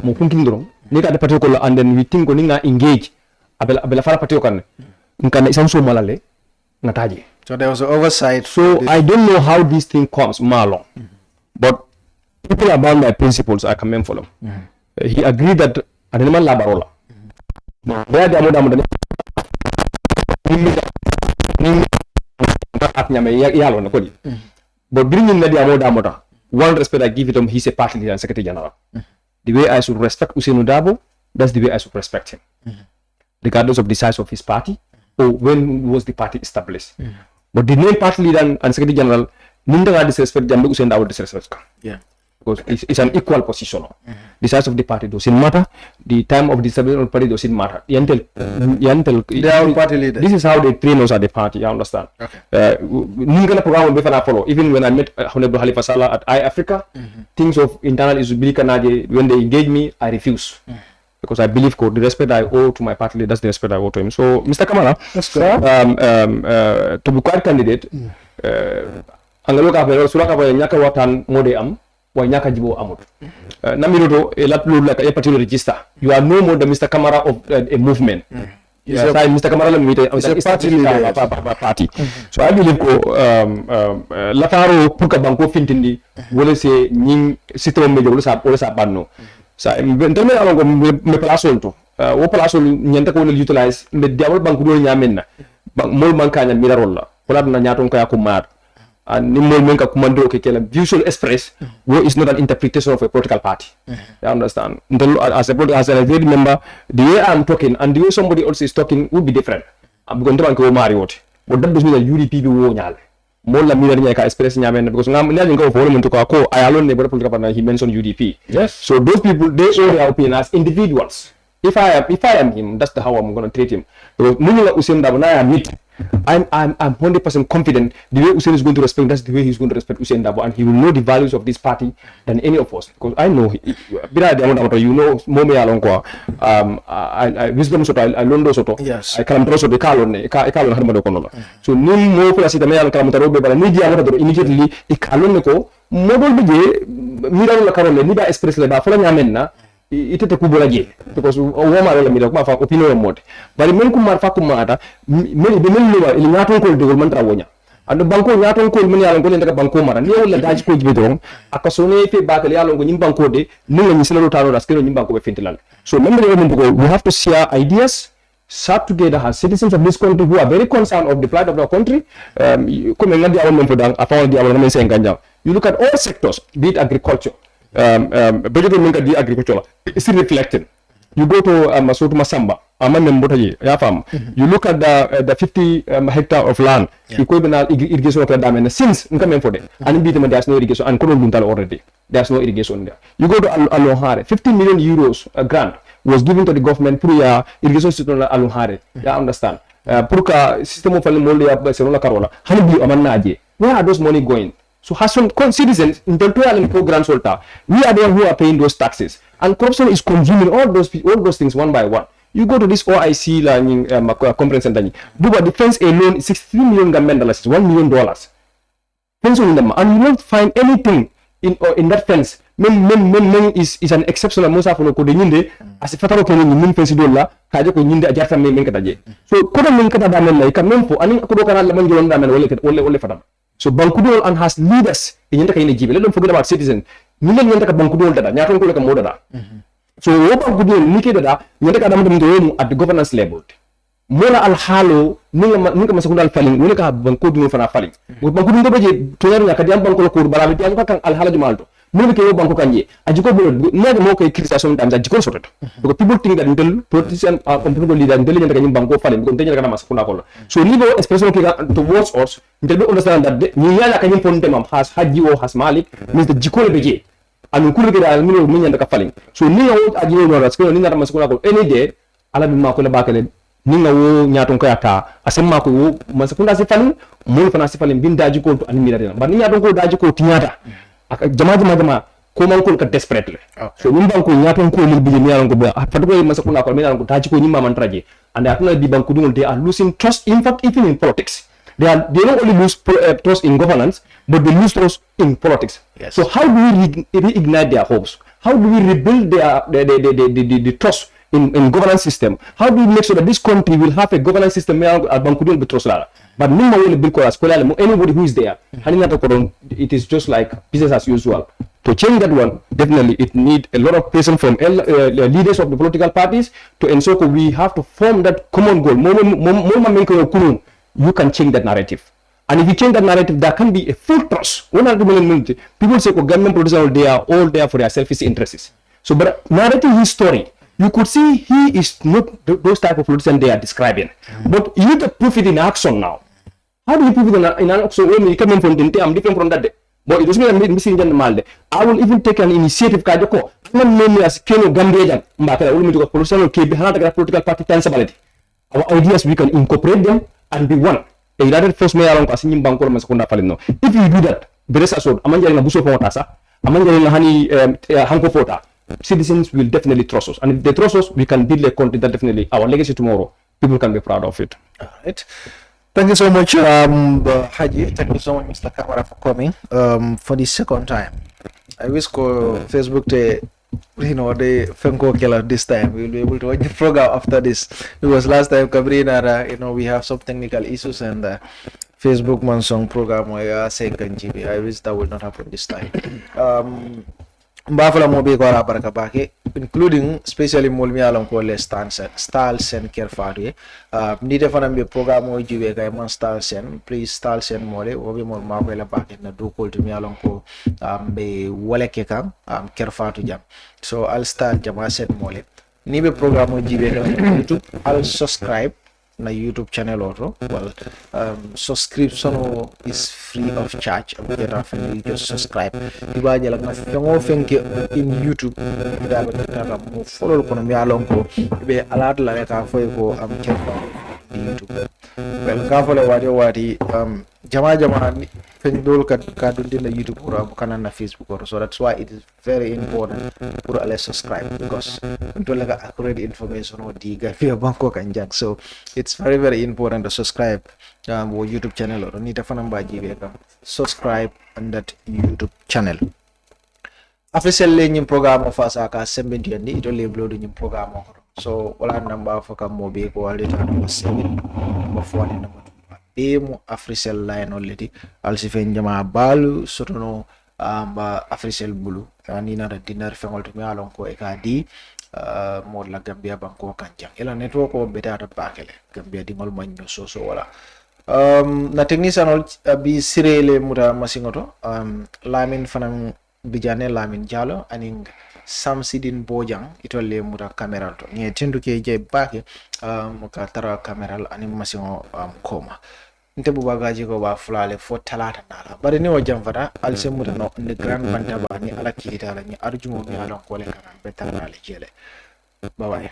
mo kunkin dro ni ka de party ko and then we think ko ninga engage abela fara party ko kan nkanna isan so malale ngataji so there was an oversight so I don't know how this thing comes malong but people about my principles I commend for them. He agreed that animal la barola. Where the amoda but bringing the amoda, one respect I give it him, he's a party leader and secretary general. The way I should respect Usainu Dabo, that's the way I should respect him. Regardless of the size of his party or when was the party established. But the name party leader and secretary general, Ninda disrespect Jambu Usainu Dabo disrespect. Yeah. Because it's an equal position. The size of the party doesn't matter. The time of the establishment of the party doesn't matter. They are party leaders. This is how they train us at the party. You understand? Okay. Even when I met Honorable Halifa Sallah at iAfrica, things of internal issues, when they engage me, I refuse. Because I believe the respect I owe to my party leader, that's the respect I owe to him. So, Mr. Camara, to be quite candidate, angalo ka fa sura ka fa nyaka watan mode am wa nyaka jibo amut namiroto latlu like a particular register you are no more the Mr. Camara of a movement. Mr. Camara is a party. So I believe lataro puka banko fintindi wole se nying sito mejo wole sa banno sa ndeme alongo me plaso to wo plaso nyanta ko utilize me diabol banko do nyamenna mol mankanya mirarolla wala na nyaton ko yakumar and ni mol menka kumando ke kala visual express wo is not an interpretation of a political party. You understand? As a lady member, the way I'm talking and the way somebody else is talking would be different. I'm going to bank Mario. But that doesn't mean that UDP will nyal. More la mira nyaka express nyamen because ngam nyal ngo for him to ko I alone never political party he mentioned UDP. Yes. So those people they show their opinion as individuals. If I am him, that's how I'm going to treat him. Because Munila Usain Dabo I admit I'm 100% confident the way Usain is going to respect, that's the way he's going to respect Usain Dabo, and he will know the values of this party than any of us. Because I know, you know, Momi Alonqua, I wisdom soto, I londo soto, I kalamtro soto, kalon harmado konola. So nim mo for asita me al kalamtro be, but media immediately ikalon ko model bije mira la karole ni ba express le ba fola nyamenna. Itete kubola je because woma la mira kuma fa opinion mode bari men kuma fa kuma ata men be men lewa il ngaton ko de man trawonya ando banko ngaton ko men yalla ko len daga banko mara ni wala daji ko jibe don akasone fe bakale yalla ko nyim banko de ni la nyiselo taro das keno nyim banko be fintilal so men we have to share ideas, sat together as citizens of this country who are very concerned of the plight of our country. You look at all sectors, be it agriculture, agriculture is still reflected. You go to Masoto Masamba, you look at the 50 hectare of land, irrigation of the dam, and since there's no irrigation, and already there's no irrigation there. You go to Alohare, 50 million euros grant was given to the government through irrigation system Alohare. You understand? Purka system of Serola Carola, where are those money going? So has some citizens in the program solta, we are the one who are paying those taxes, and corruption is consuming all those things one by one. You go to this OIC learning conference center, do a defense alone $63 million Gambian dollars, $1 million. And you don't find anything in that fence. Men is an exceptional mosa for ko de nyinde as fataro ko ni min fence dolla kaje ko nyinde ajarta men kata so ko do men kata da men lay kam men fo anin ko do kana la man jolon da men wala fatam. So Bankudol and has leaders in the Jibe. Let them forget about citizens. Million Yantaka Bankudol dada, Nyaton like a modada. So Bankudol, Niki dada, Yantaka at the governance level. Mola al Halo, Nika Masakundal falling, Nika Bankudul for a falling. With Bankudul to Yakadian Banko Kurba, Al Halajumalto. Movie Banko Kanye, Ajiko, never more criticism sometimes at Jiko sorted. Because people think that until politicians are political leaders, intelligent Banko falling, continue Masakuna. So Libo expression towards us, they don't understand that Niyala can inform them has Haji or has Malick, means the Jiko Beje, and Ukuri Almino Minion the falling. So Nia Ajino Rasco, Nina Masakuna any day, Alabama Bakale, Nina Nyatonka, Asemaku, Masakuna Sifalin, Mulfana Sifalin, Bin Dajiko and Miriam, but Nia don't go Dajiko Tiata. Jama ko ka desperately so nyim banko nyaton ko li bi nyaron ko ba particularly masakuna ko menan ko taji ko nyimma man traje and atuna di banko dum they are losing trust, in fact even in politics they not only lose trust in governance but they lose trust in politics. Yes. So how do we reignite their hopes? How do we rebuild the trust in governance system? How do we make sure that this country will have a governance system where banko dum be trust la but anybody who is there, it is just like business as usual. To change that one, definitely it needs a lot of patience from leaders of the political parties to ensure we have to form that common goal. You can change that narrative. And if you change that narrative, there can be a full trust. People say, government producers, they are all there for their selfish interests. So, but narrative his story. You could see he is not those type of politicians they are describing. But you need to prove it in action now. How do you prove it in action when you come in from Dinte? I'm different from that day. But it doesn't mean I'm missing the Malde. I will even take an initiative. Kajoko. I'm not as Keno Gambia. I will make a political party tangibility. Our ideas, we can incorporate them and be one. If you do that, citizens will definitely trust us. And if they trust us, we can build a country that definitely our legacy tomorrow, people can be proud of it. All right. Thank you so much, Haji. Thank you so much, Mr. Camara, for coming for the second time. I wish Facebook to, they Fenko Killer this time. We'll be able to watch the program after this. Because last time, Kabrina, we have some technical issues and Facebook Mansong program where I say Kanjibi. I wish that would not happen this time. Mbafala mo be ko ara baraka bake, including especially molmi alon ko le styles and care farie ni defana be program o jiwe kay man styles and please styles and mole o be mol ma ko la bake na do ko to mi alon ko be wala ke kam care fatu jam so al style jama set mole ni be program o jiwe kay YouTube al subscribe na YouTube channel or well subscription is free of charge. You just subscribe. Iba jala na fengo fenke in YouTube. Ida ba mo follow ko na mi alon ko be alert la ka fo ko chefa YouTube. Well ka follow wadi jama fen dol ka dundi na YouTube or kana na Facebook or so that's why it is very important for alle subscribe because until like accurate information or diga via banko kanjang so it's very important to subscribe our YouTube channel or ni defana mbaji be kam subscribe on that YouTube channel official learning program of asaka 70 ndi ito leblo do nyim program ko so wala namba fo kam mo be ko walde tan mo 7 mo fone namba mo Africell line already also fen jama balu sotono ba Africell bulu ni na dinner fengol to mi alon ko e ka di mod la Gambia banko kanjang ela network ko beta ta bakele Gambia di ngol manyo so wala na technician bi sirele muta masingoto lamin fanan bijane lamin jalo aning Samsidin Bojang itolle muta camera to ni tindu ke je bake ka tara camera aning masingo koma nte bu bagaji ko ba fulale fo talata nala bari ni o jamfata al semuta no ne grand banta ba ni ala kita la ni arjumo mi alon ko le kan betara le jele bye bye.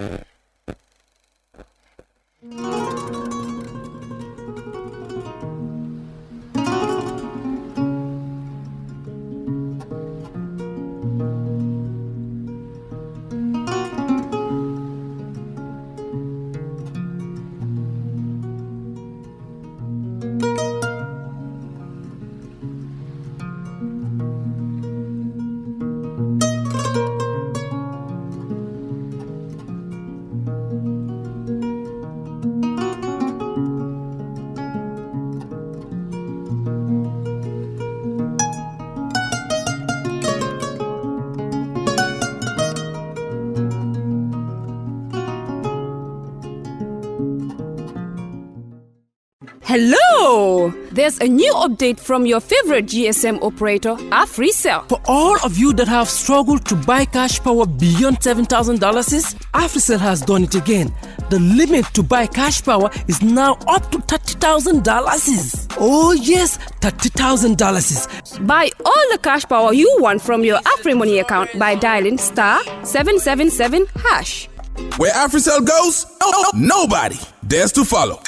Hello! There's a new update from your favorite GSM operator, Africell. For all of you that have struggled to buy cash power beyond $7,000, Africell has done it again. The limit to buy cash power is now up to $30,000. Oh yes, $30,000. Buy all the cash power you want from your AfriMoney account by dialing *777#. Where Africell goes, nobody dares to follow.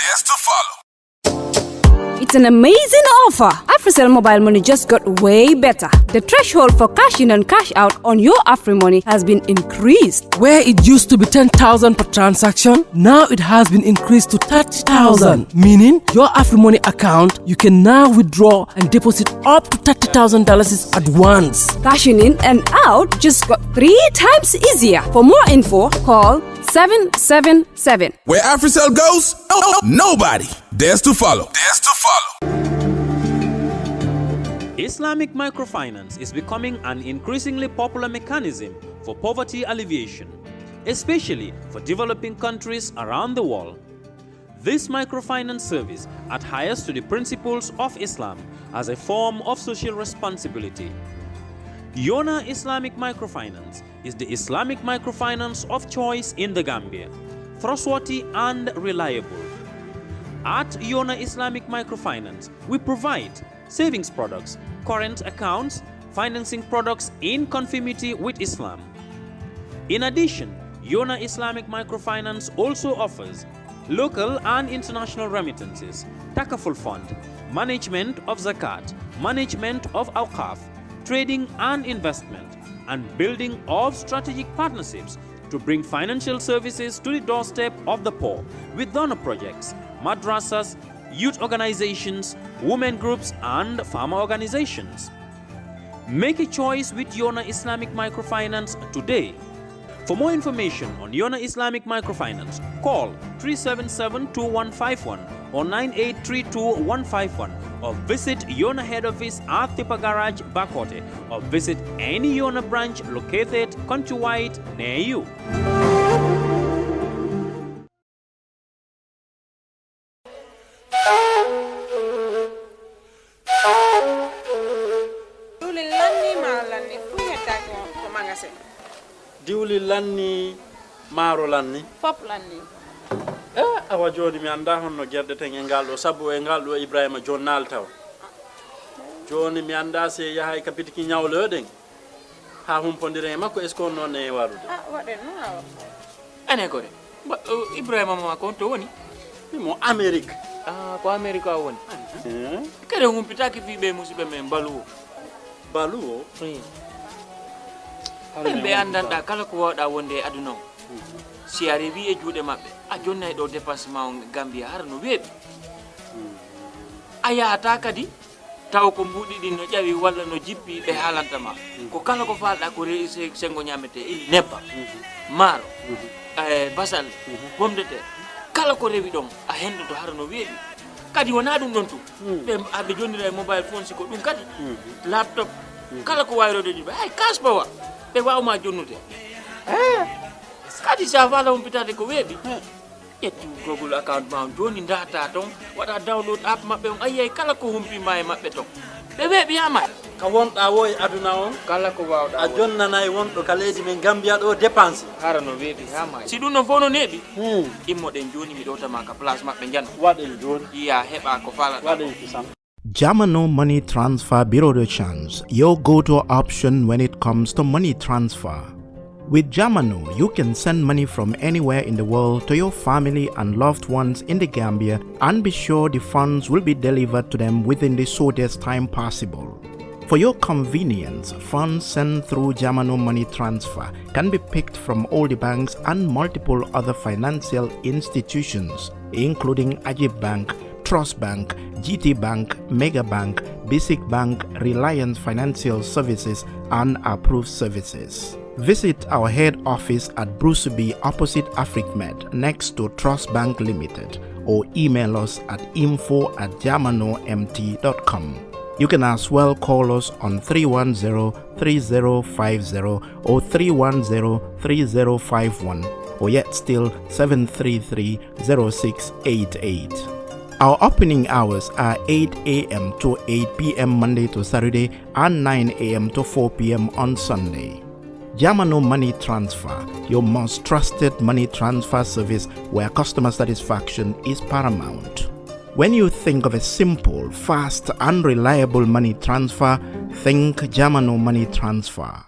It's an amazing offer. Africell Mobile Money just got way better. The threshold for cash in and cash out on your AfriMoney has been increased. Where it used to be 10,000 per transaction, now it has been increased to 30,000. Meaning, your AfriMoney account, you can now withdraw and deposit up to $30,000 at once. Cashing in and out just got 3 times easier. For more info, call 777. Where Africell goes, nobody dares to follow. Islamic microfinance is becoming an increasingly popular mechanism for poverty alleviation, especially for developing countries around the world. This microfinance service adheres to the principles of Islam as a form of social responsibility. Yonna Islamic Microfinance is the Islamic microfinance of choice in the Gambia, trustworthy and reliable. At Yonna Islamic Microfinance, we provide savings products, current accounts, financing products in conformity with Islam. In addition, Yonna Islamic Microfinance also offers local and international remittances, takaful fund, management of zakat, management of awqaf, trading and investment, and building of strategic partnerships to bring financial services to the doorstep of the poor with donor projects, madrasas, youth organizations, women groups, and farmer organizations. Make a choice with Yonna Islamic Microfinance today. For more information on Yonna Islamic Microfinance, call 377-2151 or 9832-151 or visit Yonna head office at Tipa Garage, Bakote, or visit any Yonna branch located countrywide near you. diwli lanni maaro lanni fop lanni awa joni mi anda honno guerɗeten e ngal ɗo sabu e ngal ɗo Ibrahima jonnal taw joni mi anda se yahay kapitiki ñawloɗen ha humpodire makko est ce que on noon e warude waɗen noon awa ane kode Ibrahima ma kon to woni mo Amérique ko Amérique a woni kede humpitaki fiɓe musidɓe men Baluwo ɓe andanɗa kala ko wawɗa wonde e aduna o si a rewi e juuɗe maɓɓe a jonnay ɗo dépassement o Gambia hara no weeɓi a yahata kadi taw ko mbuɗi ɗin no ƴawi walla no jippi ɓe haalantama ko kala ko falɗa ko rewi sengo ñamete ili nebba maaro basal pomme de terre kala ko rewi ɗon a hendoto hara no weeɓi kadi wona ɗum ɗon tum ɓe jonnira e mobile phone siko ɗum kadi laptop kala ko wayrode ɗi ɓe hay kaspawa ɓe wawma jonnude kadi sa fala humpitade ko weeɓi ƴetti Google account ma on joni data ton waɗa download app maɓɓe on ayyay kala ko humpima e maɓɓe ton ɓe weeɓi yama ka wonɗa wo e aduna on kala ko wawɗa a jonnanayi wonɗo ka leydi men Gambia ɗo dépense hara no weeɓi hama si ɗum non fof no neeɓi immoɗen joni mi ɗowtama ka place maɓɓe jana waɗen joni iya heɓa ko falaɗa waɗen kisam Jamanu Money Transfer Bureau de Change, your go-to option when it comes to money transfer. With Jamanu, you can send money from anywhere in the world to your family and loved ones in the Gambia and be sure the funds will be delivered to them within the shortest time possible. For your convenience, funds sent through Jamanu Money Transfer can be picked from all the banks and multiple other financial institutions, including Ajib Bank, Trust Bank, GT Bank, Mega Bank, Basic Bank, Reliance Financial Services, and Approved Services. Visit our head office at Bruceby opposite AfricMed next to Trust Bank Limited or email us at info@jamanomt.com. You can as well call us on 310-3050 or 310-3051 or yet still 733-0688. Our opening hours are 8 a.m. to 8 p.m. Monday to Saturday and 9 a.m. to 4 p.m. on Sunday. Jamanu Money Transfer, your most trusted money transfer service where customer satisfaction is paramount. When you think of a simple, fast, and reliable money transfer, think Jamanu Money Transfer.